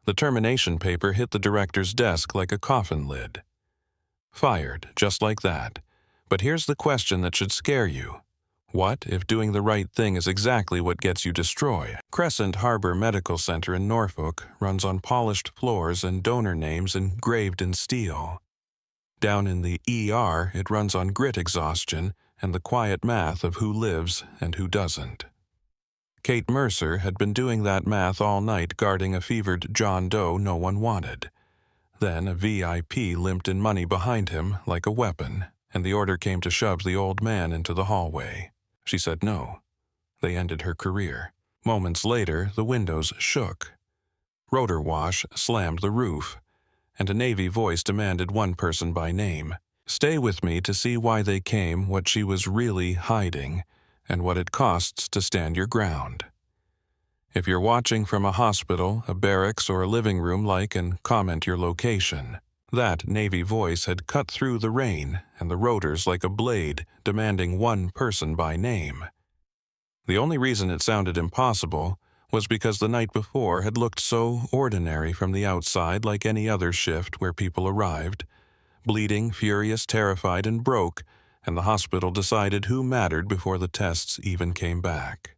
The termination paper hit the director's desk like a coffin lid. Fired, just like that. But here's the question that should scare you. What if doing the right thing is exactly what gets you destroyed? Crescent Harbor Medical Center in Norfolk runs on polished floors and donor names engraved in steel. Down in the ER, it runs on grit exhaustion and the quiet math of who lives and who doesn't. Kate Mercer had been doing that math all night guarding a fevered John Doe no one wanted. Then a VIP limped in money behind him like a weapon, and the order came to shove the old man into the hallway. She said no. They ended her career. Moments later, the windows shook. Rotor wash slammed the roof, and a Navy voice demanded one person by name. Stay with me to see why they came, what she was really hiding, and what it costs to stand your ground. If you're watching from a hospital, a barracks, or a living room, like and comment your location. That Navy voice had cut through the rain and the rotors like a blade, demanding one person by name. The only reason it sounded impossible was because the night before had looked so ordinary from the outside, like any other shift where people arrived, bleeding, furious, terrified, and broke, and the hospital decided who mattered before the tests even came back.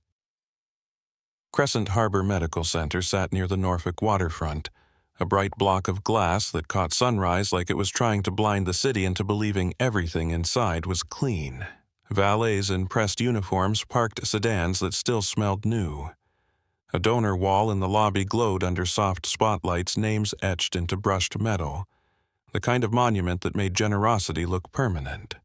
Crescent Harbor Medical Center sat near the Norfolk waterfront, a bright block of glass that caught sunrise like it was trying to blind the city into believing everything inside was clean. Valets in pressed uniforms parked sedans that still smelled new. A donor wall in the lobby glowed under soft spotlights, names etched into brushed metal, the kind of monument that made generosity look permanent.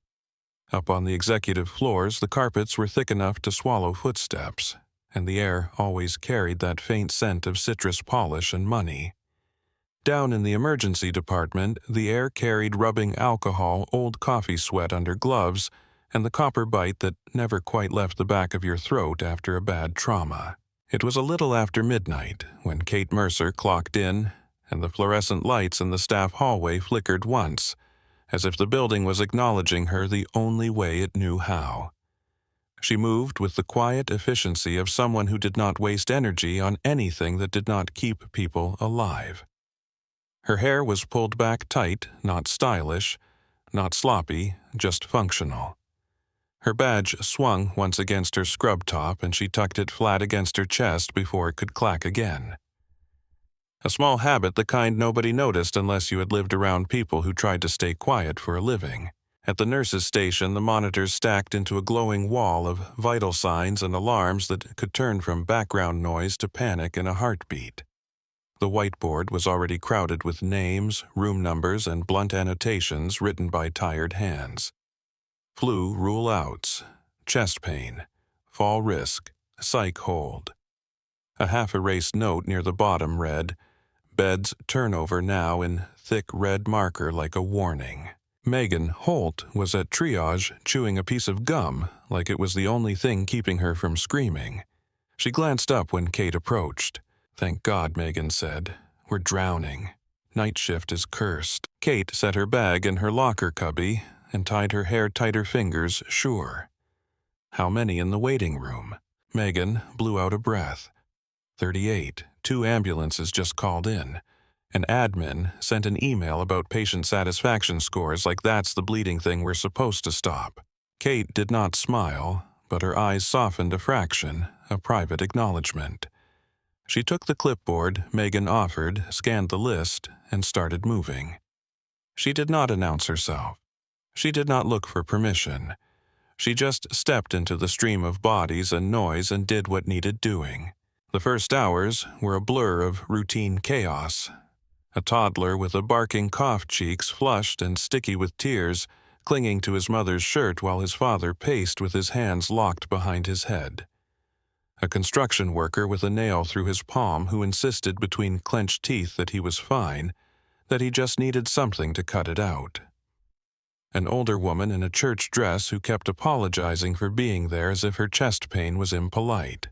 Up on the executive floors, the carpets were thick enough to swallow footsteps, and the air always carried that faint scent of citrus polish and money. Down in the emergency department, the air carried rubbing alcohol, old coffee sweat under gloves, and the copper bite that never quite left the back of your throat after a bad trauma. It was a little after midnight when Kate Mercer clocked in, and the fluorescent lights in the staff hallway flickered once, as if the building was acknowledging her the only way it knew how. She moved with the quiet efficiency of someone who did not waste energy on anything that did not keep people alive. Her hair was pulled back tight, not stylish, not sloppy, just functional. Her badge swung once against her scrub top, and she tucked it flat against her chest before it could clack again. A small habit, the kind nobody noticed unless you had lived around people who tried to stay quiet for a living. At the nurse's station, the monitors stacked into a glowing wall of vital signs and alarms that could turn from background noise to panic in a heartbeat. The whiteboard was already crowded with names, room numbers, and blunt annotations written by tired hands. Flu rule outs, chest pain, fall risk, psych hold. A half-erased note near the bottom read, "Beds turnover now," in thick red marker like a warning. Megan Holt was at triage chewing a piece of gum like it was the only thing keeping her from screaming. She glanced up when Kate approached. "Thank God," Megan said. "We're drowning. Night shift is cursed." Kate set her bag in her locker cubby and tied her hair tighter fingers, sure. How many in the waiting room? Megan blew out a breath. 38. 2 ambulances just called in. An admin sent an email about patient satisfaction scores like that's the bleeding thing we're supposed to stop. Kate did not smile, but her eyes softened a fraction, a private acknowledgement. She took the clipboard Megan offered, scanned the list, and started moving. She did not announce herself. She did not look for permission. She just stepped into the stream of bodies and noise and did what needed doing. The first hours were a blur of routine chaos. A toddler with a barking cough, cheeks flushed and sticky with tears, clinging to his mother's shirt while his father paced with his hands locked behind his head. A construction worker with a nail through his palm who insisted between clenched teeth that he was fine, that he just needed something to cut it out. An older woman in a church dress who kept apologizing for being there as if her chest pain was impolite.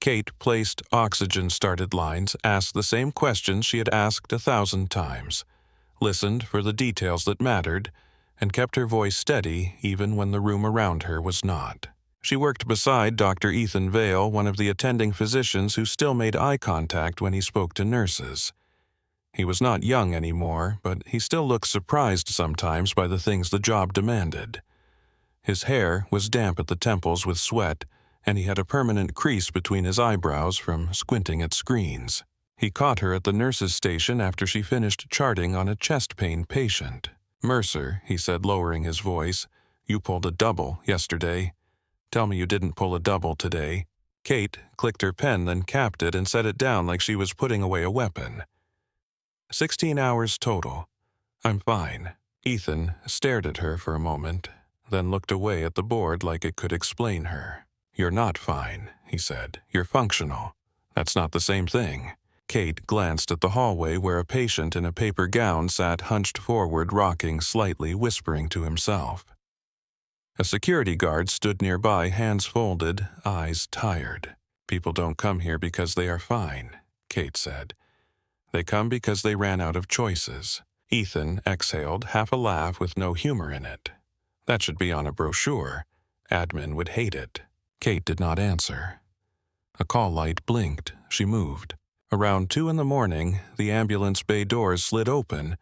Kate placed oxygen-started lines, asked the same questions she had asked 1,000 times, listened for the details that mattered, and kept her voice steady even when the room around her was not. She worked beside Dr. Ethan Vale, one of the attending physicians who still made eye contact when he spoke to nurses. He was not young anymore, but he still looked surprised sometimes by the things the job demanded. His hair was damp at the temples with sweat, and he had a permanent crease between his eyebrows from squinting at screens. He caught her at the nurse's station after she finished charting on a chest pain patient. "Mercer," he said, lowering his voice, "you pulled a double yesterday. Tell me you didn't pull a double today." Kate clicked her pen, then capped it and set it down like she was putting away a weapon. 16 hours total. I'm fine. Ethan stared at her for a moment, then looked away at the board like it could explain her. "You're not fine," he said. "You're functional. That's not the same thing." Kate glanced at the hallway where a patient in a paper gown sat hunched forward, rocking slightly, whispering to himself. A security guard stood nearby, hands folded, eyes tired. "People don't come here because they are fine," Kate said. "They come because they ran out of choices." Ethan exhaled, half a laugh with no humor in it. "That should be on a brochure. Admin would hate it." Kate did not answer. A call light blinked. She moved. Around 2 in the morning, the ambulance bay doors slid open,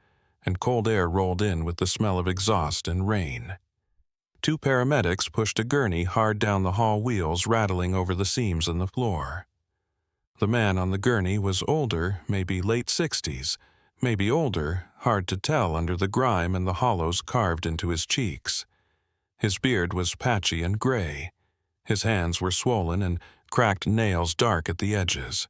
and cold air rolled in with the smell of exhaust and rain. 2 paramedics pushed a gurney hard down the hall, wheels rattling over the seams in the floor. The man on the gurney was older, maybe late 60s, maybe older, hard to tell under the grime and the hollows carved into his cheeks. His beard was patchy and gray. His hands were swollen and cracked nails dark at the edges.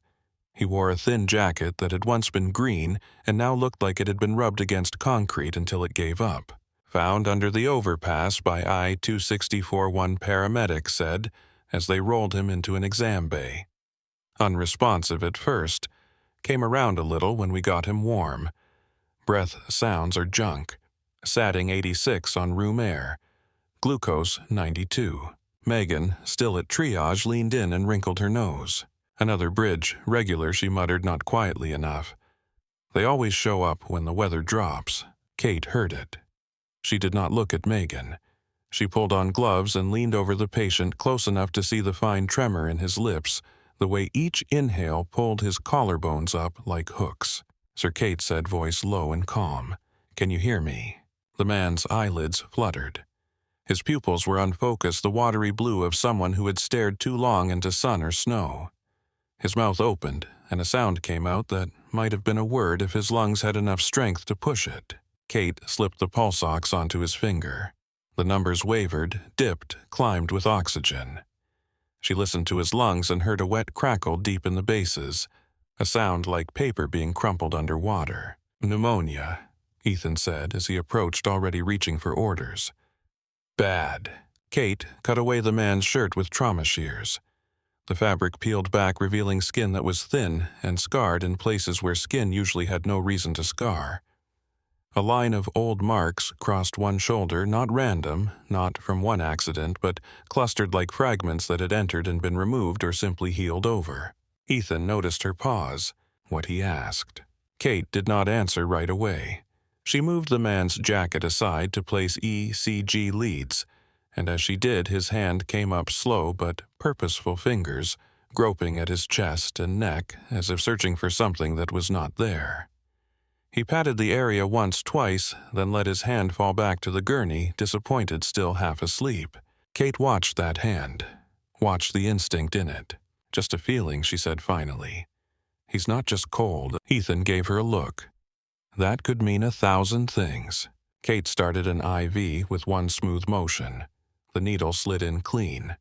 He wore a thin jacket that had once been green and now looked like it had been rubbed against concrete until it gave up. "Found under the overpass by I-264," one paramedic said as they rolled him into an exam bay. Unresponsive at first, came around a little when we got him warm. Breath sounds are junk. Satting 86 on room air. Glucose 92. Megan, still at triage, leaned in and wrinkled her nose. "Another bridge, regular," she muttered, not quietly enough. "They always show up when the weather drops." Kate heard it. She did not look at Megan. She pulled on gloves and leaned over the patient close enough to see the fine tremor in his lips, the way each inhale pulled his collarbones up like hooks. Sir Kate said, voice low and calm, "Can you hear me?" The man's eyelids fluttered. His pupils were unfocused, the watery blue of someone who had stared too long into sun or snow. His mouth opened, and a sound came out that might have been a word if his lungs had enough strength to push it. Kate slipped the pulse ox onto his finger. The numbers wavered, dipped, climbed with oxygen. She listened to his lungs and heard a wet crackle deep in the bases, a sound like paper being crumpled under water. "Pneumonia," Ethan said as he approached, already reaching for orders. "Bad." Kate cut away the man's shirt with trauma shears. The fabric peeled back, revealing skin that was thin and scarred in places where skin usually had no reason to scar. A line of old marks crossed one shoulder, not random, not from one accident, but clustered like fragments that had entered and been removed or simply healed over. Ethan noticed her pause, what he asked. Kate did not answer right away. She moved the man's jacket aside to place ECG leads, and as she did, his hand came up slow but purposeful fingers, groping at his chest and neck as if searching for something that was not there. He patted the area once, twice, then let his hand fall back to the gurney, disappointed, still half asleep. Kate watched that hand, watched the instinct in it. "Just a feeling," she said finally. "He's not just cold." Ethan gave her a look. That could mean 1,000 things. Kate started an IV with one smooth motion. The needle slid in clean.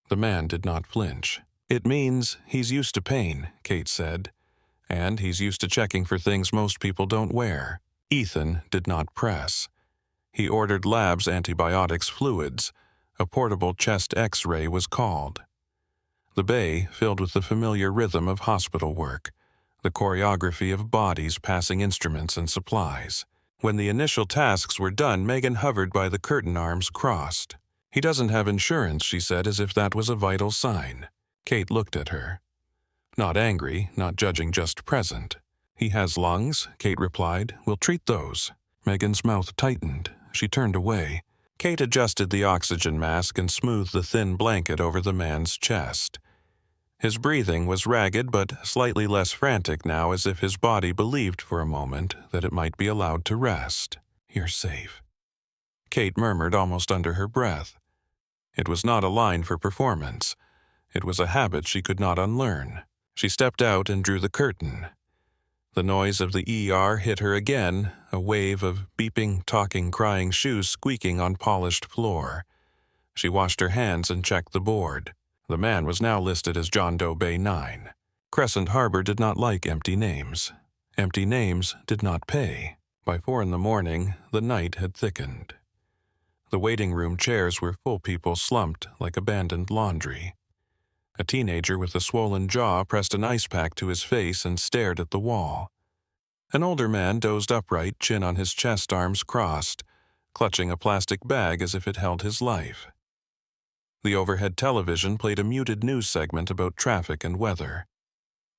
The man did not flinch. "It means he's used to pain," Kate said. "And he's used to checking for things most people don't wear." Ethan did not press. He ordered labs, antibiotics, fluids. A portable chest X-ray was called. The bay filled with the familiar rhythm of hospital work, the choreography of bodies passing instruments and supplies. When the initial tasks were done, Megan hovered by the curtain, arms crossed. "He doesn't have insurance," she said, as if that was a vital sign. Kate looked at her. Not angry, not judging, just present. "He has lungs," Kate replied. "We'll treat those." Megan's mouth tightened. She turned away. Kate adjusted the oxygen mask and smoothed the thin blanket over the man's chest. His breathing was ragged but slightly less frantic now, as if his body believed for a moment that it might be allowed to rest. "You're safe," Kate murmured almost under her breath. It was not a line for performance. It was a habit she could not unlearn. She stepped out and drew the curtain. The noise of the ER hit her again, a wave of beeping, talking, crying shoes squeaking on polished floor. She washed her hands and checked the board. The man was now listed as John Doe Bay 9. Crescent Harbor did not like empty names. Empty names did not pay. By 4 in the morning, the night had thickened. The waiting room chairs were full, people slumped like abandoned laundry. A teenager with a swollen jaw pressed an ice pack to his face and stared at the wall. An older man dozed upright, chin on his chest, arms crossed, clutching a plastic bag as if it held his life. The overhead television played a muted news segment about traffic and weather.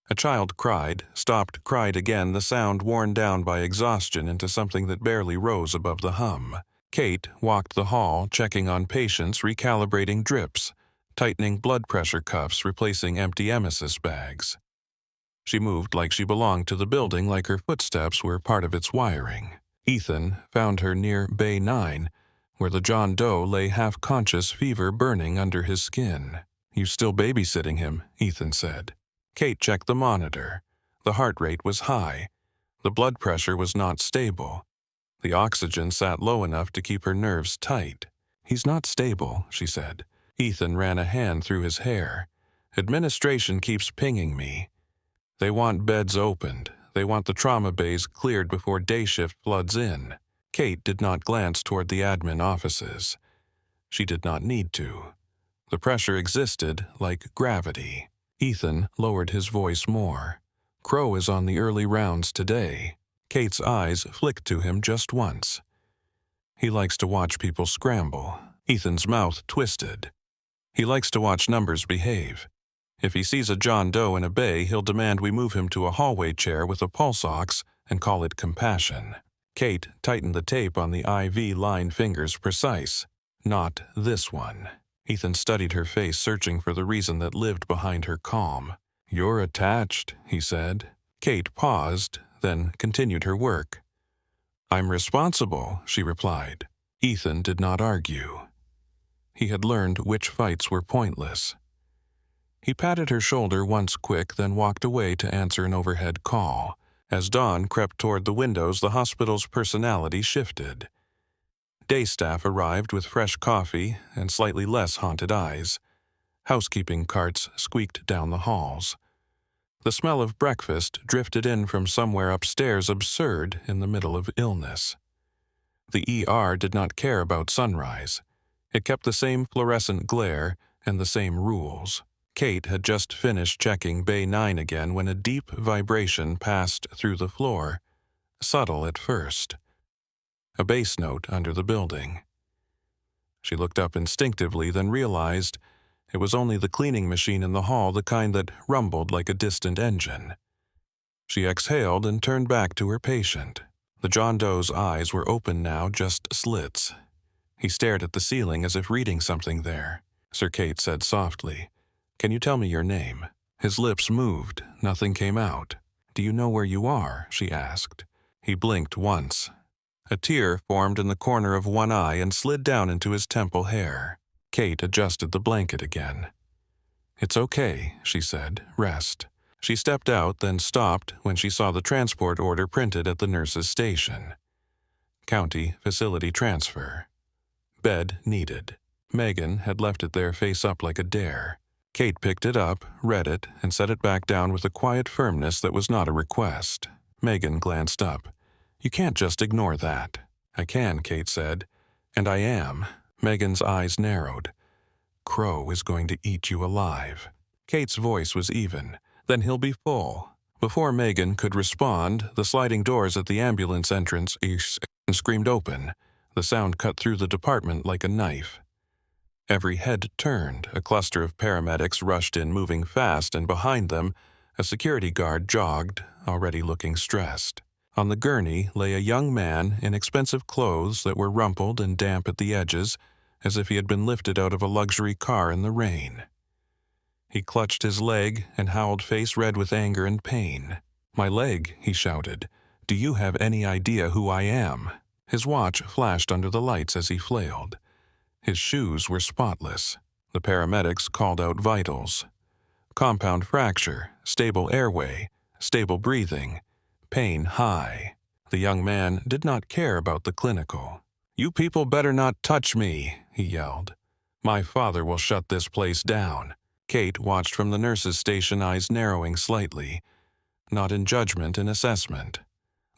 A child cried, stopped, cried again, the sound worn down by exhaustion into something that barely rose above the hum. Kate walked the hall, checking on patients, recalibrating drips, tightening blood pressure cuffs, replacing empty emesis bags. She moved like she belonged to the building, like her footsteps were part of its wiring. Ethan found her near Bay 9, where the John Doe lay half-conscious, fever burning under his skin. "You still babysitting him," Ethan said. Kate checked the monitor. The heart rate was high. The blood pressure was not stable. The oxygen sat low enough to keep her nerves tight. "He's not stable," she said. Ethan ran a hand through his hair. "Administration keeps pinging me. They want beds opened. They want the trauma bays cleared before day shift floods in." Kate did not glance toward the admin offices. She did not need to. The pressure existed like gravity. Ethan lowered his voice more. "Crow is on the early rounds today." Kate's eyes flicked to him just once. "He likes to watch people scramble." Ethan's mouth twisted. "He likes to watch numbers behave. If he sees a John Doe in a bay, he'll demand we move him to a hallway chair with a pulse ox and call it compassion." Kate tightened the tape on the IV line, fingers precise. "Not this one." Ethan studied her face, searching for the reason that lived behind her calm. "You're attached," he said. Kate paused, then continued her work. "I'm responsible," she replied. Ethan did not argue. He had learned which fights were pointless. He patted her shoulder once quick, then walked away to answer an overhead call. As dawn crept toward the windows, the hospital's personality shifted. Day staff arrived with fresh coffee and slightly less haunted eyes. Housekeeping carts squeaked down the halls. The smell of breakfast drifted in from somewhere upstairs, absurd in the middle of illness. The ER did not care about sunrise. It kept the same fluorescent glare and the same rules. Kate had just finished checking Bay 9 again when a deep vibration passed through the floor, subtle at first. A bass note under the building. She looked up instinctively, then realized it was only the cleaning machine in the hall, the kind that rumbled like a distant engine. She exhaled and turned back to her patient. The John Doe's eyes were open now, just slits. He stared at the ceiling as if reading something there. Sir Kate said softly, "Can you tell me your name?" His lips moved. Nothing came out. "Do you know where you are?" she asked. He blinked once. A tear formed in the corner of one eye and slid down into his temple hair. Kate adjusted the blanket again. "It's okay," she said. "Rest." She stepped out, then stopped when she saw the transport order printed at the nurse's station. County Facility Transfer. Bed needed. Megan had left it there face up like a dare. Kate picked it up, read it, and set it back down with a quiet firmness that was not a request. Megan glanced up. "You can't just ignore that." "I can," Kate said. "And I am." Megan's eyes narrowed. "Crow is going to eat you alive." Kate's voice was even. "Then he'll be full." Before Megan could respond, the sliding doors at the ambulance entrance screamed open. The sound cut through the department like a knife. Every head turned. A cluster of paramedics rushed in, moving fast, and behind them, a security guard jogged, already looking stressed. On the gurney lay a young man in expensive clothes that were rumpled and damp at the edges, as if he had been lifted out of a luxury car in the rain. He clutched his leg and howled face red with anger and pain. "My leg," he shouted. "Do you have any idea who I am?" His watch flashed under the lights as he flailed. His shoes were spotless. The paramedics called out vitals. Compound fracture, stable airway, stable breathing, pain high. The young man did not care about the clinical. "You people better not touch me," he yelled. "My father will shut this place down." Kate watched from the nurse's station, eyes narrowing slightly, not in judgment, in assessment,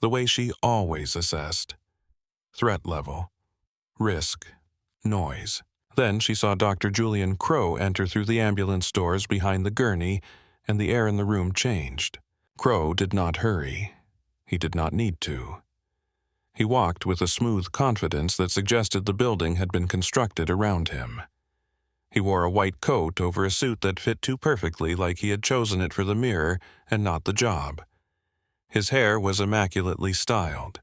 the way she always assessed. Threat level, risk, noise. Then she saw Dr. Julian Crow enter through the ambulance doors behind the gurney, and the air in the room changed. Crow did not hurry. He did not need to. He walked with a smooth confidence that suggested the building had been constructed around him. He wore a white coat over a suit that fit too perfectly, like he had chosen it for the mirror and not the job. His hair was immaculately styled.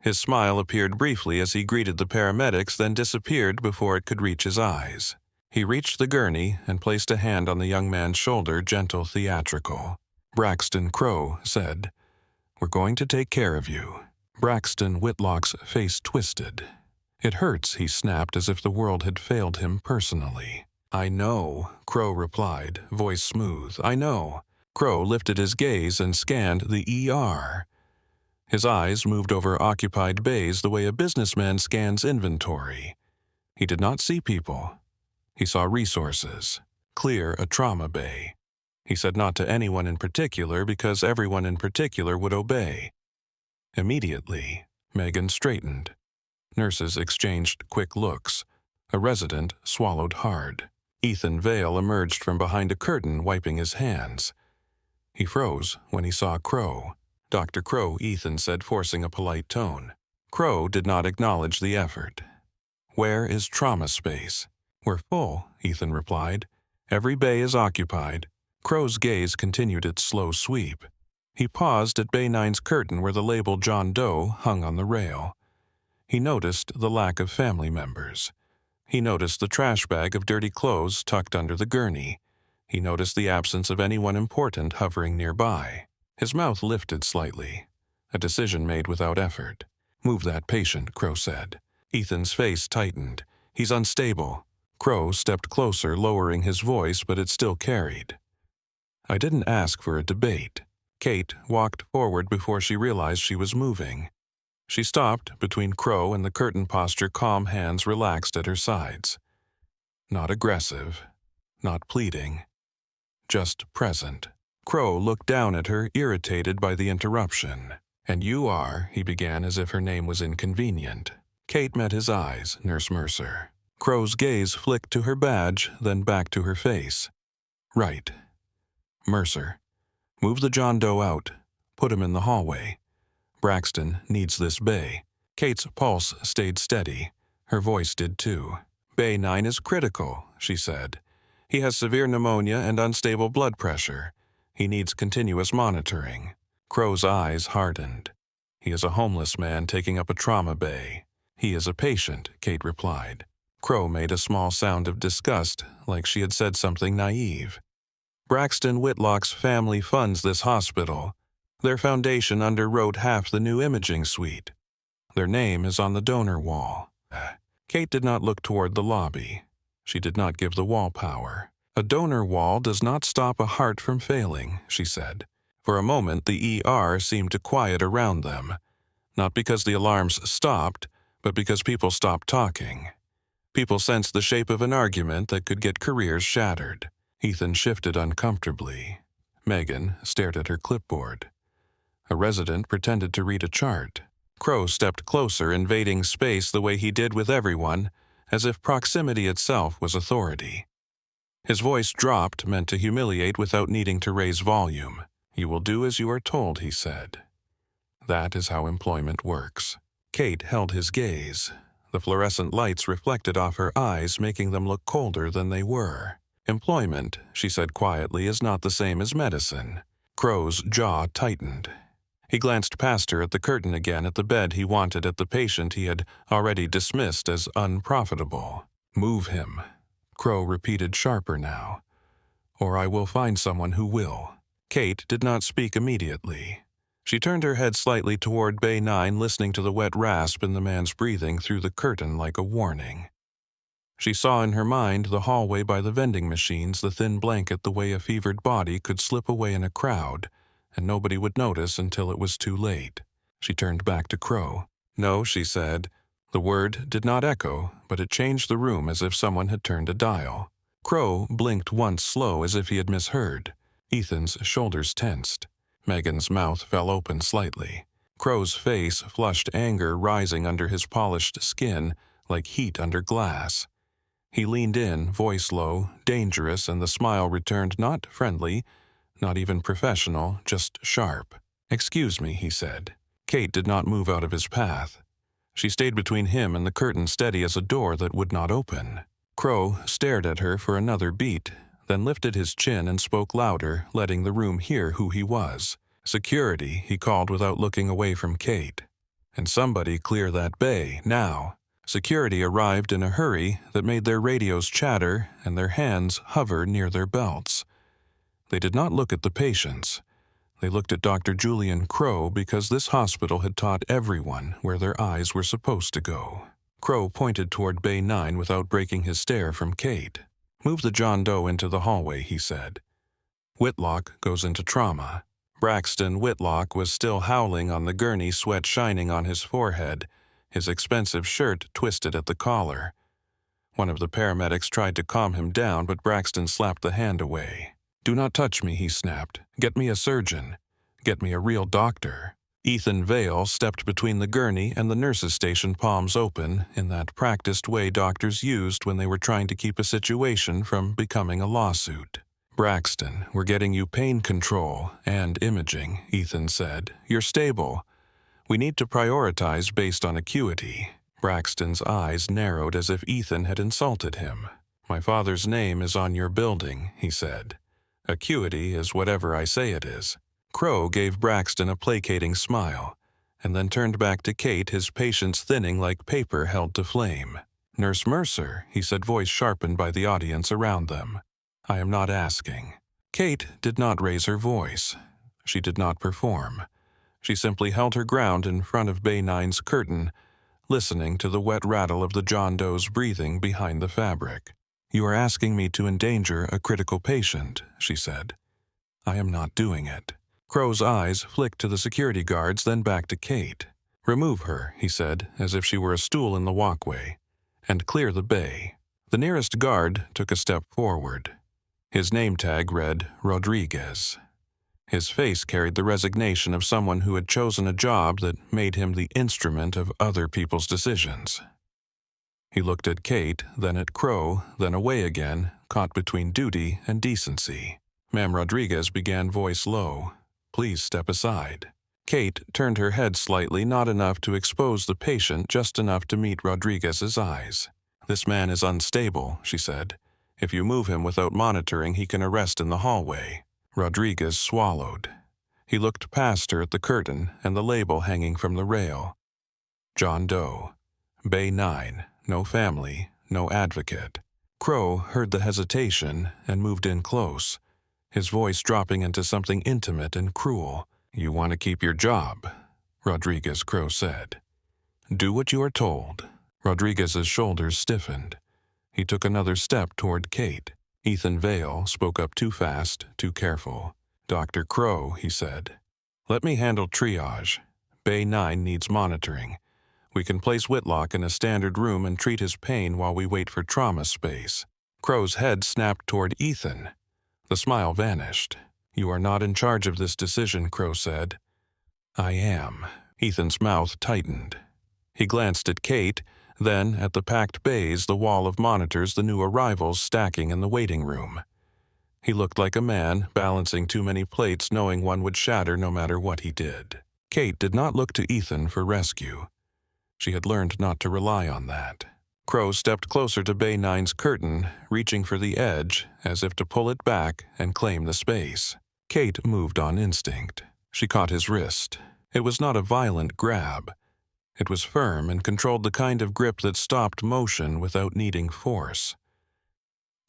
His smile appeared briefly as he greeted the paramedics, then disappeared before it could reach his eyes. He reached the gurney and placed a hand on the young man's shoulder, gentle, theatrical. "Braxton Crow said, 'We're going to take care of you.'" Braxton Whitlock's face twisted. "It hurts," he snapped, as if the world had failed him personally. "I know," Crow replied, voice smooth. "I know." Crow lifted his gaze and scanned the ER. His eyes moved over occupied bays the way a businessman scans inventory. He did not see people. He saw resources. Clear a trauma bay. He said not to anyone in particular because everyone in particular would obey. Immediately, Megan straightened. Nurses exchanged quick looks. A resident swallowed hard. Ethan Vale emerged from behind a curtain, wiping his hands. He froze when he saw Crow. "Dr. Crow," Ethan said, forcing a polite tone. Crow did not acknowledge the effort. "Where is trauma space?" "We're full," Ethan replied. "Every bay is occupied." Crow's gaze continued its slow sweep. He paused at Bay 9's curtain where the label John Doe hung on the rail. He noticed the lack of family members. He noticed the trash bag of dirty clothes tucked under the gurney. He noticed the absence of anyone important hovering nearby. His mouth lifted slightly, a decision made without effort. "Move that patient," Crow said. Ethan's face tightened. "He's unstable." Crow stepped closer, lowering his voice, but it still carried. "I didn't ask for a debate." Kate walked forward before she realized she was moving. She stopped between Crow and the curtain posture, calm hands relaxed at her sides. Not aggressive, not pleading, just present. Crow looked down at her, irritated by the interruption. "And you are," he began as if her name was inconvenient. Kate met his eyes, Nurse Mercer. Crow's gaze flicked to her badge, then back to her face. "Right. Mercer. Move the John Doe out. Put him in the hallway. Braxton needs this bay." Kate's pulse stayed steady. Her voice did too. "Bay 9 is critical," she said. "He has severe pneumonia and unstable blood pressure. He needs continuous monitoring." Crow's eyes hardened. "He is a homeless man taking up a trauma bay." "He is a patient," Kate replied. Crow made a small sound of disgust, like she had said something naive. "Braxton Whitlock's family funds this hospital. Their foundation underwrote half the new imaging suite. Their name is on the donor wall." Kate did not look toward the lobby. She did not give the wall power. "A donor wall does not stop a heart from failing," she said. For a moment, the ER seemed to quiet around them, not because the alarms stopped, but because people stopped talking. People sensed the shape of an argument that could get careers shattered. Ethan shifted uncomfortably. Megan stared at her clipboard. A resident pretended to read a chart. Crow stepped closer, invading space the way he did with everyone, as if proximity itself was authority. His voice dropped, meant to humiliate without needing to raise volume. "You will do as you are told," he said. That is how employment works. Kate held his gaze. The fluorescent lights reflected off her eyes, making them look colder than they were. "Employment," she said quietly, "is not the same as medicine." Crow's jaw tightened. He glanced past her at the curtain again, at the bed he wanted, at the patient he had already dismissed as unprofitable. "Move him," Crow repeated, sharper now, "or I will find someone who will." Kate did not speak immediately. She turned her head slightly toward Bay 9, listening to the wet rasp in the man's breathing through the curtain like a warning. She saw in her mind the hallway by the vending machines, the thin blanket, the way a fevered body could slip away in a crowd, and nobody would notice until it was too late. She turned back to Crow. "No," she said. The word did not echo, but it changed the room as if someone had turned a dial. Crow blinked once slow as if he had misheard. Ethan's shoulders tensed. Megan's mouth fell open slightly. Crow's face flushed, anger rising under his polished skin like heat under glass. He leaned in, voice low, dangerous, and the smile returned, not friendly, not even professional, just sharp. "Excuse me," he said. Kate did not move out of his path. She stayed between him and the curtain, steady as a door that would not open. Crow stared at her for another beat, then lifted his chin and spoke louder, letting the room hear who he was. "Security," he called without looking away from Kate. "And somebody clear that bay, now." Security arrived in a hurry that made their radios chatter and their hands hover near their belts. They did not look at the patients. They looked at Dr. Julian Crow because this hospital had taught everyone where their eyes were supposed to go. Crow pointed toward Bay 9 without breaking his stare from Kate. "Move the John Doe into the hallway," he said. "Whitlock goes into trauma." Braxton Whitlock was still howling on the gurney, sweat shining on his forehead, his expensive shirt twisted at the collar. One of the paramedics tried to calm him down, but Braxton slapped the hand away. "Do not touch me," he snapped. "Get me a surgeon. Get me a real doctor." Ethan Vale stepped between the gurney and the nurse's station, palms open, in that practiced way doctors used when they were trying to keep a situation from becoming a lawsuit. "Braxton, we're getting you pain control and imaging," Ethan said. "You're stable. We need to prioritize based on acuity." Braxton's eyes narrowed as if Ethan had insulted him. "My father's name is on your building," he said. "Acuity is whatever I say it is." Crow gave Braxton a placating smile, and then turned back to Kate, his patience thinning like paper held to flame. "Nurse Mercer," he said, voice sharpened by the audience around them. "I am not asking." Kate did not raise her voice. She did not perform. She simply held her ground in front of Bay 9's curtain, listening to the wet rattle of the John Doe's breathing behind the fabric. "You are asking me to endanger a critical patient," she said. "I am not doing it." Crow's eyes flicked to the security guards, then back to Kate. "Remove her," he said, as if she were a stool in the walkway, "and clear the bay." The nearest guard took a step forward. His name tag read Rodriguez. His face carried the resignation of someone who had chosen a job that made him the instrument of other people's decisions. He looked at Kate, then at Crow, then away again, caught between duty and decency. "Ma'am Rodriguez," began, voice low. "Please step aside." Kate turned her head slightly, not enough to expose the patient, just enough to meet Rodriguez's eyes. "This man is unstable," she said. "If you move him without monitoring, he can arrest in the hallway." Rodriguez swallowed. He looked past her at the curtain and the label hanging from the rail. John Doe. Bay 9. No family, no advocate. Crow heard the hesitation and moved in close, his voice dropping into something intimate and cruel. "You want to keep your job," Rodriguez, Crow said. "Do what you are told." Rodriguez's shoulders stiffened. He took another step toward Kate. Ethan Vale spoke up too fast, too careful. "Dr. Crow," he said, "let me handle triage. Bay 9 needs monitoring. We can place Whitlock in a standard room and treat his pain while we wait for trauma space." Crow's head snapped toward Ethan. The smile vanished. "You are not in charge of this decision," Crow said. "I am." Ethan's mouth tightened. He glanced at Kate, then at the packed bays, the wall of monitors, the new arrivals stacking in the waiting room. He looked like a man balancing too many plates, knowing one would shatter no matter what he did. Kate did not look to Ethan for rescue. She had learned not to rely on that. Crow stepped closer to Bay 9's curtain, reaching for the edge, as if to pull it back and claim the space. Kate moved on instinct. She caught his wrist. It was not a violent grab. It was firm and controlled the kind of grip that stopped motion without needing force.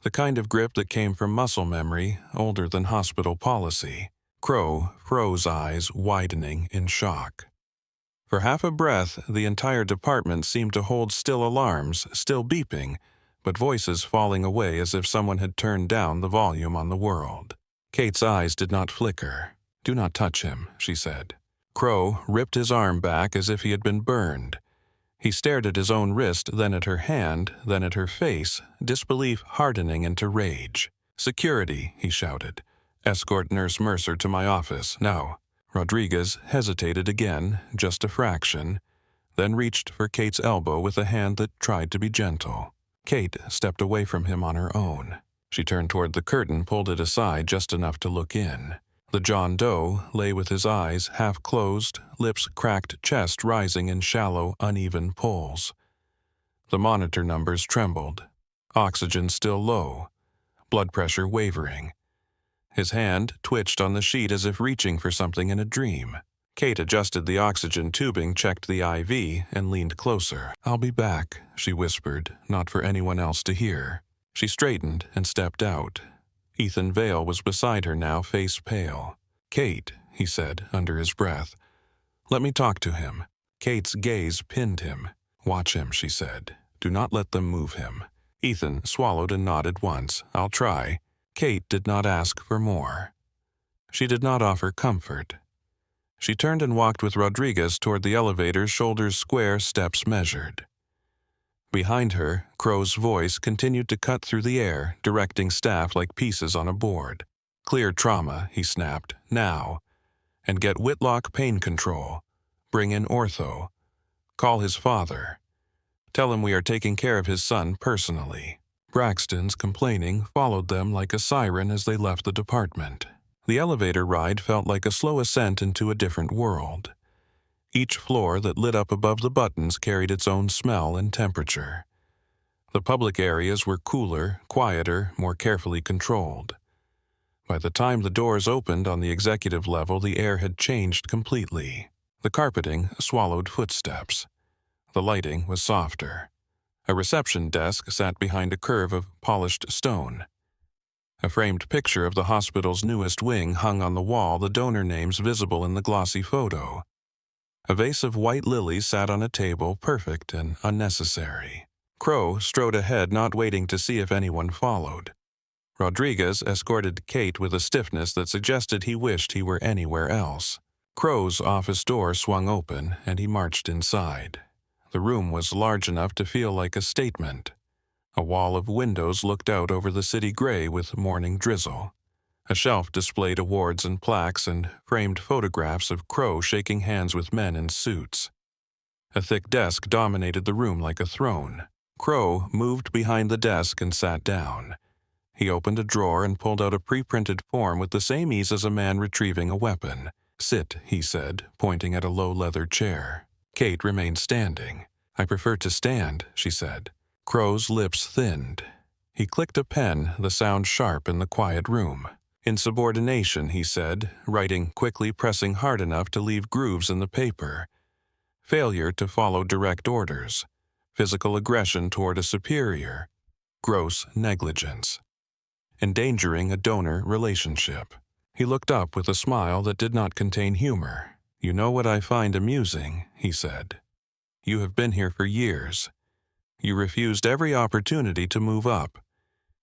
The kind of grip that came from muscle memory older than hospital policy. Crow froze, eyes widening in shock. For half a breath, the entire department seemed to hold still, alarms still beeping, but voices falling away as if someone had turned down the volume on the world. Kate's eyes did not flicker. "Do not touch him," she said. Crow ripped his arm back as if he had been burned. He stared at his own wrist, then at her hand, then at her face, disbelief hardening into rage. "Security," he shouted. "Escort Nurse Mercer to my office, now." Rodriguez hesitated again, just a fraction, then reached for Kate's elbow with a hand that tried to be gentle. Kate stepped away from him on her own. She turned toward the curtain, pulled it aside just enough to look in. The John Doe lay with his eyes half closed, lips cracked, chest rising in shallow, uneven pulls. The monitor numbers trembled. Oxygen still low. Blood pressure wavering. His hand twitched on the sheet as if reaching for something in a dream. Kate adjusted the oxygen tubing, checked the IV, and leaned closer. "I'll be back," she whispered, not for anyone else to hear. She straightened and stepped out. Ethan Vale was beside her now, face pale. "Kate," he said under his breath. "Let me talk to him." Kate's gaze pinned him. "Watch him," she said. "Do not let them move him." Ethan swallowed and nodded once. "I'll try." Kate did not ask for more. She did not offer comfort. She turned and walked with Rodriguez toward the elevator, shoulders square, steps measured. Behind her, Crow's voice continued to cut through the air, directing staff like pieces on a board. "Clear trauma," he snapped, "now. And get Whitlock pain control. Bring in ortho. Call his father. Tell him we are taking care of his son personally." Braxton's complaining followed them like a siren as they left the department. The elevator ride felt like a slow ascent into a different world. Each floor that lit up above the buttons carried its own smell and temperature. The public areas were cooler, quieter, more carefully controlled. By the time the doors opened on the executive level, the air had changed completely. The carpeting swallowed footsteps. The lighting was softer. A reception desk sat behind a curve of polished stone. A framed picture of the hospital's newest wing hung on the wall, the donor names visible in the glossy photo. A vase of white lilies sat on a table, perfect and unnecessary. Crow strode ahead, not waiting to see if anyone followed. Rodriguez escorted Kate with a stiffness that suggested he wished he were anywhere else. Crow's office door swung open, and he marched inside. The room was large enough to feel like a statement. A wall of windows looked out over the city gray with morning drizzle. A shelf displayed awards and plaques and framed photographs of Crow shaking hands with men in suits. A thick desk dominated the room like a throne. Crow moved behind the desk and sat down. He opened a drawer and pulled out a pre-printed form with the same ease as a man retrieving a weapon. "Sit," he said, pointing at a low leather chair. Kate remained standing. "I prefer to stand," she said. Crow's lips thinned. He clicked a pen, the sound sharp in the quiet room. "Insubordination," he said, writing quickly, pressing hard enough to leave grooves in the paper. "Failure to follow direct orders. Physical aggression toward a superior. Gross negligence. Endangering a donor relationship." He looked up with a smile that did not contain humor. "You know what I find amusing," he said. "You have been here for years. You refused every opportunity to move up.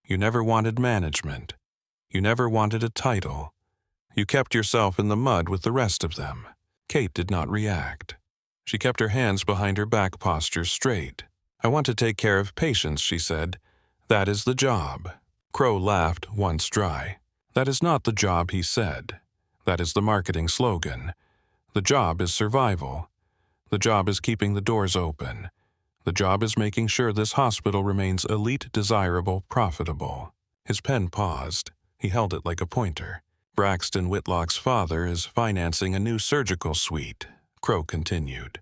You never wanted management. You never wanted a title. You kept yourself in the mud with the rest of them." Kate did not react. She kept her hands behind her back, posture straight. "I want to take care of patients," she said. "That is the job." Crow laughed once dry. "That is not the job," he said. "That is the marketing slogan. The job is survival. The job is keeping the doors open. The job is making sure this hospital remains elite, desirable, profitable." His pen paused. He held it like a pointer. "Braxton Whitlock's father is financing a new surgical suite," Crow continued.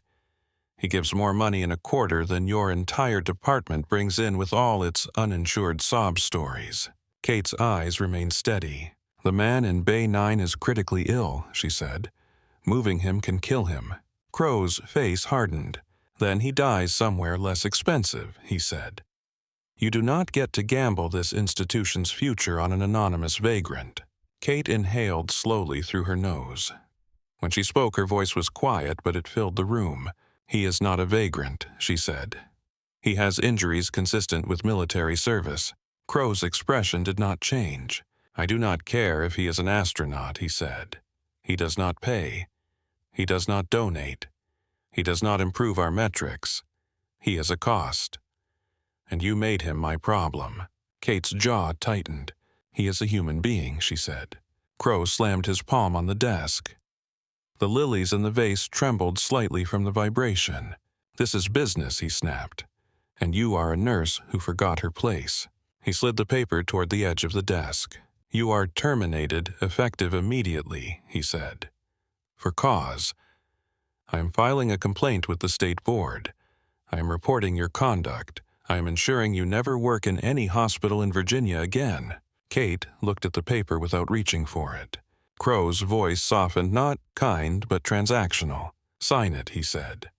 "He gives more money in a quarter than your entire department brings in with all its uninsured sob stories." Kate's eyes remained steady. "The man in Bay 9 is critically ill," she said. Moving him can kill him. Crow's face hardened. Then he dies somewhere less expensive, he said. You do not get to gamble this institution's future on an anonymous vagrant. Kate inhaled slowly through her nose. When she spoke, her voice was quiet, but it filled the room. He is not a vagrant, she said. He has injuries consistent with military service. Crow's expression did not change. I do not care if he is an astronaut, he said. He does not pay. He does not donate. He does not improve our metrics. He is a cost. And you made him my problem. Kate's jaw tightened. He is a human being, she said. Crow slammed his palm on the desk. The lilies in the vase trembled slightly from the vibration. This is business, he snapped. And you are a nurse who forgot her place. He slid the paper toward the edge of the desk. You are terminated, effective immediately, he said. For cause. I am filing a complaint with the state board. I am reporting your conduct. I am ensuring you never work in any hospital in Virginia again. Kate looked at the paper without reaching for it. Crow's voice softened, not kind, but transactional. Sign it, he said.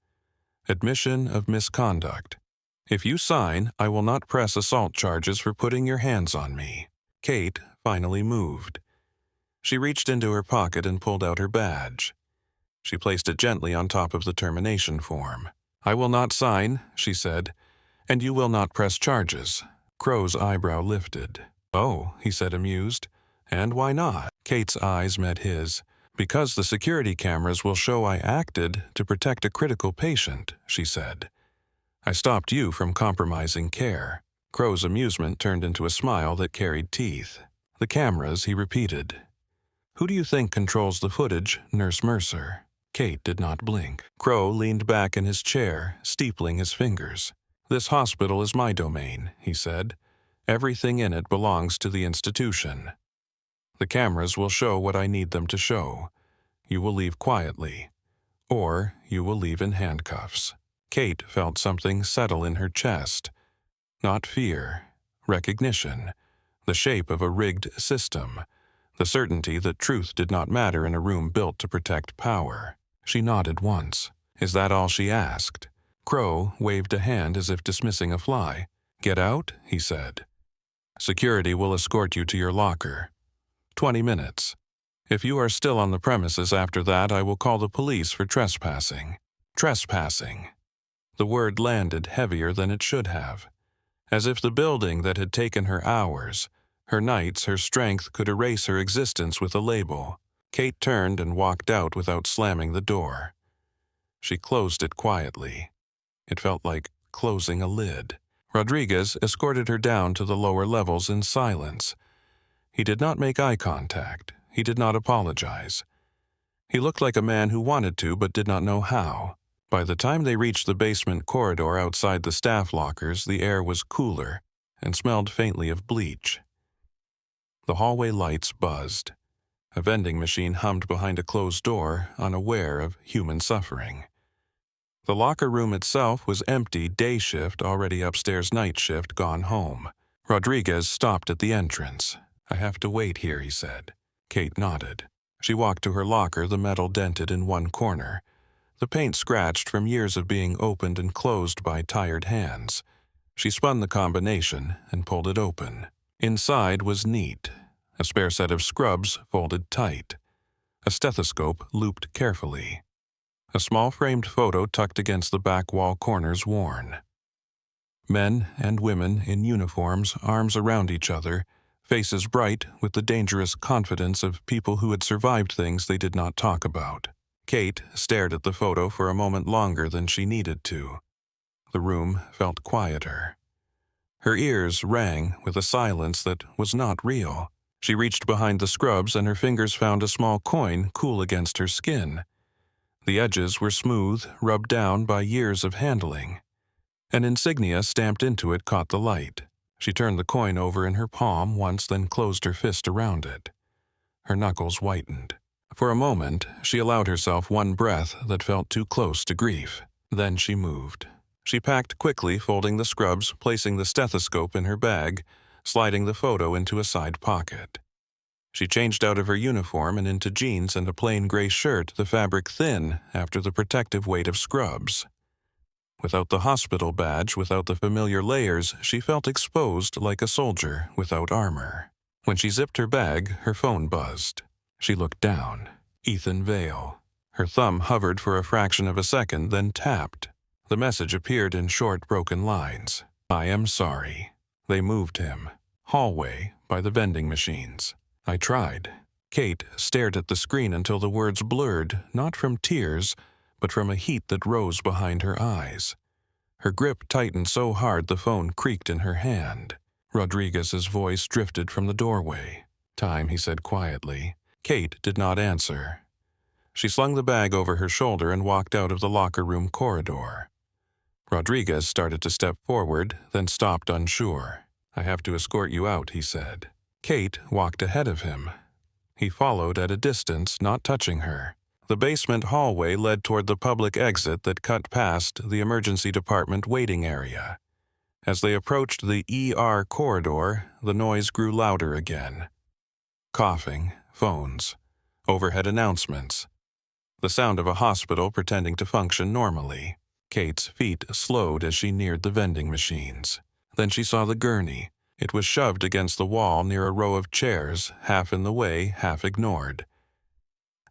Admission of misconduct. If you sign, I will not press assault charges for putting your hands on me. Kate finally moved. She reached into her pocket and pulled out her badge. She placed it gently on top of the termination form. I will not sign, she said, and you will not press charges. Crow's eyebrow lifted. Oh, he said, amused. And why not? Kate's eyes met his. Because the security cameras will show I acted to protect a critical patient, she said. I stopped you from compromising care. Crow's amusement turned into a smile that carried teeth. The cameras, he repeated. Who do you think controls the footage, Nurse Mercer? Kate did not blink. Crow leaned back in his chair, steepling his fingers. This hospital is my domain, he said. Everything in it belongs to the institution. The cameras will show what I need them to show. You will leave quietly, or you will leave in handcuffs. Kate felt something settle in her chest. Not fear, recognition, the shape of a rigged system, the certainty that truth did not matter in a room built to protect power. She nodded once. Is that all she asked? Crow waved a hand as if dismissing a fly. Get out, he said. Security will escort you to your locker. 20 minutes. If you are still on the premises after that, I will call the police for trespassing. Trespassing. The word landed heavier than it should have. As if the building that had taken her hours, her nights, her strength could erase her existence with a label. Kate turned and walked out without slamming the door. She closed it quietly. It felt like closing a lid. Rodriguez escorted her down to the lower levels in silence. He did not make eye contact. He did not apologize. He looked like a man who wanted to but did not know how. By the time they reached the basement corridor outside the staff lockers, the air was cooler and smelled faintly of bleach. The hallway lights buzzed. A vending machine hummed behind a closed door, unaware of human suffering. The locker room itself was empty, day shift already upstairs, night shift gone home. Rodriguez stopped at the entrance. I have to wait here, he said. Kate nodded. She walked to her locker, the metal dented in one corner. The paint scratched from years of being opened and closed by tired hands. She spun the combination and pulled it open. Inside was neat. A spare set of scrubs folded tight. A stethoscope looped carefully. A small framed photo tucked against the back wall corners worn. Men and women in uniforms, arms around each other, faces bright with the dangerous confidence of people who had survived things they did not talk about. Kate stared at the photo for a moment longer than she needed to. The room felt quieter. Her ears rang with a silence that was not real. She reached behind the scrubs and her fingers found a small coin cool against her skin. The edges were smooth, rubbed down by years of handling. An insignia stamped into it caught the light. She turned the coin over in her palm once, then closed her fist around it. Her knuckles whitened. For a moment, she allowed herself one breath that felt too close to grief. Then she moved. She packed quickly, folding the scrubs, placing the stethoscope in her bag, sliding the photo into a side pocket. She changed out of her uniform and into jeans and a plain gray shirt, the fabric thin after the protective weight of scrubs. Without the hospital badge, without the familiar layers, she felt exposed like a soldier without armor. When she zipped her bag, her phone buzzed. She looked down. Ethan Vale. Her thumb hovered for a fraction of a second, then tapped. The message appeared in short, broken lines. I am sorry. They moved him. Hallway, by the vending machines. I tried. Kate stared at the screen until the words blurred, not from tears, but from a heat that rose behind her eyes. Her grip tightened so hard the phone creaked in her hand. Rodriguez's voice drifted from the doorway. Time, he said quietly. Kate did not answer. She slung the bag over her shoulder and walked out of the locker room corridor. Rodriguez started to step forward, then stopped unsure. I have to escort you out, he said. Kate walked ahead of him. He followed at a distance, not touching her. The basement hallway led toward the public exit that cut past the emergency department waiting area. As they approached the ER corridor, the noise grew louder again. Coughing, phones, overhead announcements. The sound of a hospital pretending to function normally. Kate's feet slowed as she neared the vending machines. Then she saw the gurney. It was shoved against the wall near a row of chairs, half in the way, half ignored.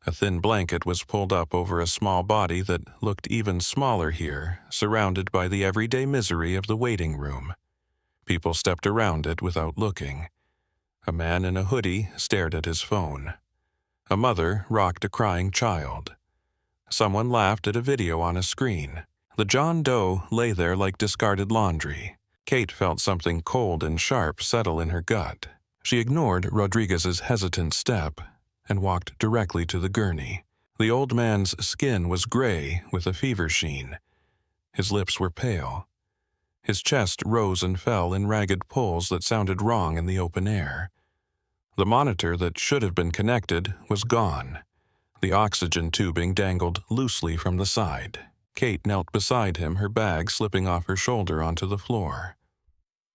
A thin blanket was pulled up over a small body that looked even smaller here, surrounded by the everyday misery of the waiting room. People stepped around it without looking. A man in a hoodie stared at his phone. A mother rocked a crying child. Someone laughed at a video on a screen. The John Doe lay there like discarded laundry. Kate felt something cold and sharp settle in her gut. She ignored Rodriguez's hesitant step and walked directly to the gurney. The old man's skin was gray with a fever sheen. His lips were pale. His chest rose and fell in ragged pulls that sounded wrong in the open air. The monitor that should have been connected was gone. The oxygen tubing dangled loosely from the side. Kate knelt beside him, her bag slipping off her shoulder onto the floor.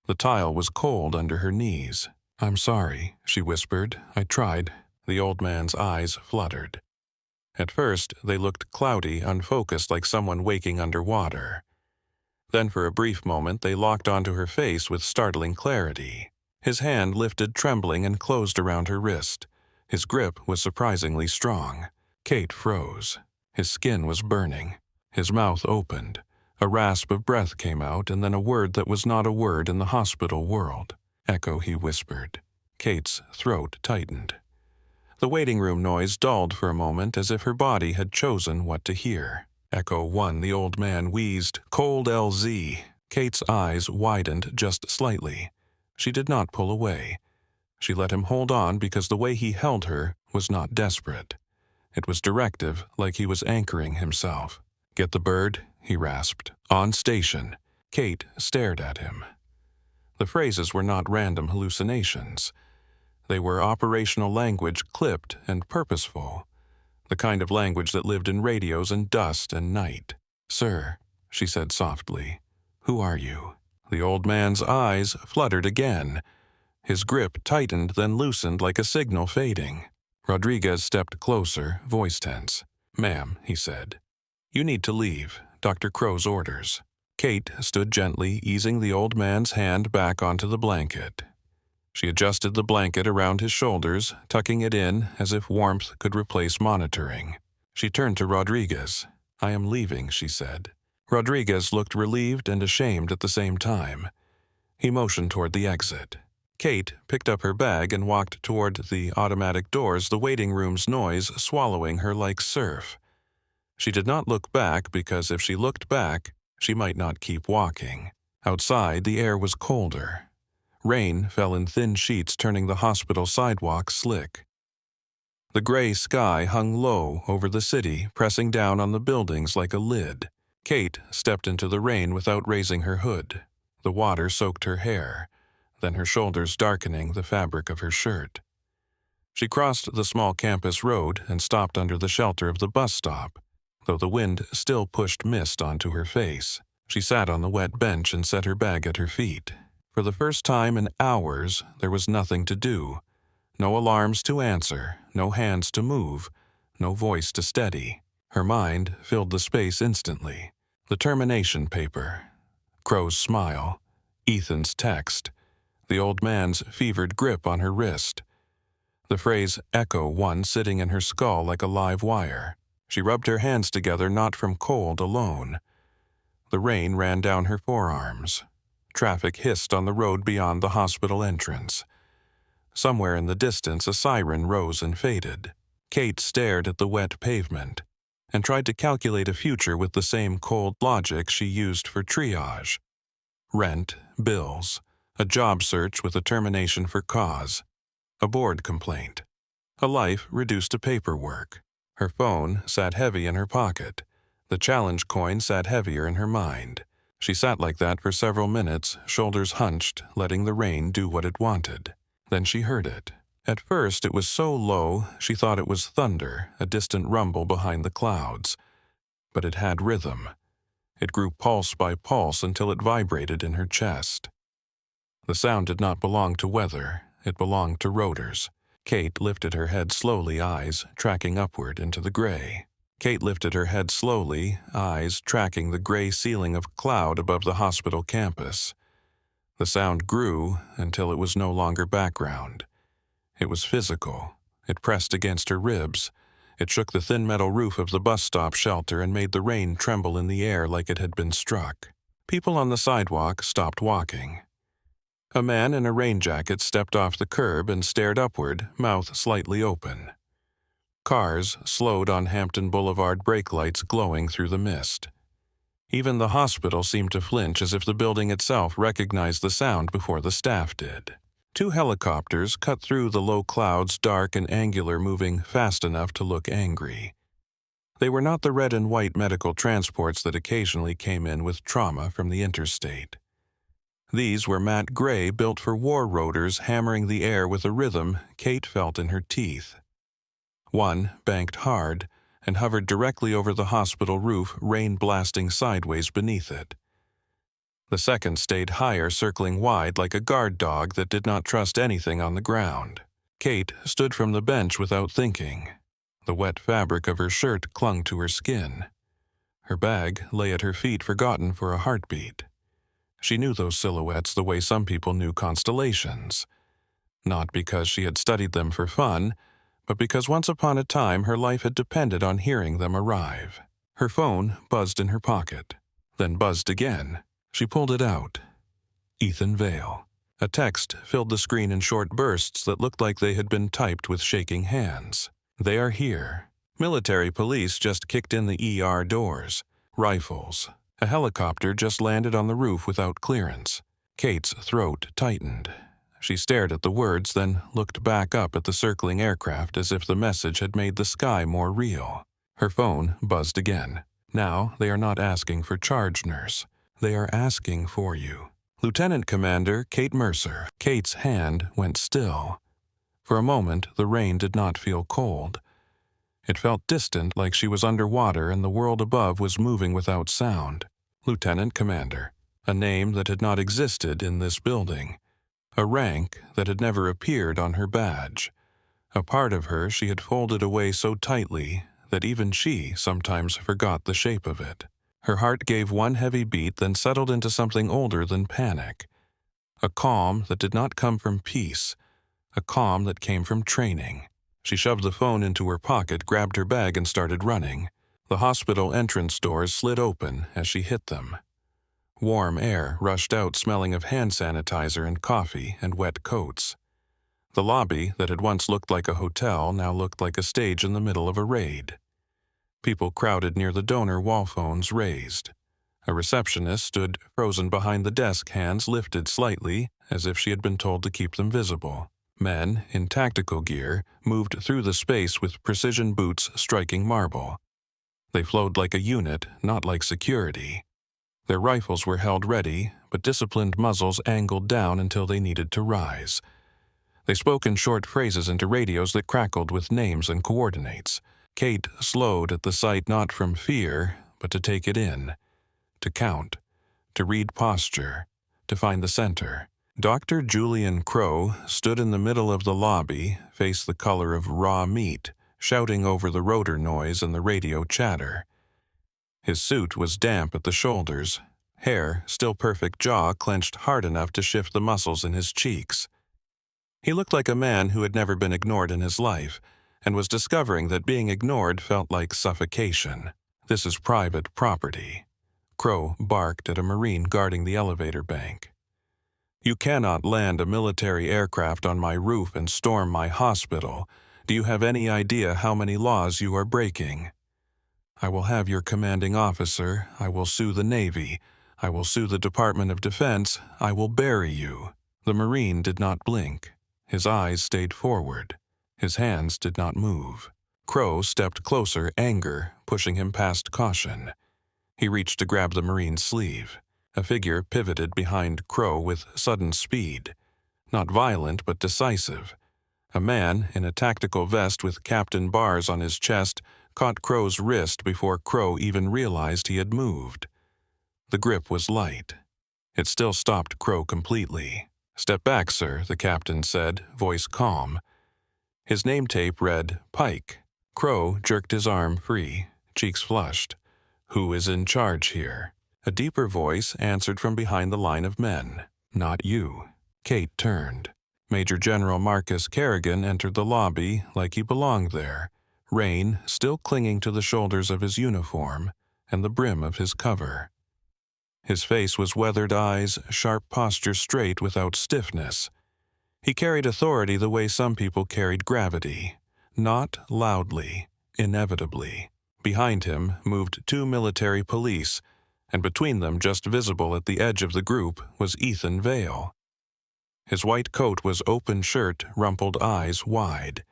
The tile was cold under her knees. I'm sorry, she whispered. I tried. The old man's eyes fluttered. At first, they looked cloudy, unfocused, like someone waking underwater. Then for a brief moment, they locked onto her face with startling clarity. His hand lifted trembling and closed around her wrist. His grip was surprisingly strong. Kate froze. His skin was burning. His mouth opened. A rasp of breath came out, and then a word that was not a word in the hospital world. Echo, he whispered. Kate's throat tightened. The waiting room noise dulled for a moment, as if her body had chosen what to hear. Echo 1, the old man wheezed, Cold LZ. Kate's eyes widened just slightly. She did not pull away. She let him hold on because the way he held her was not desperate. It was directive, like he was anchoring himself. Get the bird, he rasped. On station. Kate stared at him. The phrases were not random hallucinations. They were operational language, clipped and purposeful. The kind of language that lived in radios and dust and night. Sir, she said softly, who are you? The old man's eyes fluttered again. His grip tightened, then loosened like a signal fading. Rodriguez stepped closer, voice tense. Ma'am, he said. You need to leave. Dr. Crow's orders. Kate stood gently, easing the old man's hand back onto the blanket. She adjusted the blanket around his shoulders, tucking it in as if warmth could replace monitoring. She turned to Rodriguez. I am leaving, she said. Rodriguez looked relieved and ashamed at the same time. He motioned toward the exit. Kate picked up her bag and walked toward the automatic doors, the waiting room's noise swallowing her like surf. She did not look back because if she looked back, she might not keep walking. Outside, the air was colder. Rain fell in thin sheets, turning the hospital sidewalk slick. The gray sky hung low over the city, pressing down on the buildings like a lid. Kate stepped into the rain without raising her hood. The water soaked her hair, then her shoulders darkening the fabric of her shirt. She crossed the small campus road and stopped under the shelter of the bus stop, though the wind still pushed mist onto her face. She sat on the wet bench and set her bag at her feet. For the first time in hours, there was nothing to do. No alarms to answer, no hands to move, no voice to steady. Her mind filled the space instantly. The termination paper, Crow's smile, Ethan's text, the old man's fevered grip on her wrist. The phrase echo one sitting in her skull like a live wire. She rubbed her hands together not from cold alone. The rain ran down her forearms. Traffic hissed on the road beyond the hospital entrance. Somewhere in the distance a siren rose and faded. Kate stared at the wet pavement and tried to calculate a future with the same cold logic she used for triage. Rent, bills, a job search with a termination for cause, a board complaint, a life reduced to paperwork. Her phone sat heavy in her pocket. The challenge coin sat heavier in her mind. She sat like that for several minutes, shoulders hunched, letting the rain do what it wanted. Then she heard it. At first it was so low she thought it was thunder, a distant rumble behind the clouds. But it had rhythm. It grew pulse by pulse until it vibrated in her chest. The sound did not belong to weather, it belonged to rotors. Kate lifted her head slowly, eyes tracking upward into the gray. Kate lifted her head slowly, eyes tracking the gray ceiling of cloud above the hospital campus. The sound grew until it was no longer background. It was physical. It pressed against her ribs. It shook the thin metal roof of the bus stop shelter and made the rain tremble in the air like it had been struck. People on the sidewalk stopped walking. A man in a rain jacket stepped off the curb and stared upward, mouth slightly open. Cars slowed on Hampton Boulevard, brake lights glowing through the mist. Even the hospital seemed to flinch as if the building itself recognized the sound before the staff did. 2 helicopters cut through the low clouds, dark and angular, moving fast enough to look angry. They were not the red and white medical transports that occasionally came in with trauma from the interstate. These were matte gray, built for war rotors, hammering the air with a rhythm Kate felt in her teeth. One banked hard and hovered directly over the hospital roof, rain blasting sideways beneath it. The second stayed higher, circling wide like a guard dog that did not trust anything on the ground. Kate stood from the bench without thinking. The wet fabric of her shirt clung to her skin. Her bag lay at her feet, forgotten for a heartbeat. She knew those silhouettes the way some people knew constellations. Not because she had studied them for fun, but because once upon a time her life had depended on hearing them arrive. Her phone buzzed in her pocket, then buzzed again. She pulled it out. Ethan Vale. A text filled the screen in short bursts that looked like they had been typed with shaking hands. They are here. Military police just kicked in the ER doors. Rifles. A helicopter just landed on the roof without clearance. Kate's throat tightened. She stared at the words, then looked back up at the circling aircraft as if the message had made the sky more real. Her phone buzzed again. Now they are not asking for charge nurse. They are asking for you. Lieutenant Commander Kate Mercer. Kate's hand went still. For a moment, the rain did not feel cold. It felt distant, like she was underwater and the world above was moving without sound. Lieutenant Commander. A name that had not existed in this building. A rank that had never appeared on her badge. A part of her she had folded away so tightly that even she sometimes forgot the shape of it. Her heart gave one heavy beat, then settled into something older than panic. A calm that did not come from peace. A calm that came from training. She shoved the phone into her pocket, grabbed her bag, and started running. The hospital entrance doors slid open as she hit them. Warm air rushed out, smelling of hand sanitizer and coffee and wet coats. The lobby that had once looked like a hotel now looked like a stage in the middle of a raid. People crowded near the donor, wall phones raised. A receptionist stood frozen behind the desk, hands lifted slightly as if she had been told to keep them visible. Men in tactical gear moved through the space with precision boots striking marble. They flowed like a unit, not like security. Their rifles were held ready, but disciplined muzzles angled down until they needed to rise. They spoke in short phrases into radios that crackled with names and coordinates. Kate slowed at the sight, not from fear, but to take it in, to count, to read posture, to find the center. Dr. Julian Crow stood in the middle of the lobby, face the color of raw meat, shouting over the rotor noise and the radio chatter. His suit was damp at the shoulders, hair, still perfect, jaw clenched hard enough to shift the muscles in his cheeks. He looked like a man who had never been ignored in his life, and was discovering that being ignored felt like suffocation. "This is private property," Crow barked at a Marine guarding the elevator bank. "You cannot land a military aircraft on my roof and storm my hospital. Do you have any idea how many laws you are breaking?" "I will have your commanding officer. I will sue the Navy. I will sue the Department of Defense. I will bury you." The Marine did not blink. His eyes stayed forward. His hands did not move. Crow stepped closer, anger pushing him past caution. He reached to grab the Marine's sleeve. A figure pivoted behind Crow with sudden speed. Not violent, but decisive. A man in a tactical vest with captain bars on his chest caught Crow's wrist before Crow even realized he had moved. The grip was light. It still stopped Crow completely. "Step back, sir," the captain said, voice calm. His name tape read, "Pike." Crow jerked his arm free, cheeks flushed. "Who is in charge here?" A deeper voice answered from behind the line of men. "Not you." Kate turned. Major General Marcus Kerrigan entered the lobby like he belonged there, rain still clinging to the shoulders of his uniform and the brim of his cover. His face was weathered eyes, sharp posture straight without stiffness. He carried authority the way some people carried gravity, not loudly, inevitably. Behind him moved two military police, and between them, just visible at the edge of the group, was Ethan Vale. His white coat was open shirt, rumpled eyes wide.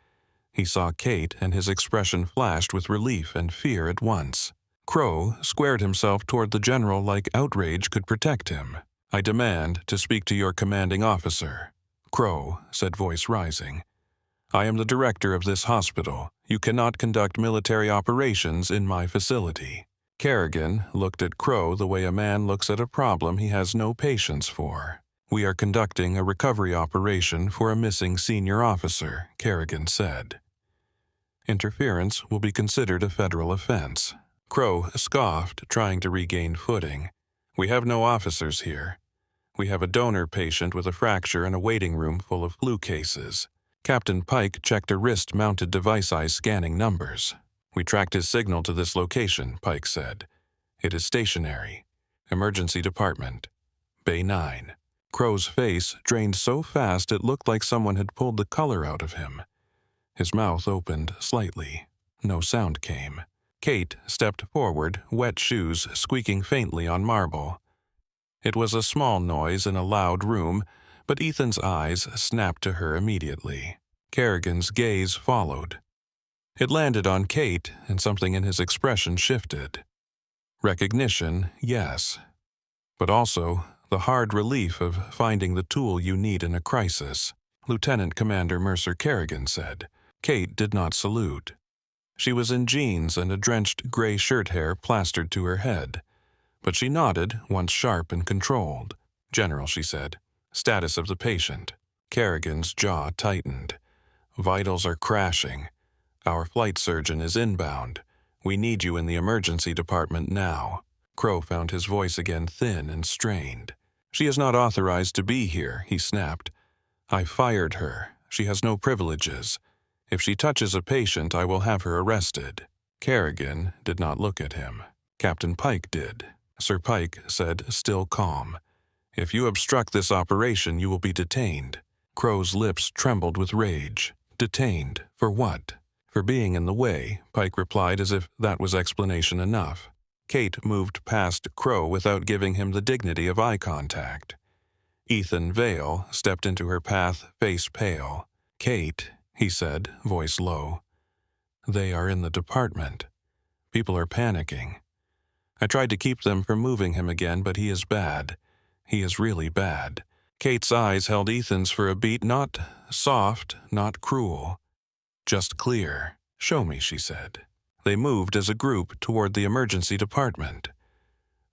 He saw Kate, and his expression flashed with relief and fear at once. Crow squared himself toward the general like outrage could protect him. "I demand to speak to your commanding officer." "Crow," said voice rising. "I am the director of this hospital. You cannot conduct military operations in my facility." Kerrigan looked at Crow the way a man looks at a problem he has no patience for. "We are conducting a recovery operation for a missing senior officer," Kerrigan said. "Interference will be considered a federal offense." Crow scoffed, trying to regain footing. "We have no officers here. We have a donor patient with a fracture and a waiting room full of flu cases." Captain Pike checked a wrist-mounted device eye scanning numbers. "We tracked his signal to this location," Pike said. "It is stationary. Emergency department. Bay 9. Crow's face drained so fast it looked like someone had pulled the color out of him. His mouth opened slightly. No sound came. Kate stepped forward, wet shoes squeaking faintly on marble. It was a small noise in a loud room, but Ethan's eyes snapped to her immediately. Kerrigan's gaze followed. It landed on Kate, and something in his expression shifted. Recognition, yes, but also the hard relief of finding the tool you need in a crisis. "Lieutenant Commander Mercer Kerrigan said." Kate did not salute. She was in jeans and a drenched gray shirt hair plastered to her head, but she nodded, once sharp and controlled. "General," she said. "Status of the patient." Kerrigan's jaw tightened. "Vitals are crashing. Our flight surgeon is inbound. We need you in the emergency department now." Crow found his voice again thin and strained. "She is not authorized to be here," he snapped. "I fired her. She has no privileges. If she touches a patient, I will have her arrested." Kerrigan did not look at him. Captain Pike did. Sir Pike said, still calm, "If you obstruct this operation, you will be detained." Crow's lips trembled with rage. "Detained? For what?" "For being in the way," Pike replied as if that was explanation enough. Kate moved past Crow without giving him the dignity of eye contact. Ethan Vale stepped into her path, face pale. "Kate," he said, voice low. "They are in the department. People are panicking. I tried to keep them from moving him again, but he is bad. He is really bad." Kate's eyes held Ethan's for a beat, not soft, not cruel, just clear. "Show me," she said. They moved as a group toward the emergency department.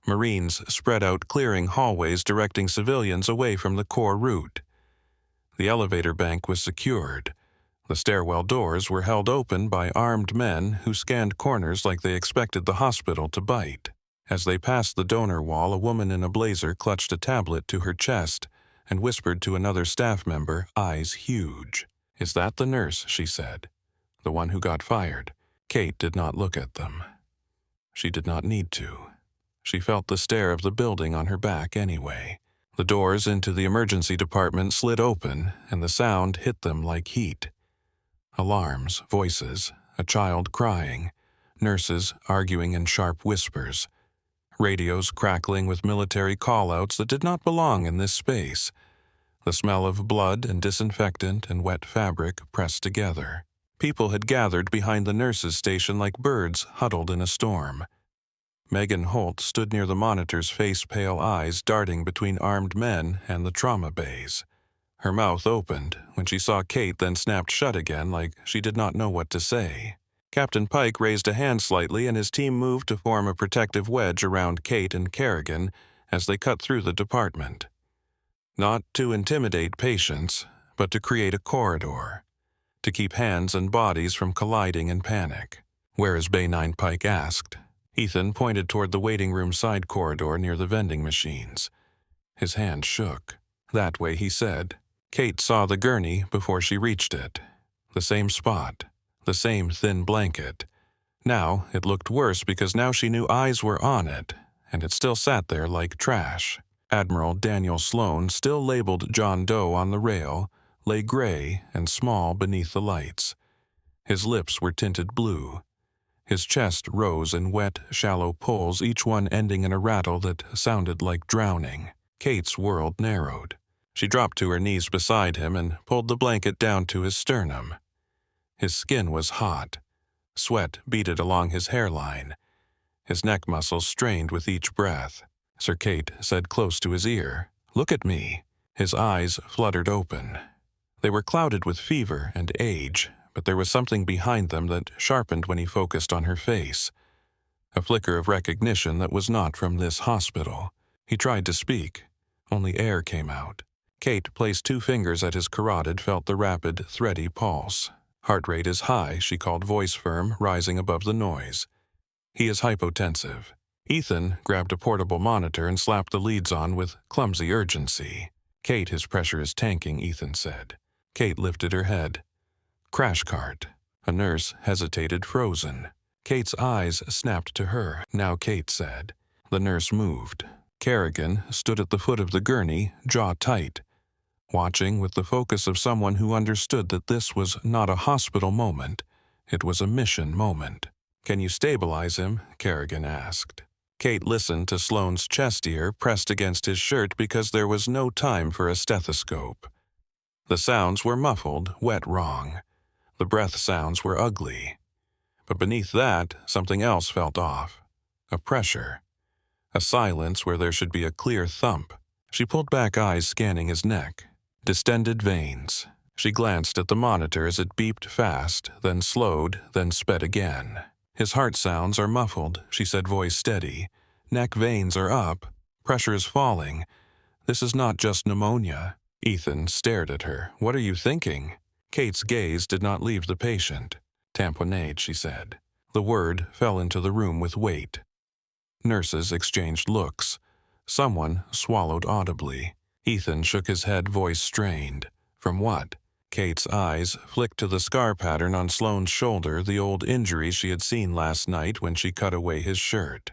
Marines spread out clearing hallways directing civilians away from the core route. The elevator bank was secured. The stairwell doors were held open by armed men who scanned corners like they expected the hospital to bite. As they passed the donor wall, a woman in a blazer clutched a tablet to her chest and whispered to another staff member, eyes huge. "Is that the nurse?" she said. "The one who got fired?" Kate did not look at them. She did not need to. She felt the stare of the building on her back anyway. The doors into the emergency department slid open, and the sound hit them like heat. Alarms, voices, a child crying, nurses arguing in sharp whispers, radios crackling with military call-outs that did not belong in this space, the smell of blood and disinfectant and wet fabric pressed together. People had gathered behind the nurses' station like birds huddled in a storm. Megan Holt stood near the monitor's face-pale eyes darting between armed men and the trauma bays. Her mouth opened when she saw Kate, then snapped shut again like she did not know what to say. Captain Pike raised a hand slightly and his team moved to form a protective wedge around Kate and Kerrigan as they cut through the department. Not to intimidate patients, but to create a corridor. To keep hands and bodies from colliding in panic. "Where is Bay 9?" Pike asked. Ethan pointed toward the waiting room side corridor near the vending machines. His hand shook. "That way," he said. Kate saw the gurney before she reached it. The same spot. The same thin blanket. Now it looked worse because now she knew eyes were on it, and it still sat there like trash. Admiral Daniel Sloan, still labeled John Doe on the rail, lay gray and small beneath the lights. His lips were tinted blue. His chest rose in wet, shallow pulls, each one ending in a rattle that sounded like drowning. Kate's world narrowed. She dropped to her knees beside him and pulled the blanket down to his sternum. His skin was hot. Sweat beaded along his hairline. His neck muscles strained with each breath. Sir Kate said close to his ear, "Look at me." His eyes fluttered open. They were clouded with fever and age, but there was something behind them that sharpened when he focused on her face. A flicker of recognition that was not from this hospital. He tried to speak. Only air came out. Kate placed 2 fingers at his carotid, felt the rapid, thready pulse. "Heart rate is high," she called, voice firm, rising above the noise. "He is hypotensive." Ethan grabbed a portable monitor and slapped the leads on with clumsy urgency. "Kate, his pressure is tanking," Ethan said. Kate lifted her head. "Crash cart." A nurse hesitated, frozen. Kate's eyes snapped to her. "Now," Kate said. The nurse moved. Kerrigan stood at the foot of the gurney, jaw tight, watching with the focus of someone who understood that this was not a hospital moment. It was a mission moment. "Can you stabilize him?" Kerrigan asked. Kate listened to Sloane's chest ear pressed against his shirt because there was no time for a stethoscope. The sounds were muffled, wet wrong. The breath sounds were ugly. But beneath that, something else felt off. A pressure. A silence where there should be a clear thump. She pulled back, eyes scanning his neck. Distended veins. She glanced at the monitor as it beeped fast, then slowed, then sped again. "His heart sounds are muffled," she said, voice steady. "Neck veins are up. Pressure is falling. This is not just pneumonia." Ethan stared at her. "What are you thinking?" Kate's gaze did not leave the patient. "Tamponade," she said. The word fell into the room with weight. Nurses exchanged looks. Someone swallowed audibly. Ethan shook his head, voice strained. "From what?" Kate's eyes flicked to the scar pattern on Sloane's shoulder, the old injury she had seen last night when she cut away his shirt.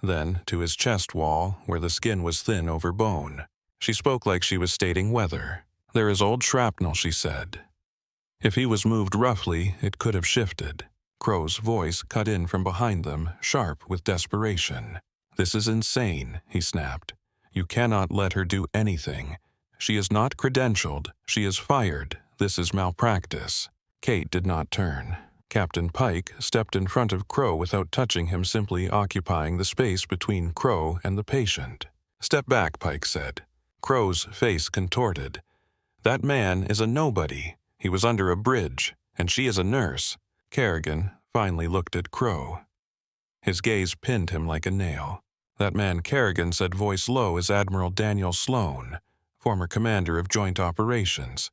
Then to his chest wall, where the skin was thin over bone. She spoke like she was stating weather. "There is old shrapnel," she said. If he was moved roughly, it could have shifted. Crow's voice cut in from behind them, sharp with desperation. "This is insane," he snapped. "You cannot let her do anything. She is not credentialed. She is fired. This is malpractice." Kate did not turn. Captain Pike stepped in front of Crow without touching him, simply occupying the space between Crow and the patient. "Step back," Pike said. Crow's face contorted. "That man is a nobody. He was under a bridge, and she is a nurse." Kerrigan finally looked at Crow. His gaze pinned him like a nail. That man Kerrigan said, voice low, is Admiral Daniel Sloan, former commander of Joint Operations,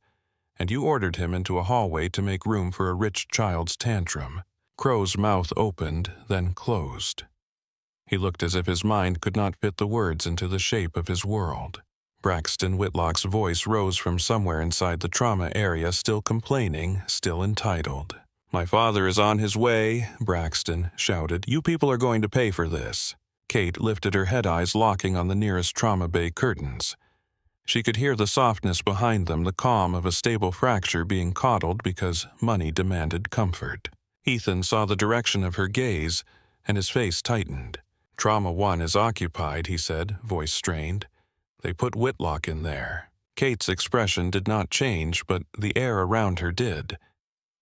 and you ordered him into a hallway to make room for a rich child's tantrum. Crow's mouth opened, then closed. He looked as if his mind could not fit the words into the shape of his world. Braxton Whitlock's voice rose from somewhere inside the trauma area, still complaining, still entitled. "My father is on his way," Braxton shouted. "You people are going to pay for this." Kate lifted her head, eyes locking on the nearest trauma bay curtains. She could hear the softness behind them, the calm of a stable fracture being coddled because money demanded comfort. Ethan saw the direction of her gaze, and his face tightened. "Trauma 1 is occupied," he said, voice strained. "They put Whitlock in there." Kate's expression did not change, but the air around her did.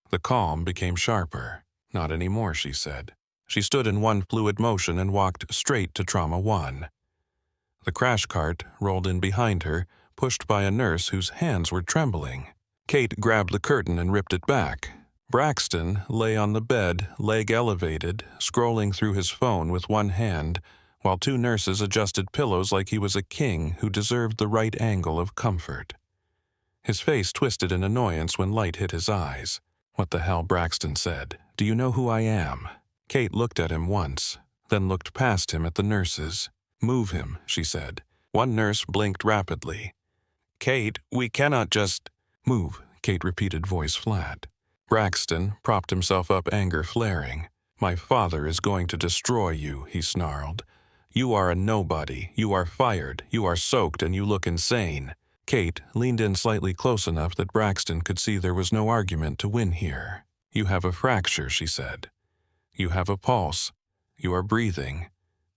The calm became sharper. "Not anymore," she said. She stood in one fluid motion and walked straight to Trauma 1. The crash cart rolled in behind her, pushed by a nurse whose hands were trembling. Kate grabbed the curtain and ripped it back. Braxton lay on the bed, leg elevated, scrolling through his phone with one hand, while two nurses adjusted pillows like he was a king who deserved the right angle of comfort. His face twisted in annoyance when light hit his eyes. "What the hell?" Braxton said. "Do you know who I am?" Kate looked at him once, then looked past him at the nurses. "Move him," she said. One nurse blinked rapidly. "Kate, we cannot just—" "Move," Kate repeated, voice flat. Braxton propped himself up, anger flaring. "My father is going to destroy you," he snarled. "You are a nobody. You are fired. You are soaked, and you look insane." Kate leaned in slightly close enough that Braxton could see there was no argument to win here. "You have a fracture," she said. "You have a pulse. You are breathing.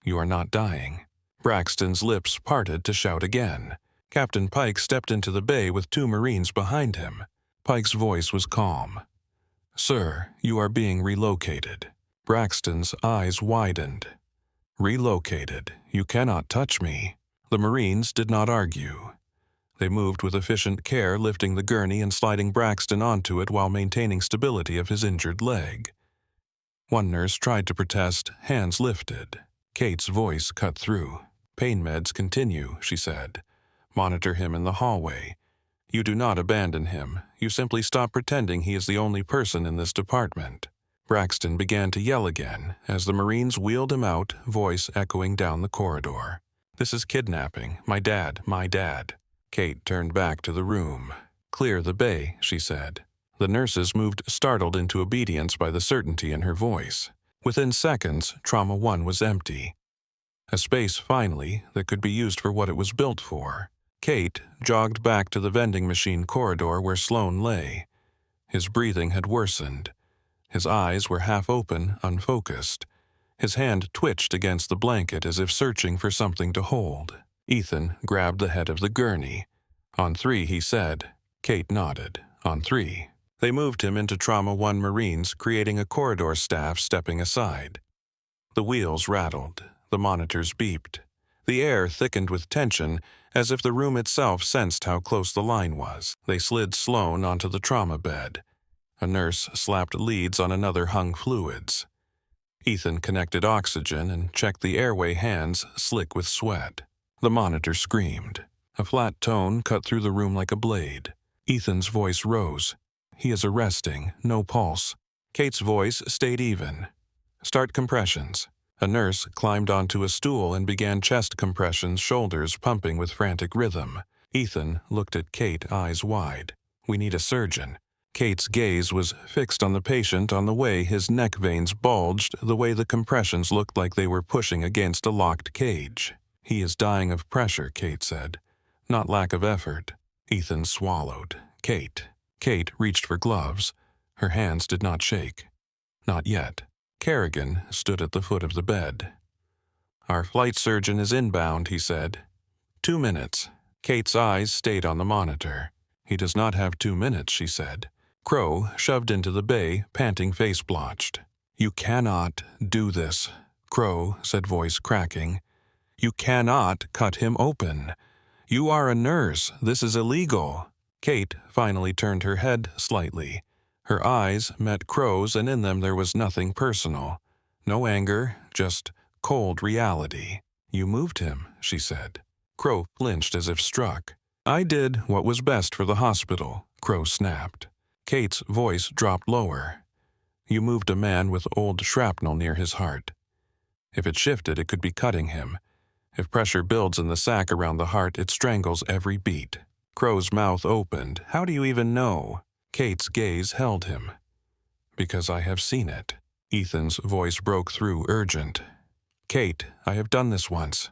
You are not dying." Braxton's lips parted to shout again. Captain Pike stepped into the bay with two Marines behind him. Pike's voice was calm. "Sir, you are being relocated." Braxton's eyes widened. "Relocated? You cannot touch me." The Marines did not argue. They moved with efficient care, lifting the gurney and sliding Braxton onto it while maintaining stability of his injured leg. One nurse tried to protest, hands lifted. Kate's voice cut through. "Pain meds continue," she said. "Monitor him in the hallway. You do not abandon him. You simply stop pretending he is the only person in this department." Braxton began to yell again as the Marines wheeled him out, voice echoing down the corridor. "This is kidnapping. My dad, my dad." Kate turned back to the room. "Clear the bay," she said. The nurses moved, startled into obedience by the certainty in her voice. Within seconds, Trauma 1 was empty. A space, finally, that could be used for what it was built for. Kate jogged back to the vending machine corridor where Sloan lay. His breathing had worsened. His eyes were half open, unfocused. His hand twitched against the blanket as if searching for something to hold. Ethan grabbed the head of the gurney. "On 3, he said." Kate nodded. "On 3. They moved him into Trauma 1 Marines, creating a corridor staff stepping aside. The wheels rattled. The monitors beeped. The air thickened with tension, as if the room itself sensed how close the line was. They slid Sloan onto the trauma bed. A nurse slapped leads on another, hung fluids. Ethan connected oxygen and checked the airway, hands slick with sweat. The monitor screamed. A flat tone cut through the room like a blade. Ethan's voice rose. "He is arresting. No pulse." Kate's voice stayed even. "Start compressions." A nurse climbed onto a stool and began chest compressions, shoulders pumping with frantic rhythm. Ethan looked at Kate, eyes wide. "We need a surgeon." Kate's gaze was fixed on the patient, on the way his neck veins bulged, the way the compressions looked like they were pushing against a locked cage. "He is dying of pressure," Kate said. "Not lack of effort." Ethan swallowed. "Kate." Kate reached for gloves. Her hands did not shake. Not yet. Kerrigan stood at the foot of the bed. "Our flight surgeon is inbound," he said. 2 minutes. Kate's eyes stayed on the monitor. "He does not have 2 minutes," she said. Crow shoved into the bay, panting, face blotched. "You cannot do this," Crow said, voice cracking. "You cannot cut him open. You are a nurse. This is illegal." Kate finally turned her head slightly. Her eyes met Crow's, and in them there was nothing personal. No anger, just cold reality. You moved him, she said. Crow flinched as if struck. I did what was best for the hospital, Crow snapped. Kate's voice dropped lower. You moved a man with old shrapnel near his heart. If it shifted, it could be cutting him. If pressure builds in the sac around the heart, it strangles every beat. Crow's mouth opened. How do you even know? Kate's gaze held him. Because I have seen it. Ethan's voice broke through, urgent. Kate, I have done this once.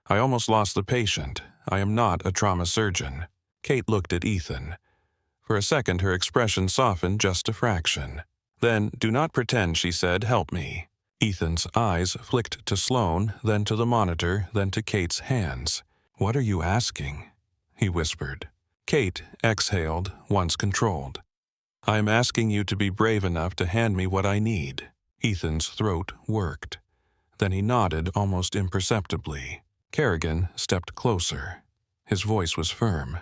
I almost lost the patient. I am not a trauma surgeon. Kate looked at Ethan. For a second, her expression softened just a fraction. Then, do not pretend, she said, help me. Ethan's eyes flicked to Sloane, then to the monitor, then to Kate's hands. What are you asking? He whispered. Kate exhaled, once controlled. I am asking you to be brave enough to hand me what I need. Ethan's throat worked. Then he nodded almost imperceptibly. Kerrigan stepped closer. His voice was firm.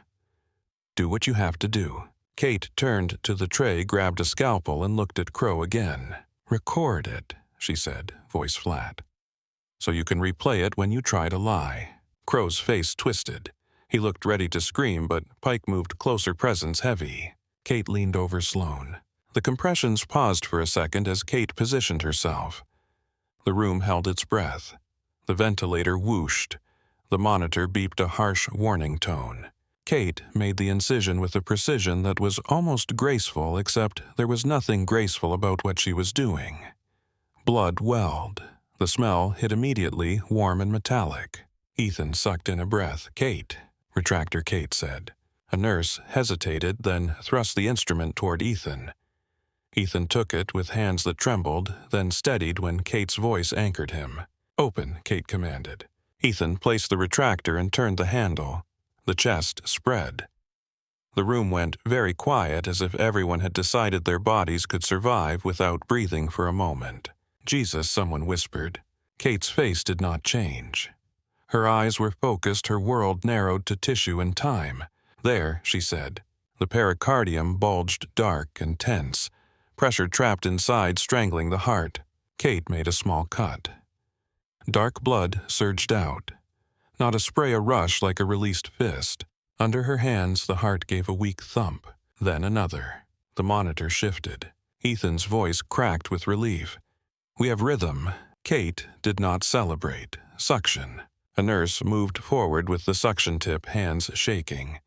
Do what you have to do. Kate turned to the tray, grabbed a scalpel, and looked at Crow again. Record it, she said, voice flat. So you can replay it when you try to lie. Crow's face twisted. He looked ready to scream, but Pike moved closer, presence heavy. Kate leaned over Sloane. The compressions paused for a second as Kate positioned herself. The room held its breath. The ventilator whooshed. The monitor beeped a harsh warning tone. Kate made the incision with a precision that was almost graceful, except there was nothing graceful about what she was doing. Blood welled. The smell hit immediately, warm and metallic. Ethan sucked in a breath. Kate, Retractor Kate said. A nurse hesitated, then thrust the instrument toward Ethan. Ethan took it with hands that trembled, then steadied when Kate's voice anchored him. Open, Kate commanded. Ethan placed the retractor and turned the handle. The chest spread. The room went very quiet, as if everyone had decided their bodies could survive without breathing for a moment. Jesus, someone whispered. Kate's face did not change. Her eyes were focused, her world narrowed to tissue and time. There, she said. The pericardium bulged dark and tense, pressure trapped inside strangling the heart. Kate made a small cut. Dark blood surged out. Not a spray, a rush like a released fist. Under her hands, the heart gave a weak thump, then another. The monitor shifted. Ethan's voice cracked with relief. We have rhythm. Kate did not celebrate. Suction. A nurse moved forward with the suction tip, hands shaking.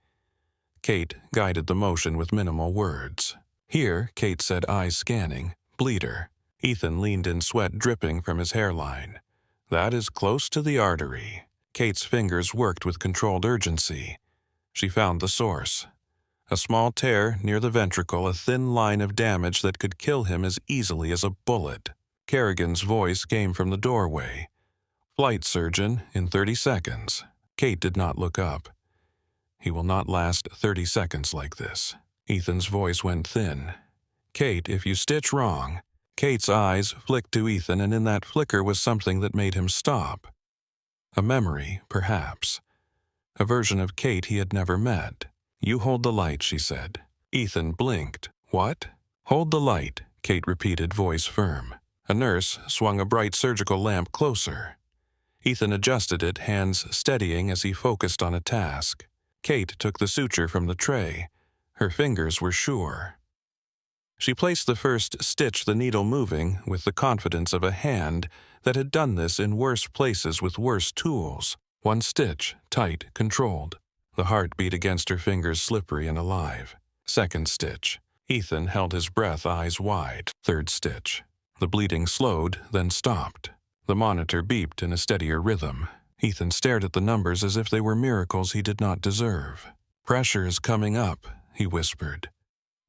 Kate guided the motion with minimal words. Here, Kate said, eyes scanning, bleeder. Ethan leaned in, sweat dripping from his hairline. That is close to the artery. Kate's fingers worked with controlled urgency. She found the source. A small tear near the ventricle, a thin line of damage that could kill him as easily as a bullet. Kerrigan's voice came from the doorway. Flight surgeon in 30 seconds. Kate did not look up. He will not last 30 seconds like this. Ethan's voice went thin. Kate, if you stitch wrong. Kate's eyes flicked to Ethan, and in that flicker was something that made him stop. A memory, perhaps. A version of Kate he had never met. You hold the light, she said. Ethan blinked. What? Hold the light, Kate repeated, voice firm. A nurse swung a bright surgical lamp closer. Ethan adjusted it, hands steadying as he focused on a task. Kate took the suture from the tray. Her fingers were sure. She placed the first stitch, the needle moving, with the confidence of a hand that had done this in worse places with worse tools. One stitch, tight, controlled. The heart beat against her fingers, slippery and alive. Second stitch. Ethan held his breath, eyes wide. Third stitch. The bleeding slowed, then stopped. The monitor beeped in a steadier rhythm. Ethan stared at the numbers as if they were miracles he did not deserve. Pressure is coming up, he whispered.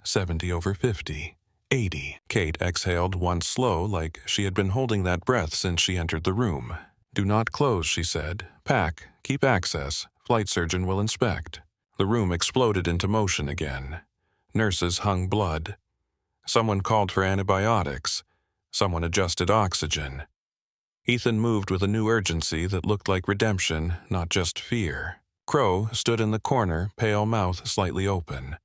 70/50. 80. Kate exhaled, once slow, like she had been holding that breath since she entered the room. Do not close, she said. Pack. Keep access. Flight surgeon will inspect. The room exploded into motion again. Nurses hung blood. Someone called for antibiotics. Someone adjusted oxygen. Ethan moved with a new urgency that looked like redemption, not just fear. Crow stood in the corner, pale mouth slightly open.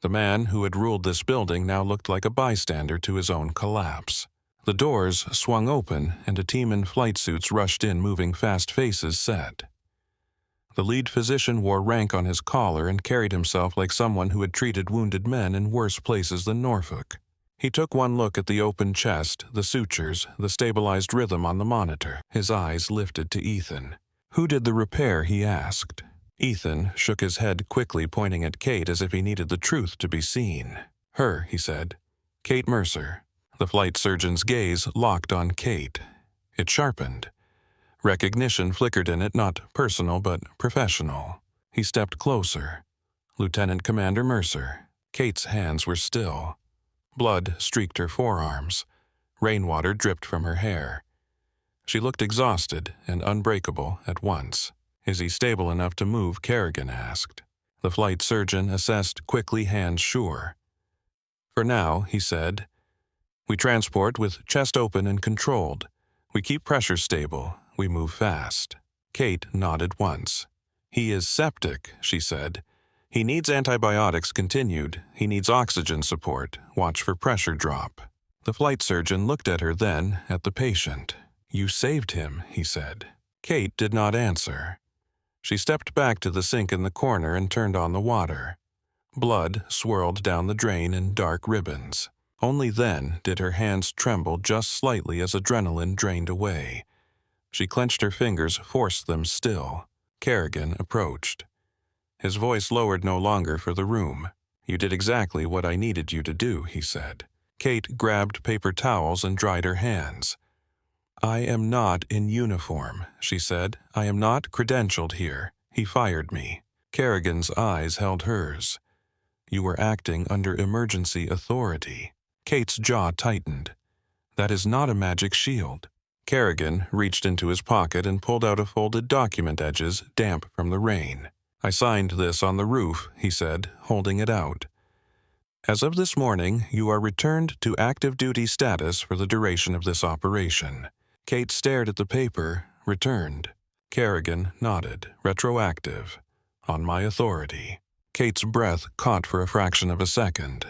The man who had ruled this building now looked like a bystander to his own collapse. The doors swung open, and a team in flight suits rushed in, moving fast, faces set. The lead physician wore rank on his collar and carried himself like someone who had treated wounded men in worse places than Norfolk. He took one look at the open chest, the sutures, the stabilized rhythm on the monitor. His eyes lifted to Ethan. "Who did the repair?" he asked. Ethan shook his head quickly, pointing at Kate as if he needed the truth to be seen. "Her," he said. "Kate Mercer." The flight surgeon's gaze locked on Kate. It sharpened. Recognition flickered in it, not personal but professional. He stepped closer. "Lieutenant Commander Mercer." Kate's hands were still. Blood streaked her forearms. Rainwater dripped from her hair. She looked exhausted and unbreakable at once. "Is he stable enough to move?" Kerrigan asked. The flight surgeon assessed quickly, hands sure. "For now," he said. "We transport with chest open and controlled. We keep pressure stable. We move fast." Kate nodded once. "He is septic," she said. "He needs antibiotics continued. He needs oxygen support. Watch for pressure drop." The flight surgeon looked at her, then at the patient. "You saved him," he said. Kate did not answer. She stepped back to the sink in the corner and turned on the water. Blood swirled down the drain in dark ribbons. Only then did her hands tremble just slightly as adrenaline drained away. She clenched her fingers, forced them still. Kerrigan approached. His voice lowered no longer for the room. "You did exactly what I needed you to do," he said. Kate grabbed paper towels and dried her hands. "I am not in uniform," she said. "I am not credentialed here. He fired me." Kerrigan's eyes held hers. "You were acting under emergency authority." Kate's jaw tightened. "That is not a magic shield." Kerrigan reached into his pocket and pulled out a folded document, edges damp from the rain. "I signed this on the roof," he said, holding it out. "As of this morning, you are returned to active duty status for the duration of this operation." Kate stared at the paper, returned. Kerrigan nodded. "Retroactive. On my authority." Kate's breath caught for a fraction of a second.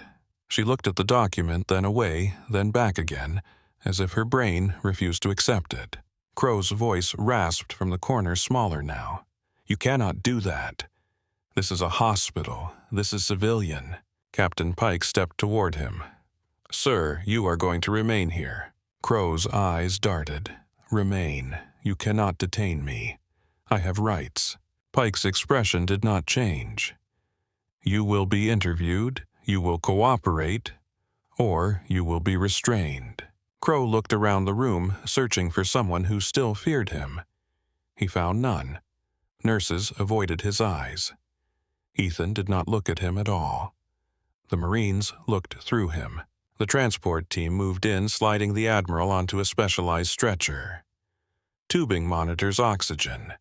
She looked at the document, then away, then back again, as if her brain refused to accept it. Crow's voice rasped from the corner, smaller now. "You cannot do that. This is a hospital. This is civilian." Captain Pike stepped toward him. "Sir, you are going to remain here." Crow's eyes darted. "Remain. You cannot detain me. I have rights." Pike's expression did not change. "You will be interviewed, you will cooperate, or you will be restrained." Crow looked around the room, searching for someone who still feared him. He found none. Nurses avoided his eyes. Ethan did not look at him at all. The Marines looked through him. The transport team moved in, sliding the Admiral onto a specialized stretcher. Tubing monitors oxygen.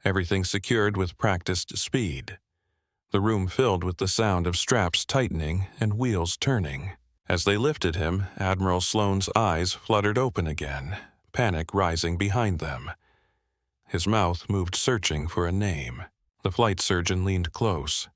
Everything secured with practiced speed. The room filled with the sound of straps tightening and wheels turning. As they lifted him, Admiral Sloane's eyes fluttered open again, panic rising behind them. His mouth moved, searching for a name. The flight surgeon leaned close.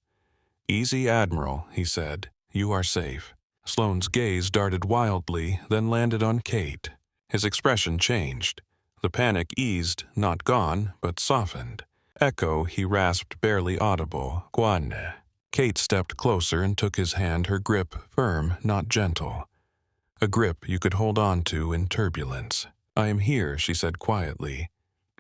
"Easy, Admiral," he said. "You are safe." Sloane's gaze darted wildly, then landed on Kate. His expression changed. The panic eased, not gone, but softened. "Echo," he rasped, barely audible. "Guanne." Kate stepped closer and took his hand, her grip firm, not gentle. A grip you could hold on to in turbulence. "I am here," she said quietly.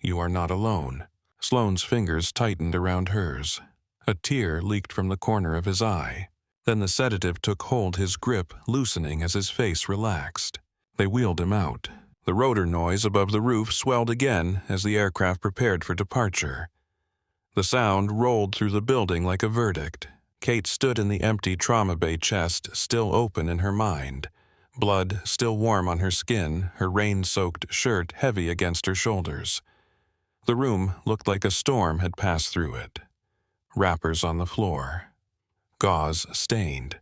"You are not alone." Sloane's fingers tightened around hers. A tear leaked from the corner of his eye. Then the sedative took hold, his grip loosening as his face relaxed. They wheeled him out. The rotor noise above the roof swelled again as the aircraft prepared for departure. The sound rolled through the building like a verdict. Kate stood in the empty trauma bay, chest still open in her mind, blood still warm on her skin, her rain-soaked shirt heavy against her shoulders. The room looked like a storm had passed through it. Wrappers on the floor. Gauze stained.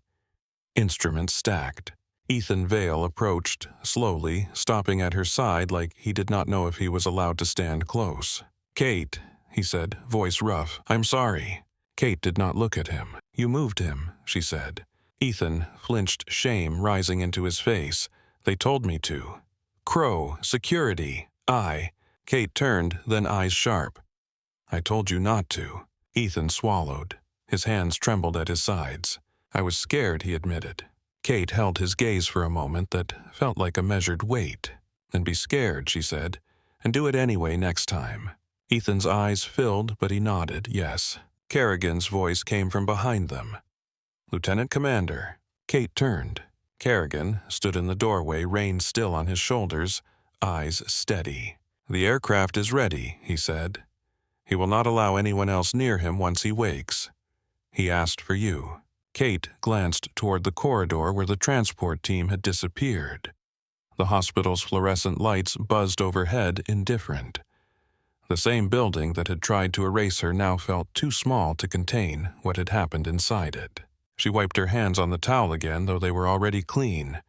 Instruments stacked. Ethan Vale approached, slowly, stopping at her side like he did not know if he was allowed to stand close. "Kate," he said, voice rough, "I'm sorry." Kate did not look at him. "You moved him," she said. Ethan flinched, shame rising into his face. "They told me to." Crow, security, I. Kate turned, then eyes sharp. I told you not to. Ethan swallowed. His hands trembled at his sides. I was scared, he admitted. Kate held his gaze for a moment that felt like a measured wait. Then be scared, she said, and do it anyway next time. Ethan's eyes filled, but he nodded, yes. Kerrigan's voice came from behind them. Lieutenant Commander. Kate turned. Kerrigan stood in the doorway, rein still on his shoulders, eyes steady. The aircraft is ready, he said. He will not allow anyone else near him once he wakes. He asked for you. Kate glanced toward the corridor where the transport team had disappeared. The hospital's fluorescent lights buzzed overhead, indifferent. The same building that had tried to erase her now felt too small to contain what had happened inside it. She wiped her hands on the towel again, though they were already clean.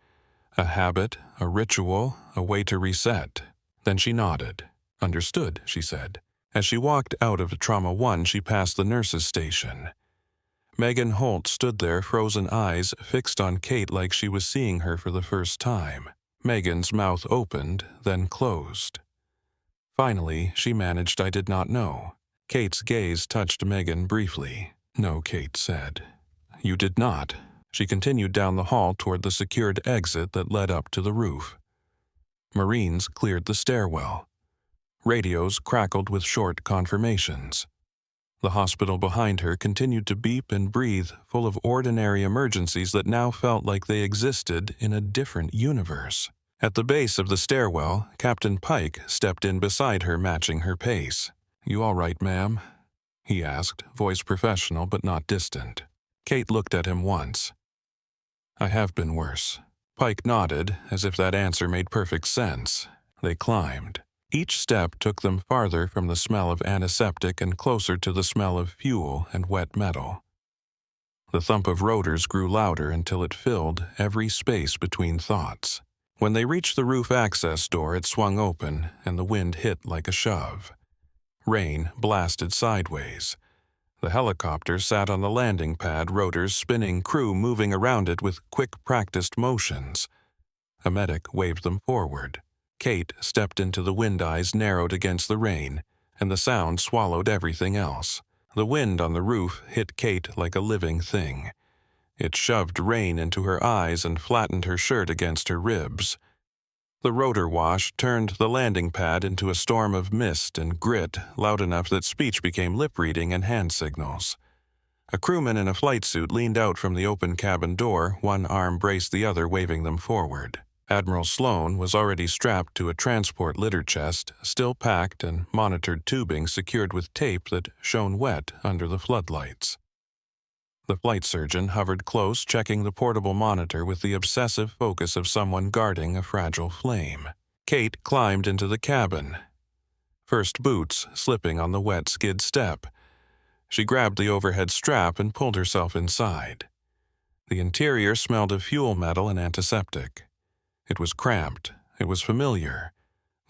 A habit, a ritual, a way to reset. Then she nodded. Understood, she said. As she walked out of Trauma 1, she passed the nurse's station. Megan Holt stood there, frozen eyes fixed on Kate like she was seeing her for the first time. Megan's mouth opened, then closed. Finally, she managed I did not know. Kate's gaze touched Megan briefly. No, Kate said. You did not. She continued down the hall toward the secured exit that led up to the roof. Marines cleared the stairwell. Radios crackled with short confirmations. The hospital behind her continued to beep and breathe, full of ordinary emergencies that now felt like they existed in a different universe. At the base of the stairwell, Captain Pike stepped in beside her, matching her pace. You all right, ma'am? He asked, voice professional but not distant. Kate looked at him once. I have been worse. Pike nodded, as if that answer made perfect sense. They climbed. Each step took them farther from the smell of antiseptic and closer to the smell of fuel and wet metal. The thump of rotors grew louder until it filled every space between thoughts. When they reached the roof access door, it swung open, and the wind hit like a shove. Rain blasted sideways. The helicopter sat on the landing pad, rotors spinning, crew moving around it with quick, practiced motions. A medic waved them forward. Kate stepped into the wind eyes narrowed against the rain, and the sound swallowed everything else. The wind on the roof hit Kate like a living thing. It shoved rain into her eyes and flattened her shirt against her ribs. The rotor wash turned the landing pad into a storm of mist and grit, loud enough that speech became lip-reading and hand signals. A crewman in a flight suit leaned out from the open cabin door, one arm braced the other, waving them forward. Admiral Sloan was already strapped to a transport litter chest, still packed and monitored tubing secured with tape that shone wet under the floodlights. The flight surgeon hovered close, checking the portable monitor with the obsessive focus of someone guarding a fragile flame. Kate climbed into the cabin, first boots slipping on the wet skid step. She grabbed the overhead strap and pulled herself inside. The interior smelled of fuel metal and antiseptic. It was cramped. It was familiar.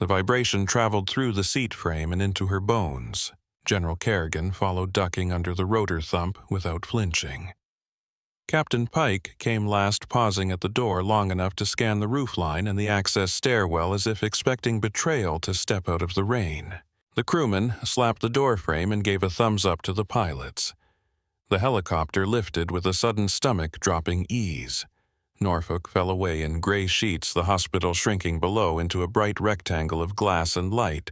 The vibration traveled through the seat frame and into her bones. General Kerrigan followed, ducking under the rotor thump without flinching. Captain Pike came last, pausing at the door long enough to scan the roofline and the access stairwell as if expecting betrayal to step out of the rain. The crewman slapped the doorframe and gave a thumbs up to the pilots. The helicopter lifted with a sudden stomach-dropping ease. Norfolk fell away in gray sheets, the hospital shrinking below into a bright rectangle of glass and light,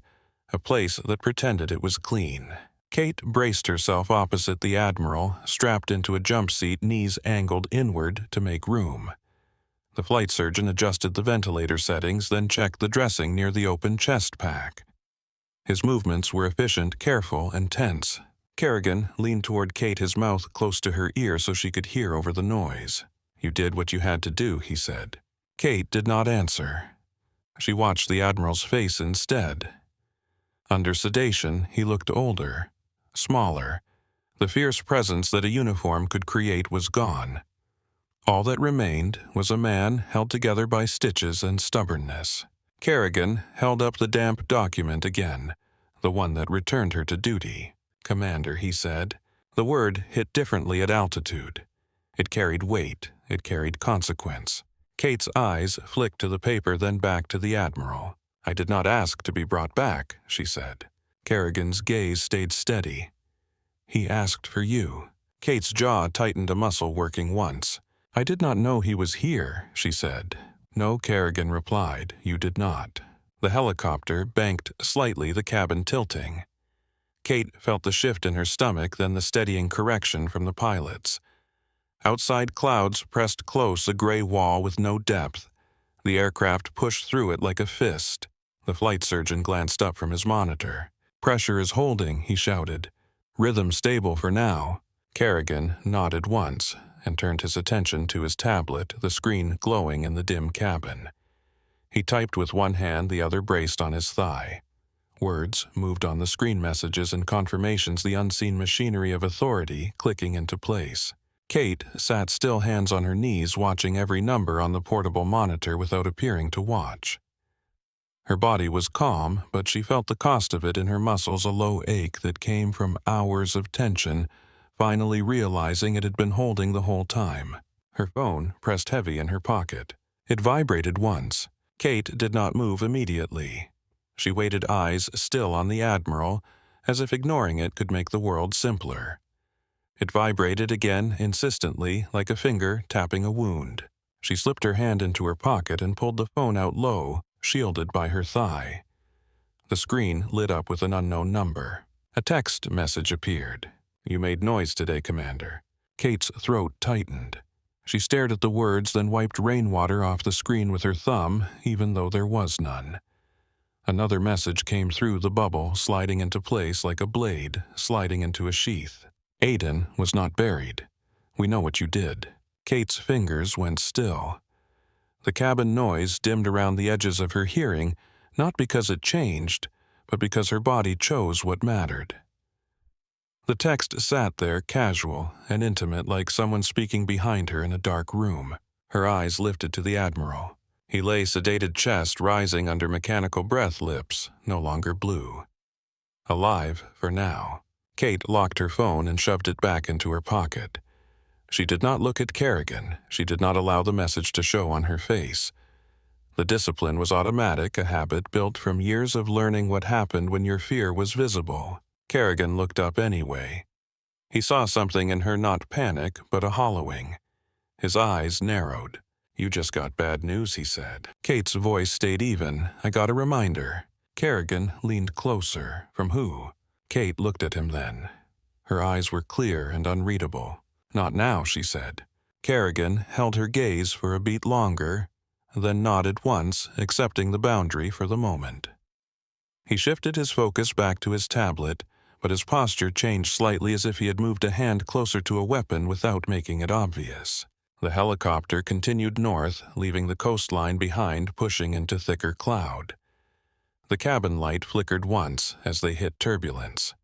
a place that pretended it was clean. Kate braced herself opposite the Admiral, strapped into a jump seat, knees angled inward to make room. The flight surgeon adjusted the ventilator settings, then checked the dressing near the open chest pack. His movements were efficient, careful, and tense. Kerrigan leaned toward Kate, his mouth close to her ear so she could hear over the noise. You did what you had to do, he said. Kate did not answer. She watched the Admiral's face instead. Under sedation, he looked older, smaller. The fierce presence that a uniform could create was gone. All that remained was a man held together by stitches and stubbornness. Kerrigan held up the damp document again, the one that returned her to duty. Commander, he said. The word hit differently at altitude. It carried weight. It carried consequence. Kate's eyes flicked to the paper, then back to the Admiral. "I did not ask to be brought back," she said. Kerrigan's gaze stayed steady. "He asked for you." Kate's jaw tightened, a muscle working once. "I did not know he was here," she said. "No," Kerrigan replied, "you did not." The helicopter banked slightly, the cabin tilting. Kate felt the shift in her stomach, then the steadying correction from the pilots. Outside, clouds pressed close, a gray wall with no depth. The aircraft pushed through it like a fist. The flight surgeon glanced up from his monitor. "Pressure is holding," he shouted. "Rhythm stable for now." Kerrigan nodded once and turned his attention to his tablet, the screen glowing in the dim cabin. He typed with one hand, the other braced on his thigh. Words moved on the screen, messages and confirmations, the unseen machinery of authority clicking into place. Kate sat still, hands on her knees, watching every number on the portable monitor without appearing to watch. Her body was calm, but she felt the cost of it in her muscles, a low ache that came from hours of tension, finally realizing it had been holding the whole time. Her phone pressed heavy in her pocket. It vibrated once. Kate did not move immediately. She waited, eyes still on the Admiral, as if ignoring it could make the world simpler. It vibrated again, insistently, like a finger tapping a wound. She slipped her hand into her pocket and pulled the phone out low, shielded by her thigh. The screen lit up with an unknown number. A text message appeared. "You made noise today, Commander." Kate's throat tightened. She stared at the words, then wiped rainwater off the screen with her thumb, even though there was none. Another message came through the bubble, sliding into place like a blade sliding into a sheath. "Aiden was not buried. We know what you did." Kate's fingers went still. The cabin noise dimmed around the edges of her hearing, not because it changed, but because her body chose what mattered. The text sat there, casual and intimate, like someone speaking behind her in a dark room. Her eyes lifted to the Admiral. He lay, sedated, chest rising under mechanical breath, lips no longer blue. Alive for now. Kate locked her phone and shoved it back into her pocket. She did not look at Kerrigan. She did not allow the message to show on her face. The discipline was automatic, a habit built from years of learning what happened when your fear was visible. Kerrigan looked up anyway. He saw something in her, not panic, but a hollowing. His eyes narrowed. "You just got bad news," he said. Kate's voice stayed even. "I got a reminder." Kerrigan leaned closer. "From who?" Kate looked at him then. Her eyes were clear and unreadable. "Not now," she said. Kerrigan held her gaze for a beat longer, then nodded once, accepting the boundary for the moment. He shifted his focus back to his tablet, but his posture changed slightly, as if he had moved a hand closer to a weapon without making it obvious. The helicopter continued north, leaving the coastline behind, pushing into thicker cloud. The cabin light flickered once as they hit turbulence.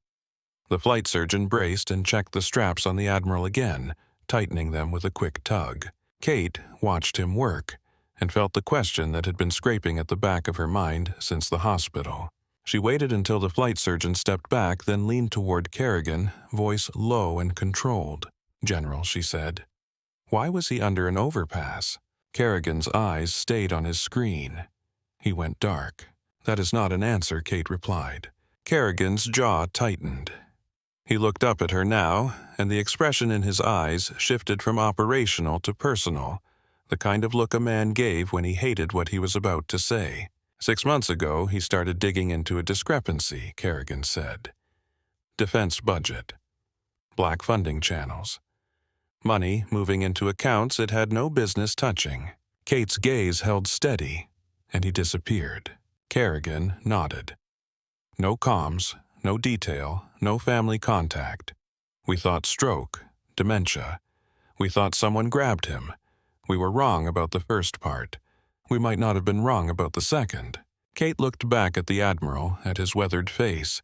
The flight surgeon braced and checked the straps on the Admiral again, tightening them with a quick tug. Kate watched him work and felt the question that had been scraping at the back of her mind since the hospital. She waited until the flight surgeon stepped back, then leaned toward Kerrigan, voice low and controlled. "General," she said. "Why was he under an overpass?" Kerrigan's eyes stayed on his screen. He went dark. "That is not an answer," Kate replied. Kerrigan's jaw tightened. He looked up at her now, and the expression in his eyes shifted from operational to personal, the kind of look a man gave when he hated what he was about to say. 6 months ago, he started digging into a discrepancy, Kerrigan said. Defense budget. Black funding channels. Money moving into accounts it had no business touching. Kate's gaze held steady, and he disappeared. Kerrigan nodded. No comms, no detail, no family contact. We thought stroke, dementia. We thought someone grabbed him. We were wrong about the first part. We might not have been wrong about the second. Kate looked back at the Admiral, at his weathered face,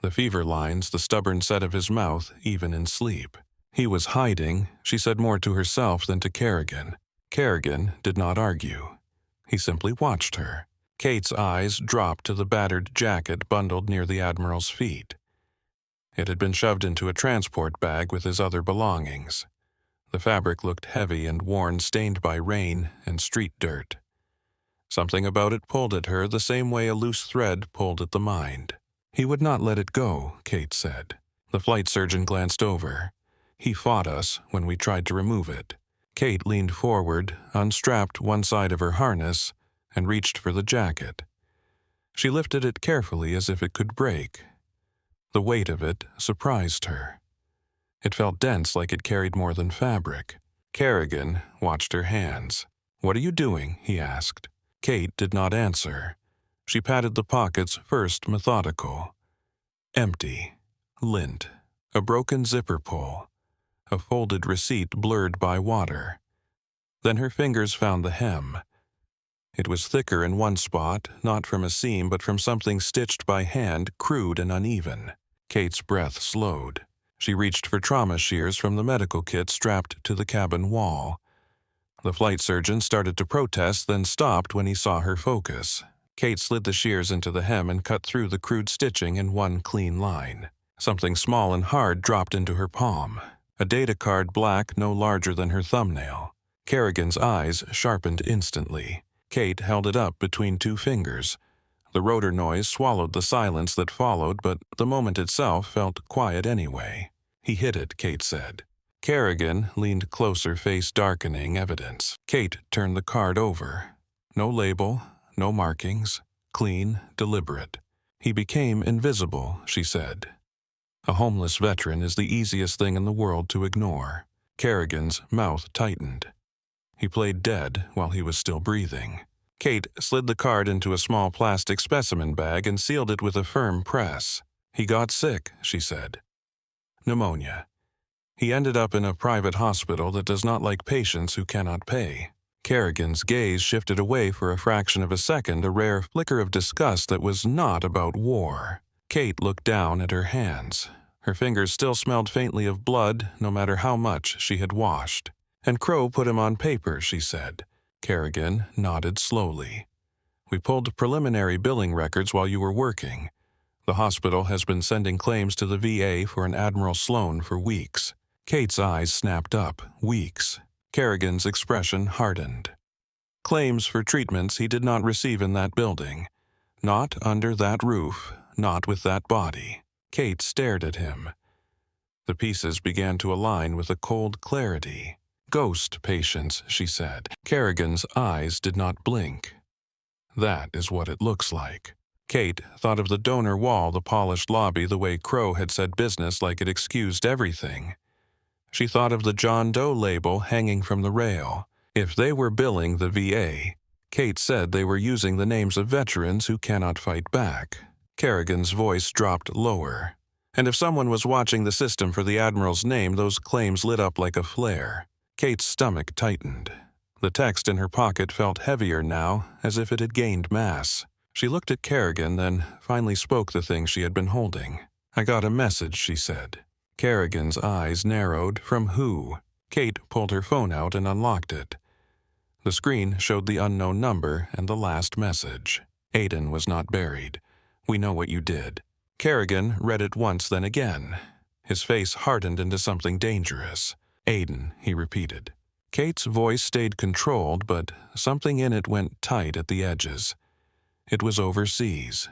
the fever lines, the stubborn set of his mouth, even in sleep. He was hiding, she said more to herself than to Kerrigan. Kerrigan did not argue. He simply watched her. Kate's eyes dropped to the battered jacket bundled near the Admiral's feet. It had been shoved into a transport bag with his other belongings. The fabric looked heavy and worn, stained by rain and street dirt. Something about it pulled at her the same way a loose thread pulled at the mind. "He would not let it go," Kate said. The flight surgeon glanced over. "He fought us when we tried to remove it." Kate leaned forward, unstrapped one side of her harness, and reached for the jacket. She lifted it carefully as if it could break. The weight of it surprised her. It felt dense, like it carried more than fabric. Kerrigan watched her hands. "What are you doing?" he asked. Kate did not answer. She patted the pockets, first methodical. Empty. Lint. A broken zipper pull. A folded receipt blurred by water. Then her fingers found the hem. It was thicker in one spot, not from a seam but from something stitched by hand, crude and uneven. Kate's breath slowed. She reached for trauma shears from the medical kit strapped to the cabin wall. The flight surgeon started to protest, then stopped when he saw her focus. Kate slid the shears into the hem and cut through the crude stitching in one clean line. Something small and hard dropped into her palm. A data card, black, no larger than her thumbnail. Kerrigan's eyes sharpened instantly. Kate held it up between two fingers. The rotor noise swallowed the silence that followed, but the moment itself felt quiet anyway. "He hit it," Kate said. Kerrigan leaned closer, face darkening evidence. Kate turned the card over. No label, no markings. Clean, deliberate. "He became invisible," she said. A homeless veteran is the easiest thing in the world to ignore. Kerrigan's mouth tightened. He played dead while he was still breathing. Kate slid the card into a small plastic specimen bag and sealed it with a firm press. "He got sick," she said. "Pneumonia. He ended up in a private hospital that does not like patients who cannot pay." Kerrigan's gaze shifted away for a fraction of a second, a rare flicker of disgust that was not about war. Kate looked down at her hands. Her fingers still smelled faintly of blood, no matter how much she had washed. "And Crow put him on paper," she said. Kerrigan nodded slowly. "We pulled preliminary billing records while you were working. The hospital has been sending claims to the VA for an Admiral Sloan for weeks." Kate's eyes snapped up. Weeks. Kerrigan's expression hardened. Claims for treatments he did not receive in that building. Not under that roof. Not with that body. Kate stared at him. The pieces began to align with a cold clarity. "Ghost patients," she said. Kerrigan's eyes did not blink. "That is what it looks like." Kate thought of the donor wall, the polished lobby, the way Crow had said business like it excused everything. She thought of the John Doe label hanging from the rail. If they were billing the VA, Kate said they were using the names of veterans who cannot fight back. Kerrigan's voice dropped lower. "And if someone was watching the system for the Admiral's name, those claims lit up like a flare." Kate's stomach tightened. The text in her pocket felt heavier now, as if it had gained mass. She looked at Kerrigan, then finally spoke the thing she had been holding. "I got a message," she said. Kerrigan's eyes narrowed. "From who?" Kate pulled her phone out and unlocked it. The screen showed the unknown number and the last message. "Aiden was not buried. We know what you did." Kerrigan read it once, then again. His face hardened into something dangerous. "Aiden," he repeated. Kate's voice stayed controlled, but something in it went tight at the edges. It was overseas.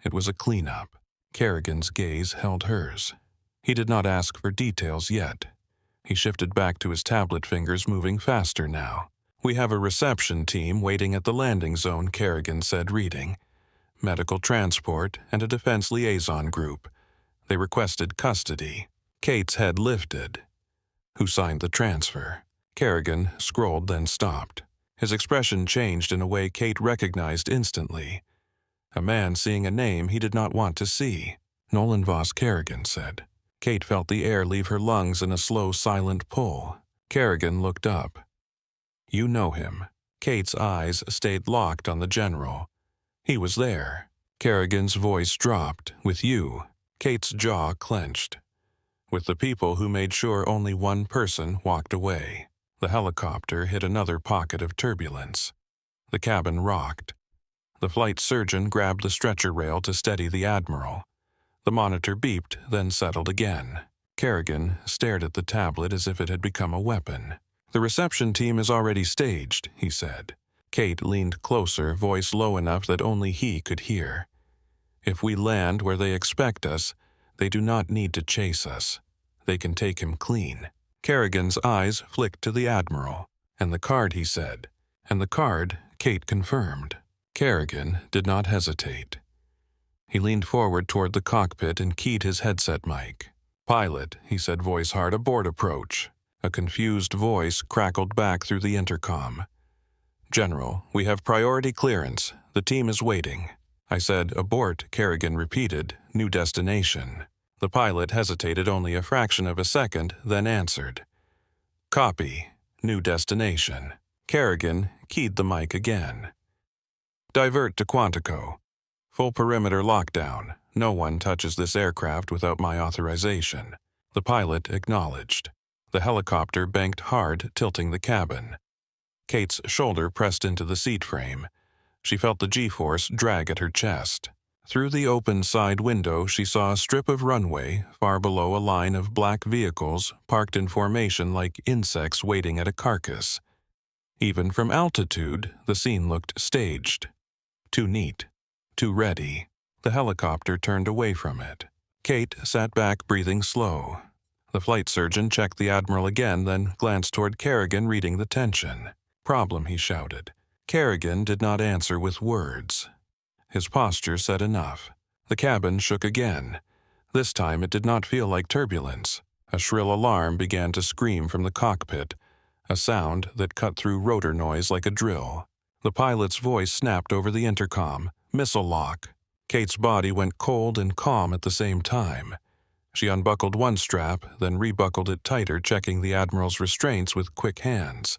It was a cleanup. Kerrigan's gaze held hers. He did not ask for details yet. He shifted back to his tablet, fingers moving faster now. "We have a reception team waiting at the landing zone," Kerrigan said, reading. "Medical transport and a defense liaison group. They requested custody." Kate's head lifted. "Who signed the transfer?" Kerrigan scrolled, then stopped. His expression changed in a way Kate recognized instantly. A man seeing a name he did not want to see. "Nolan Voss," Kerrigan said. Kate felt the air leave her lungs in a slow, silent pull. Kerrigan looked up. "You know him." Kate's eyes stayed locked on the general. "He was there." Kerrigan's voice dropped. "With you." Kate's jaw clenched. "With the people who made sure only one person walked away." The helicopter hit another pocket of turbulence. The cabin rocked. The flight surgeon grabbed the stretcher rail to steady the Admiral. The monitor beeped, then settled again. Kerrigan stared at the tablet as if it had become a weapon. "The reception team is already staged," he said. Kate leaned closer, voice low enough that only he could hear. "If we land where they expect us, they do not need to chase us. They can take him clean." Kerrigan's eyes flicked to the Admiral. "And the card," he said. "And the card," Kate confirmed. Kerrigan did not hesitate. He leaned forward toward the cockpit and keyed his headset mic. "Pilot," he said, voice hard, "abort approach." A confused voice crackled back through the intercom. "General, we have priority clearance. The team is waiting." "I said abort," Kerrigan repeated. "New destination." The pilot hesitated only a fraction of a second, then answered. "Copy. New destination." Kerrigan keyed the mic again. "Divert to Quantico. Full perimeter lockdown. No one touches this aircraft without my authorization." The pilot acknowledged. The helicopter banked hard, tilting the cabin. Kate's shoulder pressed into the seat frame. She felt the G-force drag at her chest. Through the open side window, she saw a strip of runway, far below a line of black vehicles parked in formation like insects waiting at a carcass. Even from altitude, the scene looked staged. Too neat. Too ready. The helicopter turned away from it. Kate sat back, breathing slow. The flight surgeon checked the Admiral again, then glanced toward Kerrigan, reading the tension. "Problem," he shouted. Kerrigan did not answer with words. His posture said enough. The cabin shook again. This time it did not feel like turbulence. A shrill alarm began to scream from the cockpit, a sound that cut through rotor noise like a drill. The pilot's voice snapped over the intercom. "Missile lock." Kate's body went cold and calm at the same time. She unbuckled one strap, then rebuckled it tighter, checking the Admiral's restraints with quick hands.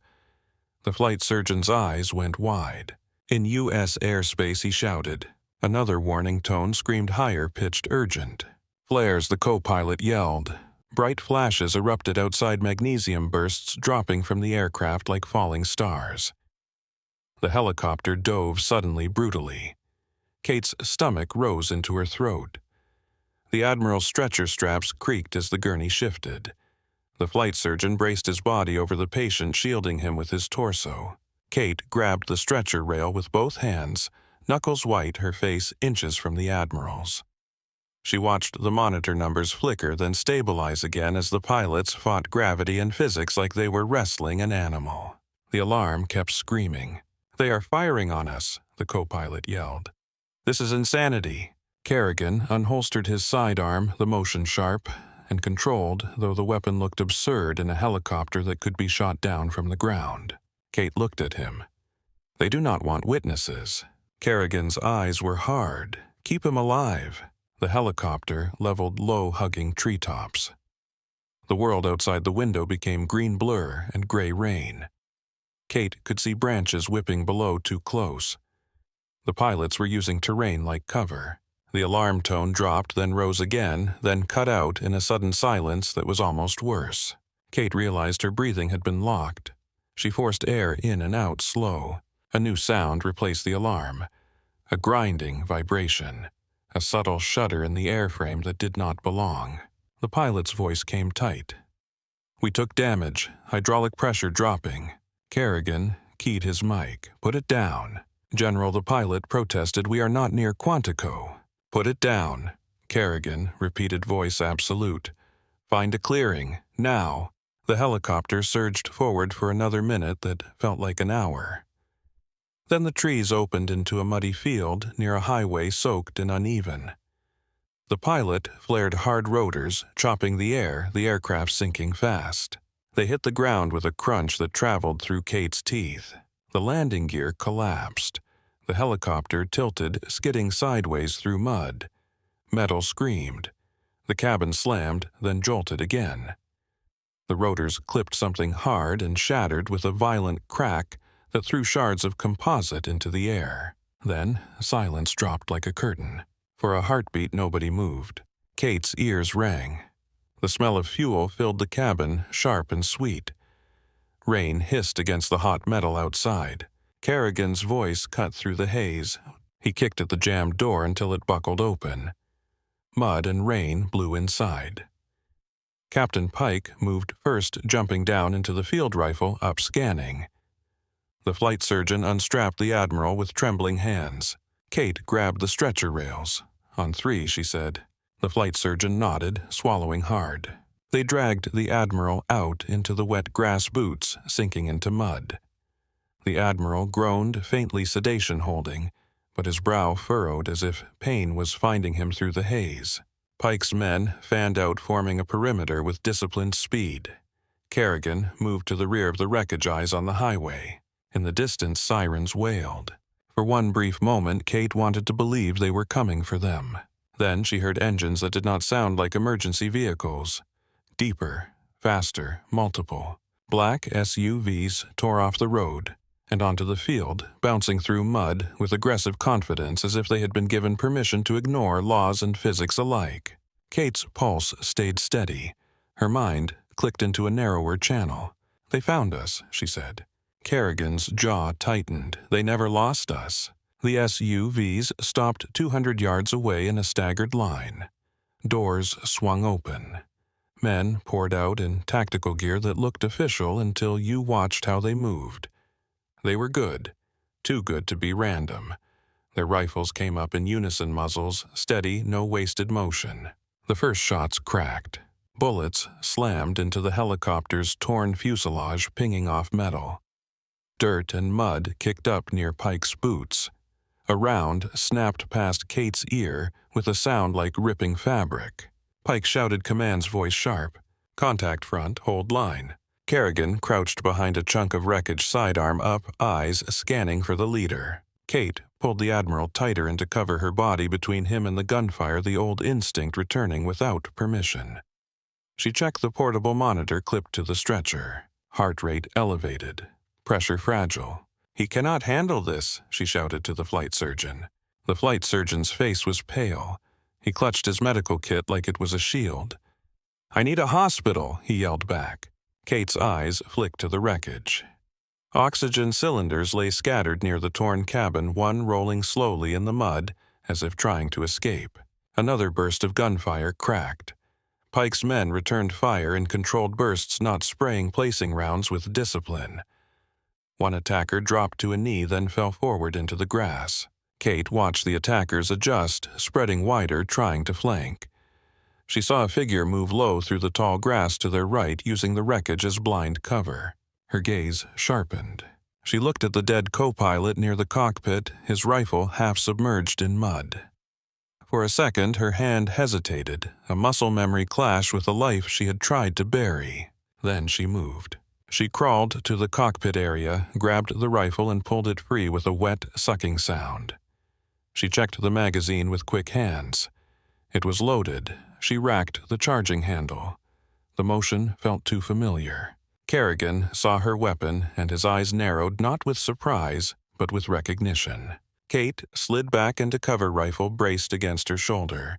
The flight surgeon's eyes went wide. "In U.S. airspace," he shouted. Another warning tone screamed higher, pitched urgent. "Flares," the co-pilot yelled. Bright flashes erupted outside, magnesium bursts dropping from the aircraft like falling stars. The helicopter dove suddenly, brutally. Kate's stomach rose into her throat. The Admiral's stretcher straps creaked as the gurney shifted. The flight surgeon braced his body over the patient, shielding him with his torso. Kate grabbed the stretcher rail with both hands, knuckles white, her face inches from the Admiral's. She watched the monitor numbers flicker, then stabilize again as the pilots fought gravity and physics like they were wrestling an animal. The alarm kept screaming. "They are firing on us," the co-pilot yelled. "This is insanity." Kerrigan unholstered his sidearm, the motion sharp and controlled, though the weapon looked absurd in a helicopter that could be shot down from the ground. Kate looked at him. "They do not want witnesses." Kerrigan's eyes were hard. "Keep him alive." The helicopter leveled low, hugging treetops. The world outside the window became green blur and gray rain. Kate could see branches whipping below too close. The pilots were using terrain like cover. The alarm tone dropped, then rose again, then cut out in a sudden silence that was almost worse. Kate realized her breathing had been locked. She forced air in and out slow. A new sound replaced the alarm. A grinding vibration. A subtle shudder in the airframe that did not belong. The pilot's voice came tight. "We took damage, hydraulic pressure dropping." Kerrigan keyed his mic. "Put it down." "General," the pilot protested, "we are not near Quantico." "Put it down." Kerrigan repeated, voice absolute. "Find a clearing, now." The helicopter surged forward for another minute that felt like an hour. Then the trees opened into a muddy field near a highway soaked and uneven. The pilot flared hard rotors, chopping the air, the aircraft sinking fast. They hit the ground with a crunch that traveled through Kate's teeth. The landing gear collapsed. The helicopter tilted, skidding sideways through mud. Metal screamed. The cabin slammed, then jolted again. The rotors clipped something hard and shattered with a violent crack that threw shards of composite into the air. Then silence dropped like a curtain. For a heartbeat, nobody moved. Kate's ears rang. The smell of fuel filled the cabin, sharp and sweet. Rain hissed against the hot metal outside. Kerrigan's voice cut through the haze. He kicked at the jammed door until it buckled open. Mud and rain blew inside. Captain Pike moved first, jumping down into the field rifle, up scanning. The flight surgeon unstrapped the Admiral with trembling hands. Kate grabbed the stretcher rails. "On 3, she said. The flight surgeon nodded, swallowing hard. They dragged the Admiral out into the wet grass boots, sinking into mud. The Admiral groaned, faintly sedation-holding, but his brow furrowed as if pain was finding him through the haze. Pike's men fanned out, forming a perimeter with disciplined speed. Kerrigan moved to the rear of the wreckage, eyes on the highway. In the distance, sirens wailed. For one brief moment, Kate wanted to believe they were coming for them. Then she heard engines that did not sound like emergency vehicles. Deeper, faster, multiple. Black SUVs tore off the road and onto the field, bouncing through mud with aggressive confidence as if they had been given permission to ignore laws and physics alike. Kate's pulse stayed steady. Her mind clicked into a narrower channel. "They found us," she said. Kerrigan's jaw tightened. "They never lost us." The SUVs stopped 200 yards away in a staggered line. Doors swung open. Men poured out in tactical gear that looked official until you watched how they moved. They were good, too good to be random. Their rifles came up in unison, muzzles steady, no wasted motion. The first shots cracked. Bullets slammed into the helicopter's torn fuselage, pinging off metal. Dirt and mud kicked up near Pike's boots. A round snapped past Kate's ear with a sound like ripping fabric. Pike shouted commands, voice sharp. "Contact front, hold line." Kerrigan crouched behind a chunk of wreckage, sidearm up, eyes scanning for the leader. Kate pulled the Admiral tighter in to cover her body between him and the gunfire, the old instinct returning without permission. She checked the portable monitor clipped to the stretcher. Heart rate elevated. Pressure fragile. "He cannot handle this," she shouted to the flight surgeon. The flight surgeon's face was pale. He clutched his medical kit like it was a shield. "I need a hospital," he yelled back. Kate's eyes flicked to the wreckage. Oxygen cylinders lay scattered near the torn cabin, one rolling slowly in the mud as if trying to escape. Another burst of gunfire cracked. Pike's men returned fire in controlled bursts, not spraying placing rounds with discipline. One attacker dropped to a knee, then fell forward into the grass. Kate watched the attackers adjust, spreading wider, trying to flank. She saw a figure move low through the tall grass to their right, using the wreckage as blind cover. Her gaze sharpened. She looked at the dead co-pilot near the cockpit, his rifle half submerged in mud. For a second, her hand hesitated, a muscle memory clash with a life she had tried to bury. Then she moved. She crawled to the cockpit area, grabbed the rifle and pulled it free with a wet, sucking sound. She checked the magazine with quick hands. It was loaded. She racked the charging handle. The motion felt too familiar. Kerrigan saw her weapon, and his eyes narrowed, not with surprise, but with recognition. Kate slid back into cover, rifle braced against her shoulder.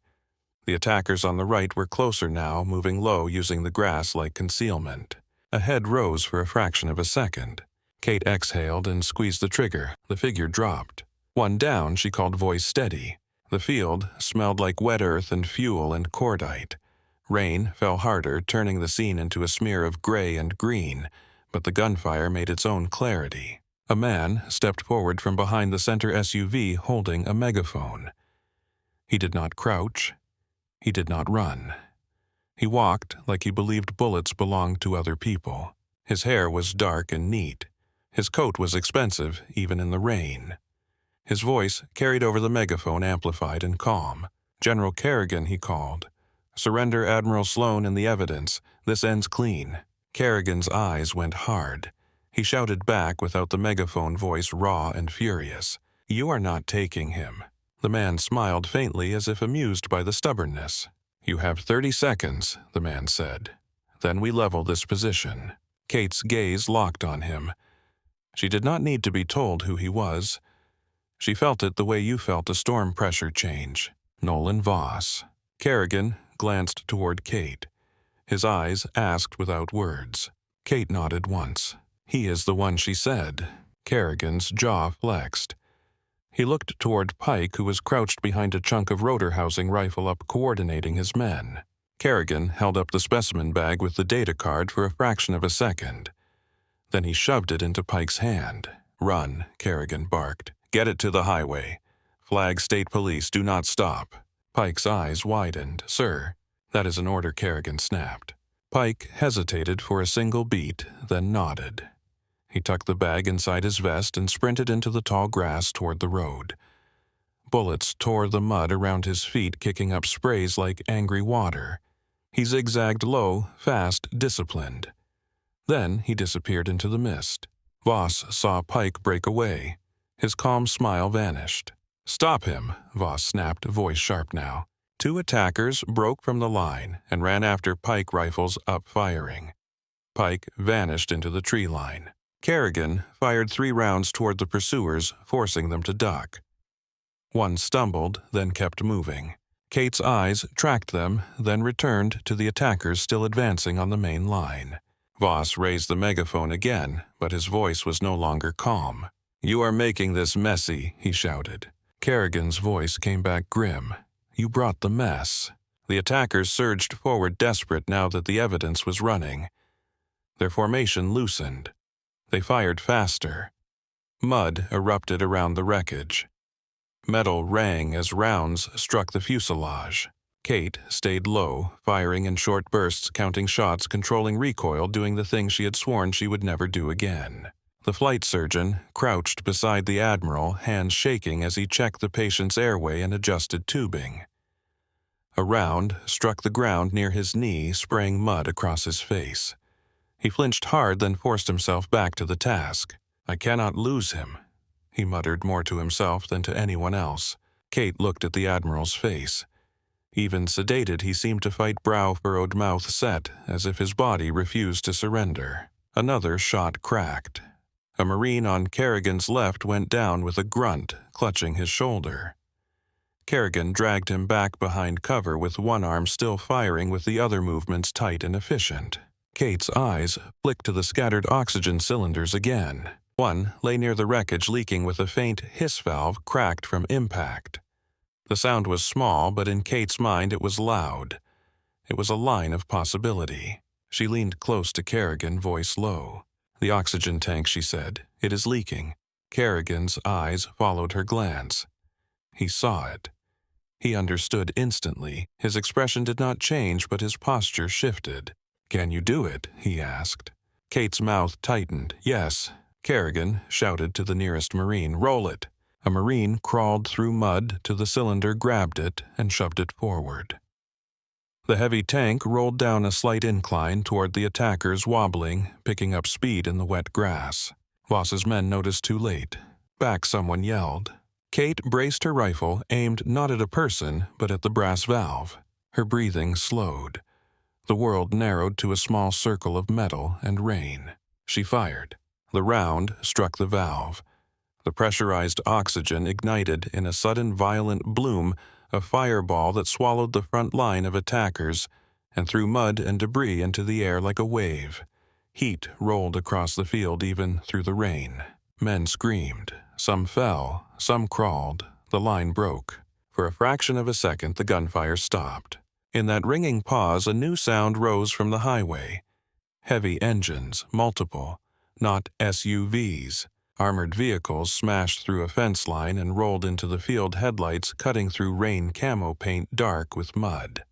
The attackers on the right were closer now, moving low, using the grass like concealment. A head rose for a fraction of a second. Kate exhaled and squeezed the trigger. The figure dropped. "One down," she called, voice steady. The field smelled like wet earth and fuel and cordite. Rain fell harder, turning the scene into a smear of gray and green, but the gunfire made its own clarity. A man stepped forward from behind the center SUV, holding a megaphone. He did not crouch. He did not run. He walked like he believed bullets belonged to other people. His hair was dark and neat. His coat was expensive, even in the rain. His voice carried over the megaphone, amplified and calm. "General Kerrigan," he called. "Surrender Admiral Sloan and the evidence. This ends clean." Kerrigan's eyes went hard. He shouted back without the megaphone voice, raw and furious. "You are not taking him." The man smiled faintly, as if amused by the stubbornness. "You have 30 seconds, the man said. "Then we level this position." Kate's gaze locked on him. She did not need to be told who he was. She felt it the way you felt a storm pressure change. Nolan Voss. Kerrigan glanced toward Kate. His eyes asked without words. Kate nodded once. "He is the one," she said. Kerrigan's jaw flexed. He looked toward Pike, who was crouched behind a chunk of rotor housing, rifle up, coordinating his men. Kerrigan held up the specimen bag with the data card for a fraction of a second. Then he shoved it into Pike's hand. "Run," Kerrigan barked. "Get it to the highway. Flag State Police, do not stop." Pike's eyes widened. "Sir." "That is an order," Kerrigan snapped. Pike hesitated for a single beat, then nodded. He tucked the bag inside his vest and sprinted into the tall grass toward the road. Bullets tore the mud around his feet, kicking up sprays like angry water. He zigzagged low, fast, disciplined. Then he disappeared into the mist. Voss saw Pike break away. His calm smile vanished. "Stop him," Voss snapped, voice sharp now. Two attackers broke from the line and ran after Pike, rifles up firing. Pike vanished into the tree line. Kerrigan fired 3 rounds toward the pursuers, forcing them to duck. One stumbled, then kept moving. Kate's eyes tracked them, then returned to the attackers still advancing on the main line. Voss raised the megaphone again, but his voice was no longer calm. "You are making this messy," he shouted. Kerrigan's voice came back grim. "You brought the mess." The attackers surged forward, desperate now that the evidence was running. Their formation loosened. They fired faster. Mud erupted around the wreckage. Metal rang as rounds struck the fuselage. Kate stayed low, firing in short bursts, counting shots, controlling recoil, doing the thing she had sworn she would never do again. The flight surgeon crouched beside the admiral, hands shaking as he checked the patient's airway and adjusted tubing. A round struck the ground near his knee, spraying mud across his face. He flinched hard, then forced himself back to the task. "I cannot lose him," he muttered, more to himself than to anyone else. Kate looked at the admiral's face. Even sedated, he seemed to fight, brow-furrowed, mouth set, as if his body refused to surrender. Another shot cracked. A Marine on Kerrigan's left went down with a grunt, clutching his shoulder. Kerrigan dragged him back behind cover, with one arm still firing, with the other movements tight and efficient. Kate's eyes flicked to the scattered oxygen cylinders again. One lay near the wreckage, leaking, with a faint hiss valve cracked from impact. The sound was small, but in Kate's mind it was loud. It was a line of possibility. She leaned close to Kerrigan, voice low. "The oxygen tank," she said. "It is leaking." Kerrigan's eyes followed her glance. He saw it. He understood instantly. His expression did not change, but his posture shifted. "Can you do it?" he asked. Kate's mouth tightened. "Yes." Kerrigan shouted to the nearest Marine, "Roll it." A Marine crawled through mud to the cylinder, grabbed it, and shoved it forward. The heavy tank rolled down a slight incline toward the attackers, wobbling, picking up speed in the wet grass. Voss's men noticed too late. Back, someone yelled. Kate braced her rifle, aimed not at a person, but at the brass valve. Her breathing slowed. The world narrowed to a small circle of metal and rain. She fired. The round struck the valve. The pressurized oxygen ignited in a sudden violent bloom, a fireball that swallowed the front line of attackers and threw mud and debris into the air like a wave. Heat rolled across the field, even through the rain. Men screamed. Some fell, some crawled. The line broke. For a fraction of a second, the gunfire stopped. In that ringing pause, a new sound rose from the highway. Heavy engines, multiple, not SUVs. Armored vehicles smashed through a fence line and rolled into the field, headlights cutting through rain camo paint dark with mud.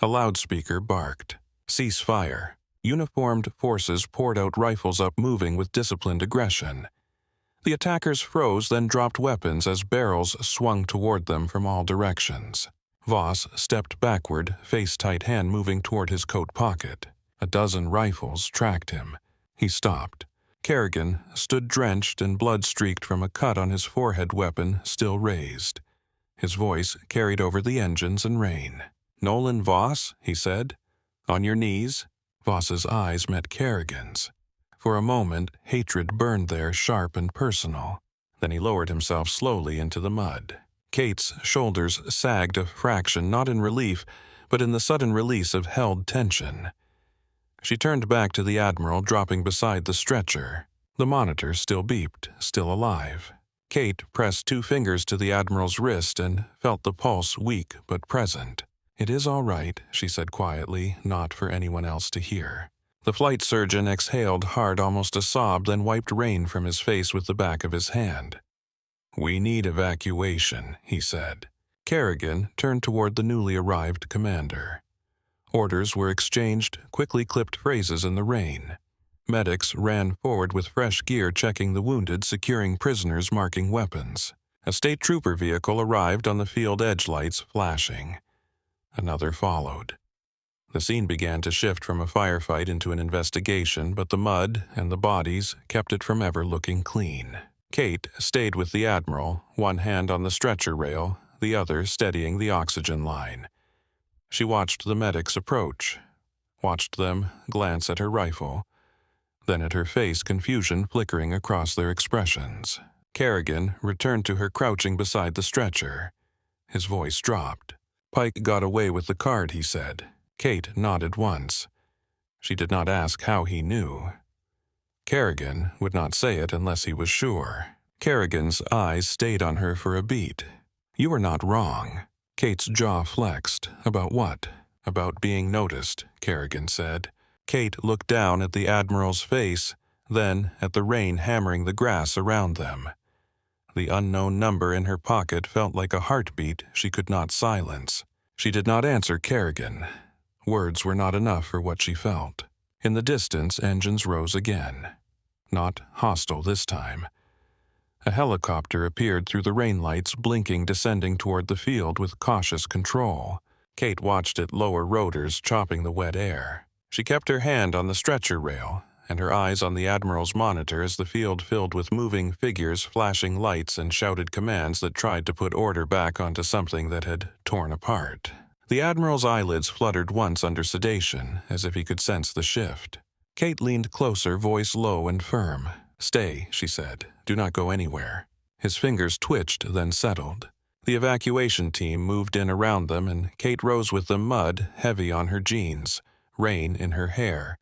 A loudspeaker barked. "Cease fire." Uniformed forces poured out, rifles up, moving with disciplined aggression. The attackers froze, then dropped weapons as barrels swung toward them from all directions. Voss stepped backward, face-tight hand moving toward his coat pocket. A dozen rifles tracked him. He stopped. Kerrigan stood drenched and blood-streaked from a cut on his forehead, weapon still raised. His voice carried over the engines and rain. "Nolan Voss," he said. "On your knees?" Voss's eyes met Kerrigan's. For a moment, hatred burned there, sharp and personal. Then he lowered himself slowly into the mud. Kate's shoulders sagged a fraction, not in relief, but in the sudden release of held tension. She turned back to the Admiral, dropping beside the stretcher. The monitor still beeped, still alive. Kate pressed 2 fingers to the Admiral's wrist and felt the pulse weak but present. "It is all right," she said quietly, not for anyone else to hear. The flight surgeon exhaled hard, almost a sob, then wiped rain from his face with the back of his hand. "We need evacuation," he said. Kerrigan turned toward the newly arrived commander. Orders were exchanged, quickly clipped phrases in the rain. Medics ran forward with fresh gear, checking the wounded, securing prisoners, marking weapons. A state trooper vehicle arrived on the field, edge lights flashing. Another followed. The scene began to shift from a firefight into an investigation, but the mud and the bodies kept it from ever looking clean. Kate stayed with the Admiral, one hand on the stretcher rail, the other steadying the oxygen line. She watched the medics approach, watched them glance at her rifle, then at her face, confusion flickering across their expressions. Kerrigan returned to her, crouching beside the stretcher. His voice dropped. "Pike got away with the card," he said. Kate nodded once. She did not ask how he knew. Kerrigan would not say it unless he was sure. Kerrigan's eyes stayed on her for a beat. "You are not wrong." Kate's jaw flexed. "About what?" "About being noticed," Kerrigan said. Kate looked down at the Admiral's face, then at the rain hammering the grass around them. The unknown number in her pocket felt like a heartbeat she could not silence. She did not answer Kerrigan. Words were not enough for what she felt. In the distance, engines rose again. Not hostile this time. A helicopter appeared through the rain lights, blinking, descending toward the field with cautious control. Kate watched it lower rotors, chopping the wet air. She kept her hand on the stretcher rail, and her eyes on the Admiral's monitor as the field filled with moving figures, flashing lights, and shouted commands that tried to put order back onto something that had torn apart. The Admiral's eyelids fluttered once under sedation, as if he could sense the shift. Kate leaned closer, voice low and firm. "Stay," she said. "Do not go anywhere." His fingers twitched, then settled. The evacuation team moved in around them, and Kate rose with them, mud heavy on her jeans, rain in her hair.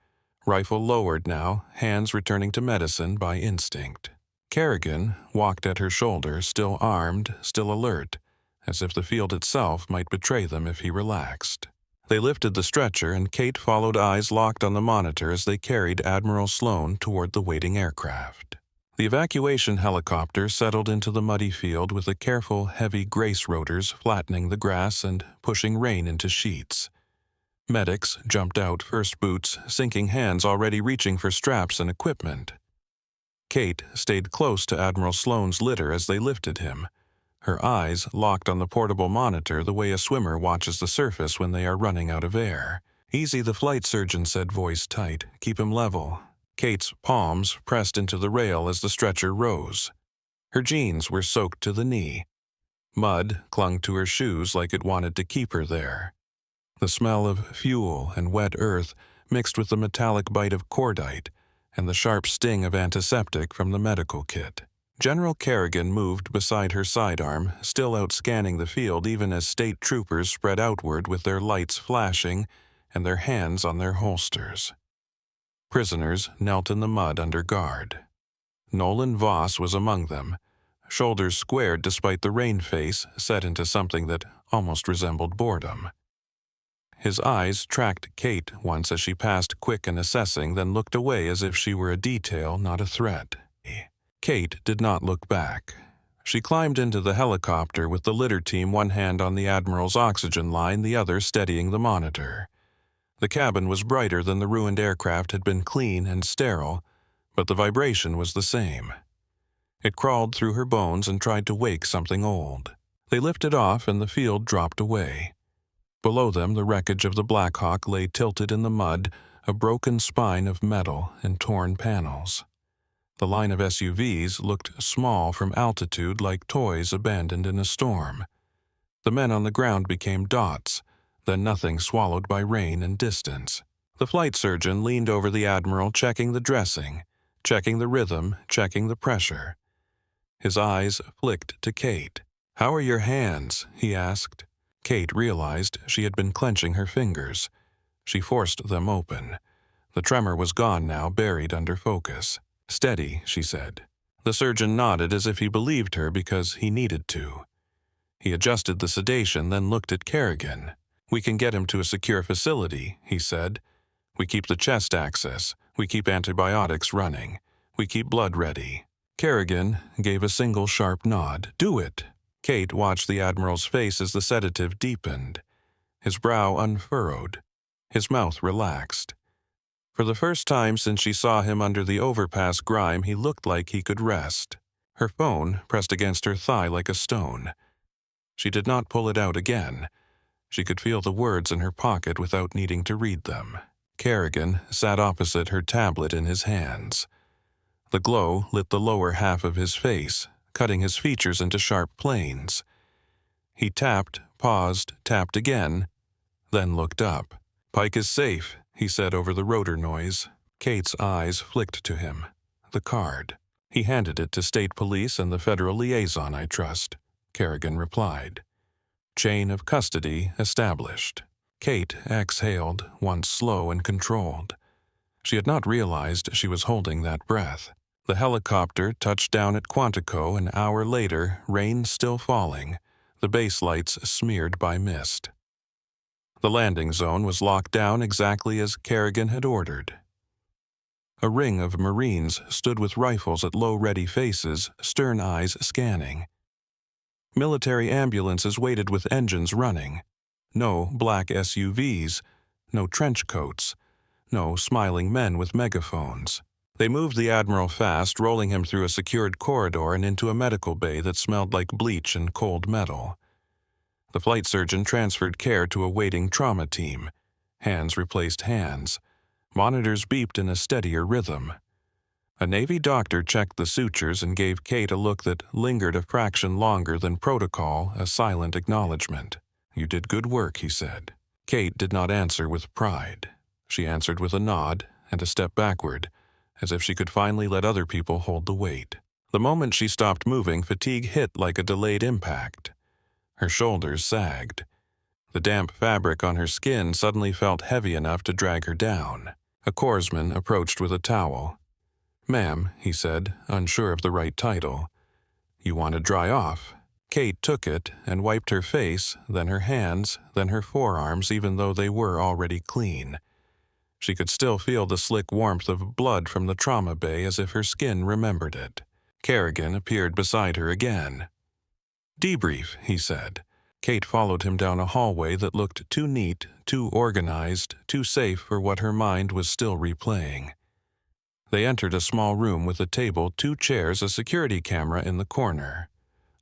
Rifle lowered now, hands returning to medicine by instinct. Kerrigan walked at her shoulder, still armed, still alert, as if the field itself might betray them if he relaxed. They lifted the stretcher, and Kate followed, eyes locked on the monitor as they carried Admiral Sloan toward the waiting aircraft. The evacuation helicopter settled into the muddy field with the careful, heavy grace rotors flattening the grass and pushing rain into sheets. Medics jumped out, first boots, sinking hands already reaching for straps and equipment. Kate stayed close to Admiral Sloan's litter as they lifted him, her eyes locked on the portable monitor the way a swimmer watches the surface when they are running out of air. "Easy," the flight surgeon said, voice tight. "Keep him level." Kate's palms pressed into the rail as the stretcher rose. Her jeans were soaked to the knee. Mud clung to her shoes like it wanted to keep her there. The smell of fuel and wet earth mixed with the metallic bite of cordite and the sharp sting of antiseptic from the medical kit. General Kerrigan moved beside her sidearm, still out scanning the field even as state troopers spread outward with their lights flashing and their hands on their holsters. Prisoners knelt in the mud under guard. Nolan Voss was among them, shoulders squared despite the rain face set into something that almost resembled boredom. His eyes tracked Kate once as she passed, quick and assessing, then looked away as if she were a detail, not a threat. Kate did not look back. She climbed into the helicopter with the litter team, one hand on the Admiral's oxygen line, the other steadying the monitor. The cabin was brighter than the ruined aircraft had been, clean and sterile, but the vibration was the same. It crawled through her bones and tried to wake something old. They lifted off and the field dropped away. Below them, the wreckage of the Black Hawk lay tilted in the mud, a broken spine of metal and torn panels. The line of SUVs looked small from altitude, like toys abandoned in a storm. The men on the ground became dots, then nothing, swallowed by rain and distance. The flight surgeon leaned over the Admiral, checking the dressing, checking the rhythm, checking the pressure. His eyes flicked to Kate. "How are your hands?" he asked. Kate realized she had been clenching her fingers. She forced them open. The tremor was gone now, buried under focus. "Steady," she said. The surgeon nodded as if he believed her because he needed to. He adjusted the sedation, then looked at Kerrigan. "We can get him to a secure facility," he said. "We keep the chest access. We keep antibiotics running. We keep blood ready." Kerrigan gave a single sharp nod. "Do it." Kate watched the Admiral's face as the sedative deepened. His brow unfurrowed. His mouth relaxed. For the first time since she saw him under the overpass grime, he looked like he could rest. Her phone pressed against her thigh like a stone. She did not pull it out again. She could feel the words in her pocket without needing to read them. Kerrigan sat opposite her tablet in his hands. The glow lit the lower half of his face, cutting his features into sharp planes. He tapped, paused, tapped again, then looked up. "Pike is safe," he said over the rotor noise. Kate's eyes flicked to him. "The card." "He handed it to state police and the federal liaison, I trust," Kerrigan replied. Chain of custody established. Kate exhaled, once slow and controlled. She had not realized she was holding that breath. The helicopter touched down at Quantico an hour later, rain still falling, the base lights smeared by mist. The landing zone was locked down exactly as Kerrigan had ordered. A ring of Marines stood with rifles at low ready faces, stern eyes scanning. Military ambulances waited with engines running. No black SUVs, no trench coats, no smiling men with megaphones. They moved the Admiral fast, rolling him through a secured corridor and into a medical bay that smelled like bleach and cold metal. The flight surgeon transferred care to a waiting trauma team. Hands replaced hands. Monitors beeped in a steadier rhythm. A Navy doctor checked the sutures and gave Kate a look that lingered a fraction longer than protocol, a silent acknowledgement. "You did good work," he said. Kate did not answer with pride. She answered with a nod and a step backward, as if she could finally let other people hold the weight. The moment she stopped moving, fatigue hit like a delayed impact. Her shoulders sagged. The damp fabric on her skin suddenly felt heavy enough to drag her down. A corpsman approached with a towel. "Ma'am," he said, unsure of the right title. "You want to dry off?" Kate took it and wiped her face, then her hands, then her forearms, even though they were already clean. She could still feel the slick warmth of blood from the trauma bay as if her skin remembered it. Kerrigan appeared beside her again. "Debrief," he said. Kate followed him down a hallway that looked too neat, too organized, too safe for what her mind was still replaying. They entered a small room with a table, 2 chairs, a security camera in the corner.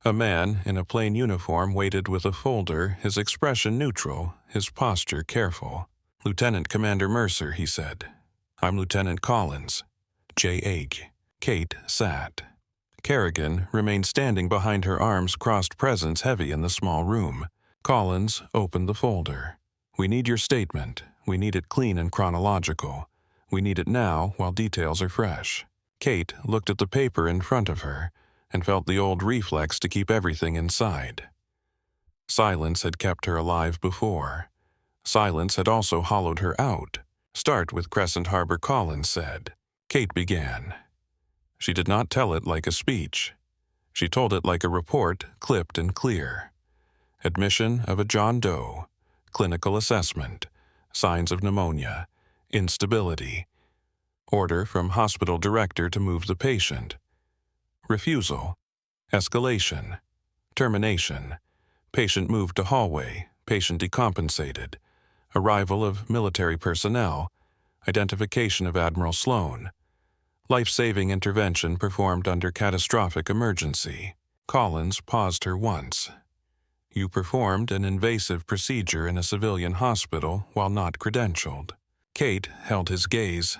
A man in a plain uniform waited with a folder, his expression neutral, his posture careful. "Lieutenant Commander Mercer," he said. "I'm Lieutenant Collins." J. Age. Kate sat. Kerrigan remained standing behind her arms crossed, presence heavy in the small room. Collins opened the folder. "We need your statement. We need it clean and chronological. We need it now while details are fresh." Kate looked at the paper in front of her and felt the old reflex to keep everything inside. Silence had kept her alive before. Silence had also hollowed her out. "Start with Crescent Harbor," Collins said. Kate began. She did not tell it like a speech. She told it like a report, clipped and clear. Admission of a John Doe. Clinical assessment. Signs of pneumonia. Instability. Order from hospital director to move the patient. Refusal. Escalation. Termination. Patient moved to hallway. Patient decompensated. Arrival of military personnel. Identification of Admiral Sloan. Life-saving intervention performed under catastrophic emergency. Collins paused her once. "You performed an invasive procedure in a civilian hospital while not credentialed." Kate held his gaze.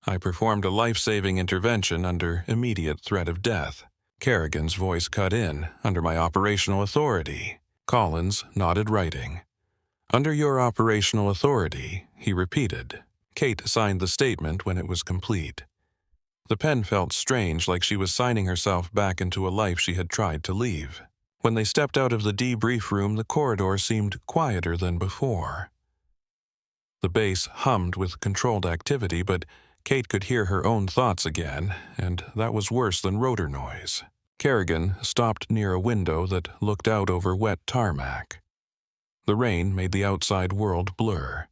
"I performed a life-saving intervention under immediate threat of death." Kerrigan's voice cut in, "Under my operational authority." Collins nodded, writing. "Under your operational authority," he repeated. Kate signed the statement when it was complete. The pen felt strange, like she was signing herself back into a life she had tried to leave. When they stepped out of the debrief room, the corridor seemed quieter than before. The base hummed with controlled activity, but Kate could hear her own thoughts again, and that was worse than rotor noise. Kerrigan stopped near a window that looked out over wet tarmac. The rain made the outside world blur.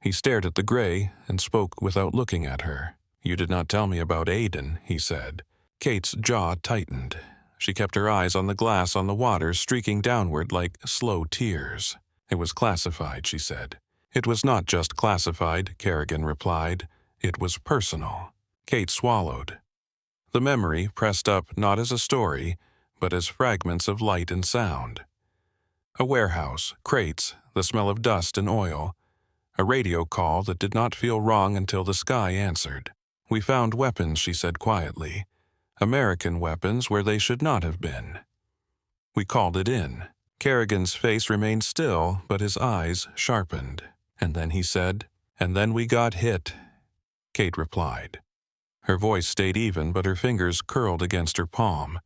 He stared at the gray and spoke without looking at her. "You did not tell me about Aiden," he said. Kate's jaw tightened. She kept her eyes on the glass on the water streaking downward like slow tears. "It was classified," she said. "It was not just classified," Kerrigan replied. "It was personal." Kate swallowed. The memory pressed up not as a story, but as fragments of light and sound. A warehouse, crates, the smell of dust and oil. A radio call that did not feel wrong until the sky answered. "We found weapons," she said quietly. "American weapons where they should not have been." We called it in. Kerrigan's face remained still, but his eyes sharpened. "And then," he said, "and then we got hit." Kate replied. Her voice stayed even, but her fingers curled against her palm.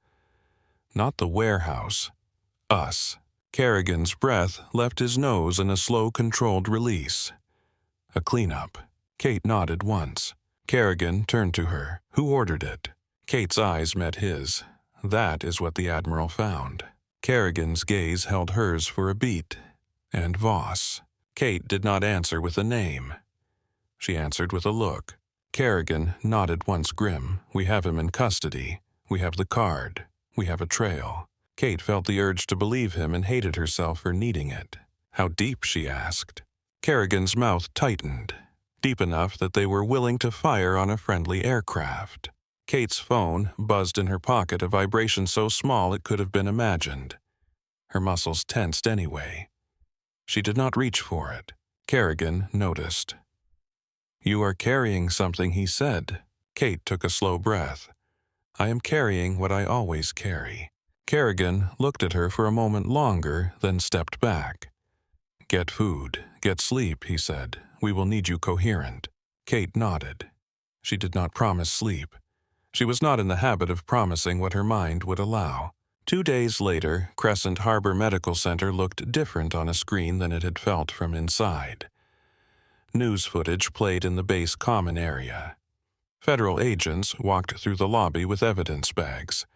"Not the warehouse. Us." Kerrigan's breath left his nose in a slow, controlled release. "A cleanup." Kate nodded once. Kerrigan turned to her. "Who ordered it?" Kate's eyes met his. "That is what the Admiral found." Kerrigan's gaze held hers for a beat. "And Voss." Kate did not answer with a name. She answered with a look. Kerrigan nodded once grim. "We have him in custody. We have the card. We have a trail." Kate felt the urge to believe him and hated herself for needing it. "How deep?" she asked. Kerrigan's mouth tightened, deep enough that they were willing to fire on a friendly aircraft. Kate's phone buzzed in her pocket, a vibration so small it could have been imagined. Her muscles tensed anyway. She did not reach for it. Kerrigan noticed. "You are carrying something," he said. Kate took a slow breath. "I am carrying what I always carry." Kerrigan looked at her for a moment longer, then stepped back. "Get food, get sleep," he said. "We will need you coherent." Kate nodded. She did not promise sleep. She was not in the habit of promising what her mind would allow. 2 days later, Crescent Harbor Medical Center looked different on a screen than it had felt from inside. News footage played in the base common area. Federal agents walked through the lobby with evidence bags.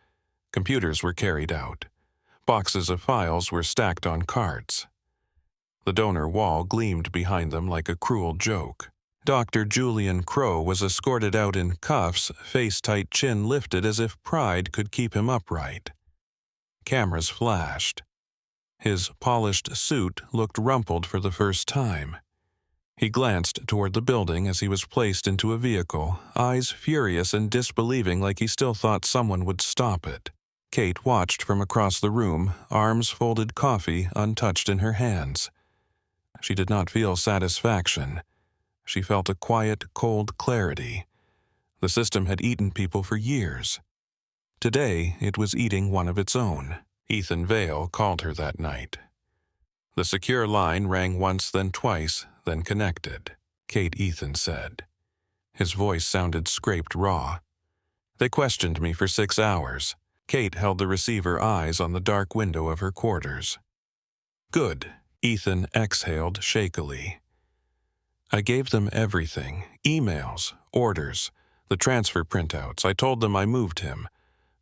Computers were carried out. Boxes of files were stacked on carts. The donor wall gleamed behind them like a cruel joke. Dr. Julian Crow was escorted out in cuffs, face-tight, chin lifted as if pride could keep him upright. Cameras flashed. His polished suit looked rumpled for the first time. He glanced toward the building as he was placed into a vehicle, eyes furious and disbelieving like he still thought someone would stop it. Kate watched from across the room, arms folded, coffee untouched in her hands. She did not feel satisfaction. She felt a quiet, cold clarity. The system had eaten people for years. Today, it was eating one of its own. Ethan Vale called her that night. The secure line rang once, then twice, then connected. "Kate," Ethan said. His voice sounded scraped raw. "They questioned me for 6 hours. Kate held the receiver, eyes on the dark window of her quarters. "Good," Ethan exhaled shakily. "I gave them everything. Emails, orders, the transfer printouts. I told them I moved him.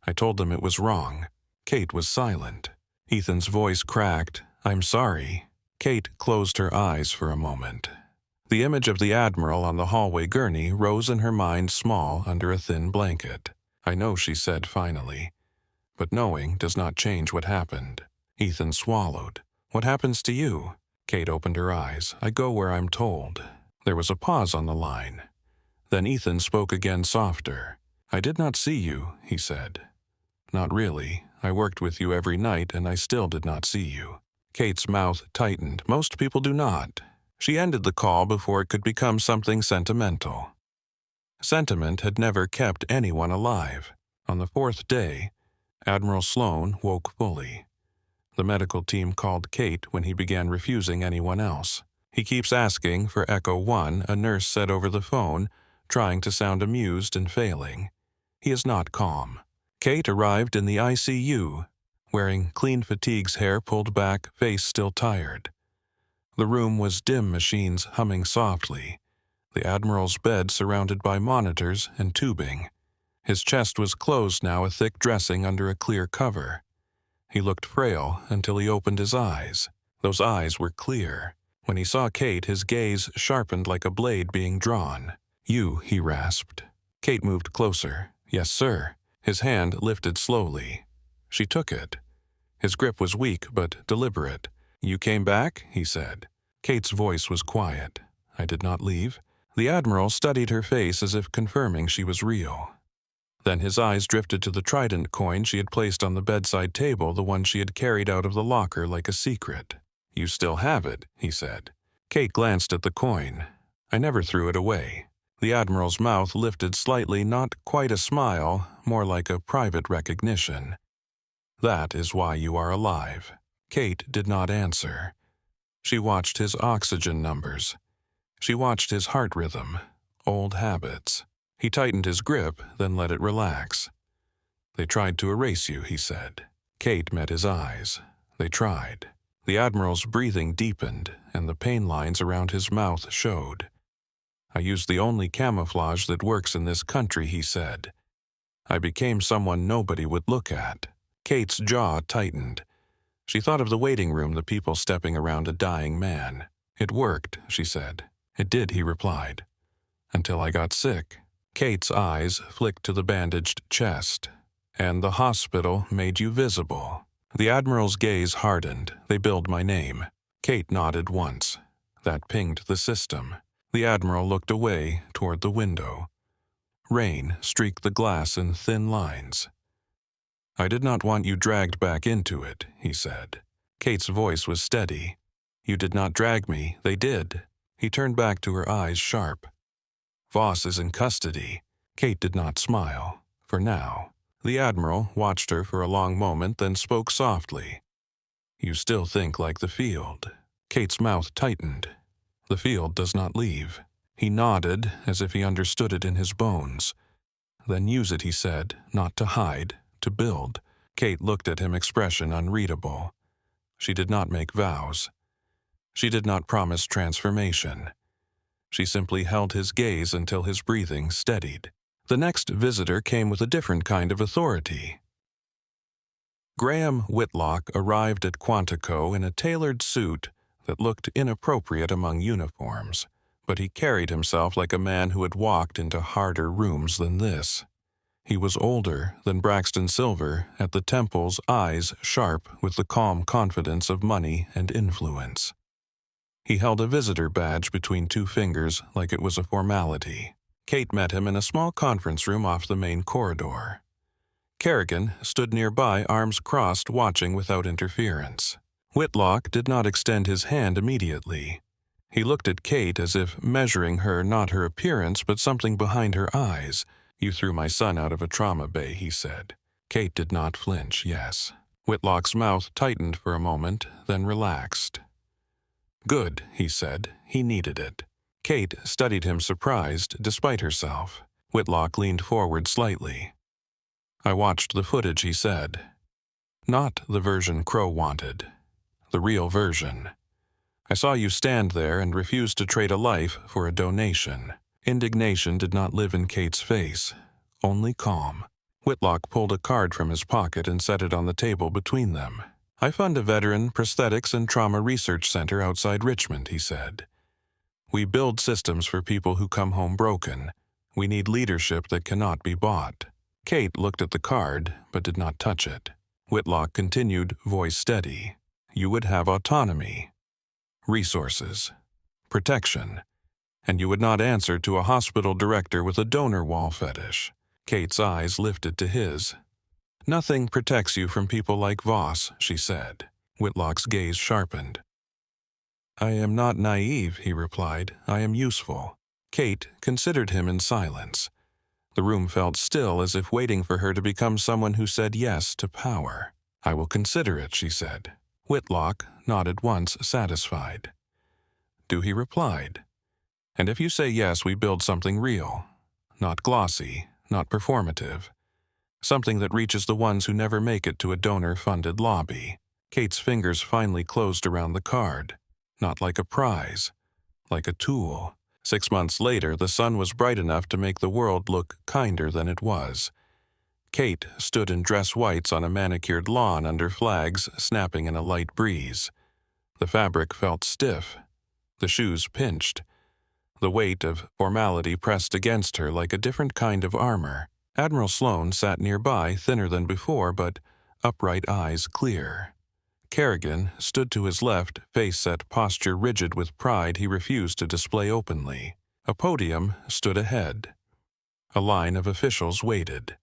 I told them it was wrong." Kate was silent. Ethan's voice cracked. "I'm sorry." Kate closed her eyes for a moment. The image of the Admiral on the hallway gurney rose in her mind small under a thin blanket. "I know," she said finally. "But knowing does not change what happened." Ethan swallowed. "What happens to you?" Kate opened her eyes. "I go where I'm told." There was a pause on the line. Then Ethan spoke again, softer. "I did not see you," he said. "Not really. I worked with you every night, and I still did not see you." Kate's mouth tightened. Most people do not. She ended the call before it could become something sentimental. Sentiment had never kept anyone alive. On the 4th day, Admiral Sloan woke fully. The medical team called Kate when he began refusing anyone else. "He keeps asking for Echo 1, a nurse said over the phone, trying to sound amused and failing. He is not calm." Kate arrived in the ICU, wearing clean fatigue's hair pulled back, face still tired. The room was dim, machines humming softly. The Admiral's bed surrounded by monitors and tubing. His chest was closed now, a thick dressing under a clear cover. He looked frail until he opened his eyes. Those eyes were clear. When he saw Kate, his gaze sharpened like a blade being drawn. "You," he rasped. Kate moved closer. "Yes, sir." His hand lifted slowly. She took it. His grip was weak but deliberate. "You came back?" he said. Kate's voice was quiet. "I did not leave." The Admiral studied her face as if confirming she was real. Then his eyes drifted to the trident coin she had placed on the bedside table, the one she had carried out of the locker like a secret. "You still have it," he said. Kate glanced at the coin. "I never threw it away." The Admiral's mouth lifted slightly, not quite a smile, more like a private recognition. "That is why you are alive." Kate did not answer. She watched his oxygen numbers. She watched his heart rhythm, old habits. He tightened his grip, then let it relax. "They tried to erase you," he said. Kate met his eyes. They tried. The Admiral's breathing deepened, and the pain lines around his mouth showed. "I used the only camouflage that works in this country," he said. "I became someone nobody would look at." Kate's jaw tightened. She thought of the waiting room, the people stepping around a dying man. "It worked," she said. "It did," he replied. "Until I got sick." Kate's eyes flicked to the bandaged chest. "And the hospital made you visible." The Admiral's gaze hardened. "They billed my name." Kate nodded once. That pinged the system. The Admiral looked away toward the window. Rain streaked the glass in thin lines. "I did not want you dragged back into it," he said. Kate's voice was steady. "You did not drag me, they did." He turned back to her eyes sharp. "Voss is in custody." Kate did not smile, for now. The Admiral watched her for a long moment, then spoke softly. "You still think like the field." Kate's mouth tightened. "The field does not leave." He nodded, as if he understood it in his bones. "Then use it," he said, "not to hide, to build." Kate looked at him, expression unreadable. She did not make vows. She did not promise transformation. She simply held his gaze until his breathing steadied. The next visitor came with a different kind of authority. Graham Whitlock arrived at Quantico in a tailored suit that looked inappropriate among uniforms, but he carried himself like a man who had walked into harder rooms than this. He was older than Braxton Silver, at the temples, eyes sharp with the calm confidence of money and influence. He held a visitor badge between two fingers like it was a formality. Kate met him in a small conference room off the main corridor. Kerrigan stood nearby, arms crossed, watching without interference. Whitlock did not extend his hand immediately. He looked at Kate as if measuring her, not her appearance, but something behind her eyes. "You threw my son out of a trauma bay," he said. Kate did not flinch, yes. Whitlock's mouth tightened for a moment, then relaxed. "Good," he said. He needed it. Kate studied him, surprised, despite herself. Whitlock leaned forward slightly. "I watched the footage," he said. "Not the version Crow wanted. The real version. I saw you stand there and refuse to trade a life for a donation." Indignation did not live in Kate's face, only calm. Whitlock pulled a card from his pocket and set it on the table between them. "I fund a veteran prosthetics and trauma research center outside Richmond," he said. "We build systems for people who come home broken. We need leadership that cannot be bought." Kate looked at the card, but did not touch it. Whitlock continued, voice steady. "You would have autonomy, resources, protection, and you would not answer to a hospital director with a donor wall fetish." Kate's eyes lifted to his. "Nothing protects you from people like Voss," she said. Whitlock's gaze sharpened. "I am not naive," he replied. "I am useful." Kate considered him in silence. The room felt still, as if waiting for her to become someone who said yes to power. "I will consider it," she said. Whitlock nodded once, satisfied. Doohy replied, "And if you say yes, we build something real. Not glossy, not performative. Something that reaches the ones who never make it to a donor-funded lobby." Kate's fingers finally closed around the card. Not like a prize, like a tool. 6 months later, the sun was bright enough to make the world look kinder than it was. Kate stood in dress whites on a manicured lawn under flags snapping in a light breeze. The fabric felt stiff. The shoes pinched. The weight of formality pressed against her like a different kind of armor. Admiral Sloane sat nearby, thinner than before, but upright eyes clear. Kerrigan stood to his left, face set, posture rigid with pride he refused to display openly. A podium stood ahead. A line of officials waited.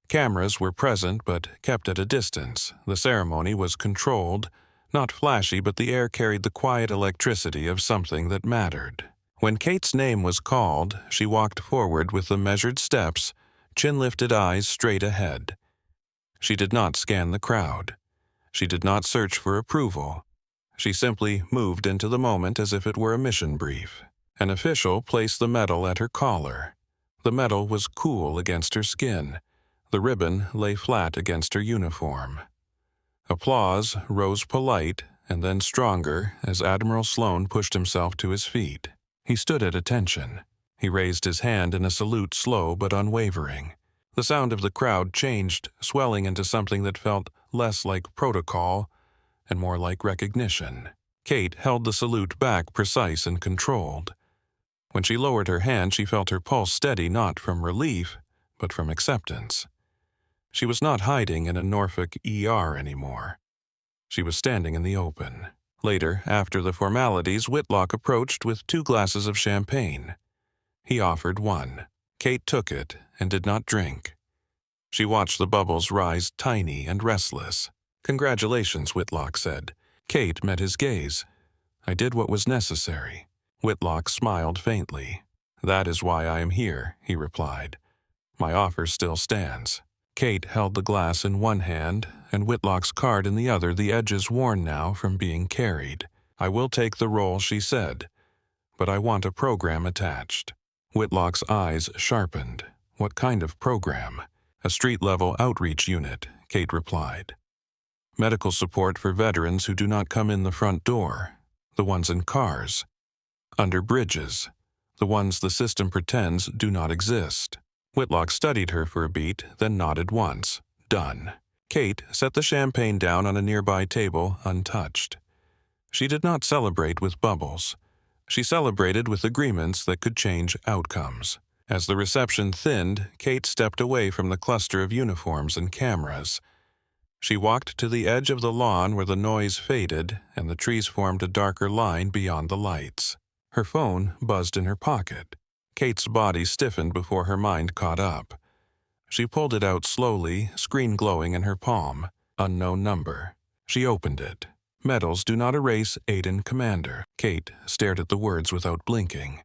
Cameras were present but kept at a distance. The ceremony was controlled, not flashy, but the air carried the quiet electricity of something that mattered. When Kate's name was called, she walked forward with the measured steps, chin-lifted eyes straight ahead. She did not scan the crowd. She did not search for approval. She simply moved into the moment as if it were a mission brief. An official placed the medal at her collar. The medal was cool against her skin. The ribbon lay flat against her uniform. Applause rose polite and then stronger as Admiral Sloane pushed himself to his feet. He stood at attention. He raised his hand in a salute, slow but unwavering. The sound of the crowd changed, swelling into something that felt less like protocol and more like recognition. Kate held the salute back, precise and controlled. When she lowered her hand, she felt her pulse steady, not from relief, but from acceptance. She was not hiding in a Norfolk ER anymore. She was standing in the open. Later, after the formalities, Whitlock approached with 2 glasses of champagne. He offered one. Kate took it and did not drink. She watched the bubbles rise, tiny and restless. "Congratulations," Whitlock said. Kate met his gaze. "I did what was necessary." Whitlock smiled faintly. "That is why I am here," he replied. "My offer still stands." Kate held the glass in one hand and Whitlock's card in the other, the edges worn now from being carried. "I will take the role," she said, "but I want a program attached." Whitlock's eyes sharpened. "What kind of program?" "A street-level outreach unit," Kate replied. "Medical support for veterans who do not come in the front door, the ones in cars, under bridges, the ones the system pretends do not exist." Whitlock studied her for a beat, then nodded once. "Done." Kate set the champagne down on a nearby table, untouched. She did not celebrate with bubbles. She celebrated with agreements that could change outcomes. As the reception thinned, Kate stepped away from the cluster of uniforms and cameras. She walked to the edge of the lawn where the noise faded and the trees formed a darker line beyond the lights. Her phone buzzed in her pocket. Kate's body stiffened before her mind caught up. She pulled it out slowly, screen glowing in her palm. Unknown number. She opened it. "Medals do not erase Aiden Commander." Kate stared at the words without blinking.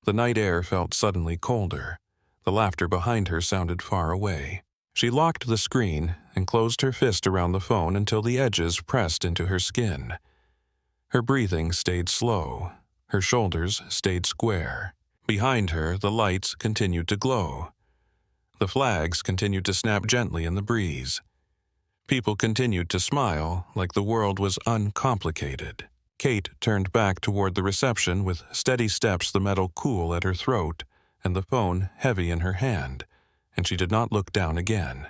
The night air felt suddenly colder. The laughter behind her sounded far away. She locked the screen and closed her fist around the phone until the edges pressed into her skin. Her breathing stayed slow. Her shoulders stayed square. Behind her, the lights continued to glow. The flags continued to snap gently in the breeze. People continued to smile like the world was uncomplicated. Kate turned back toward the reception with steady steps, the metal cool at her throat and the phone heavy in her hand, and she did not look down again.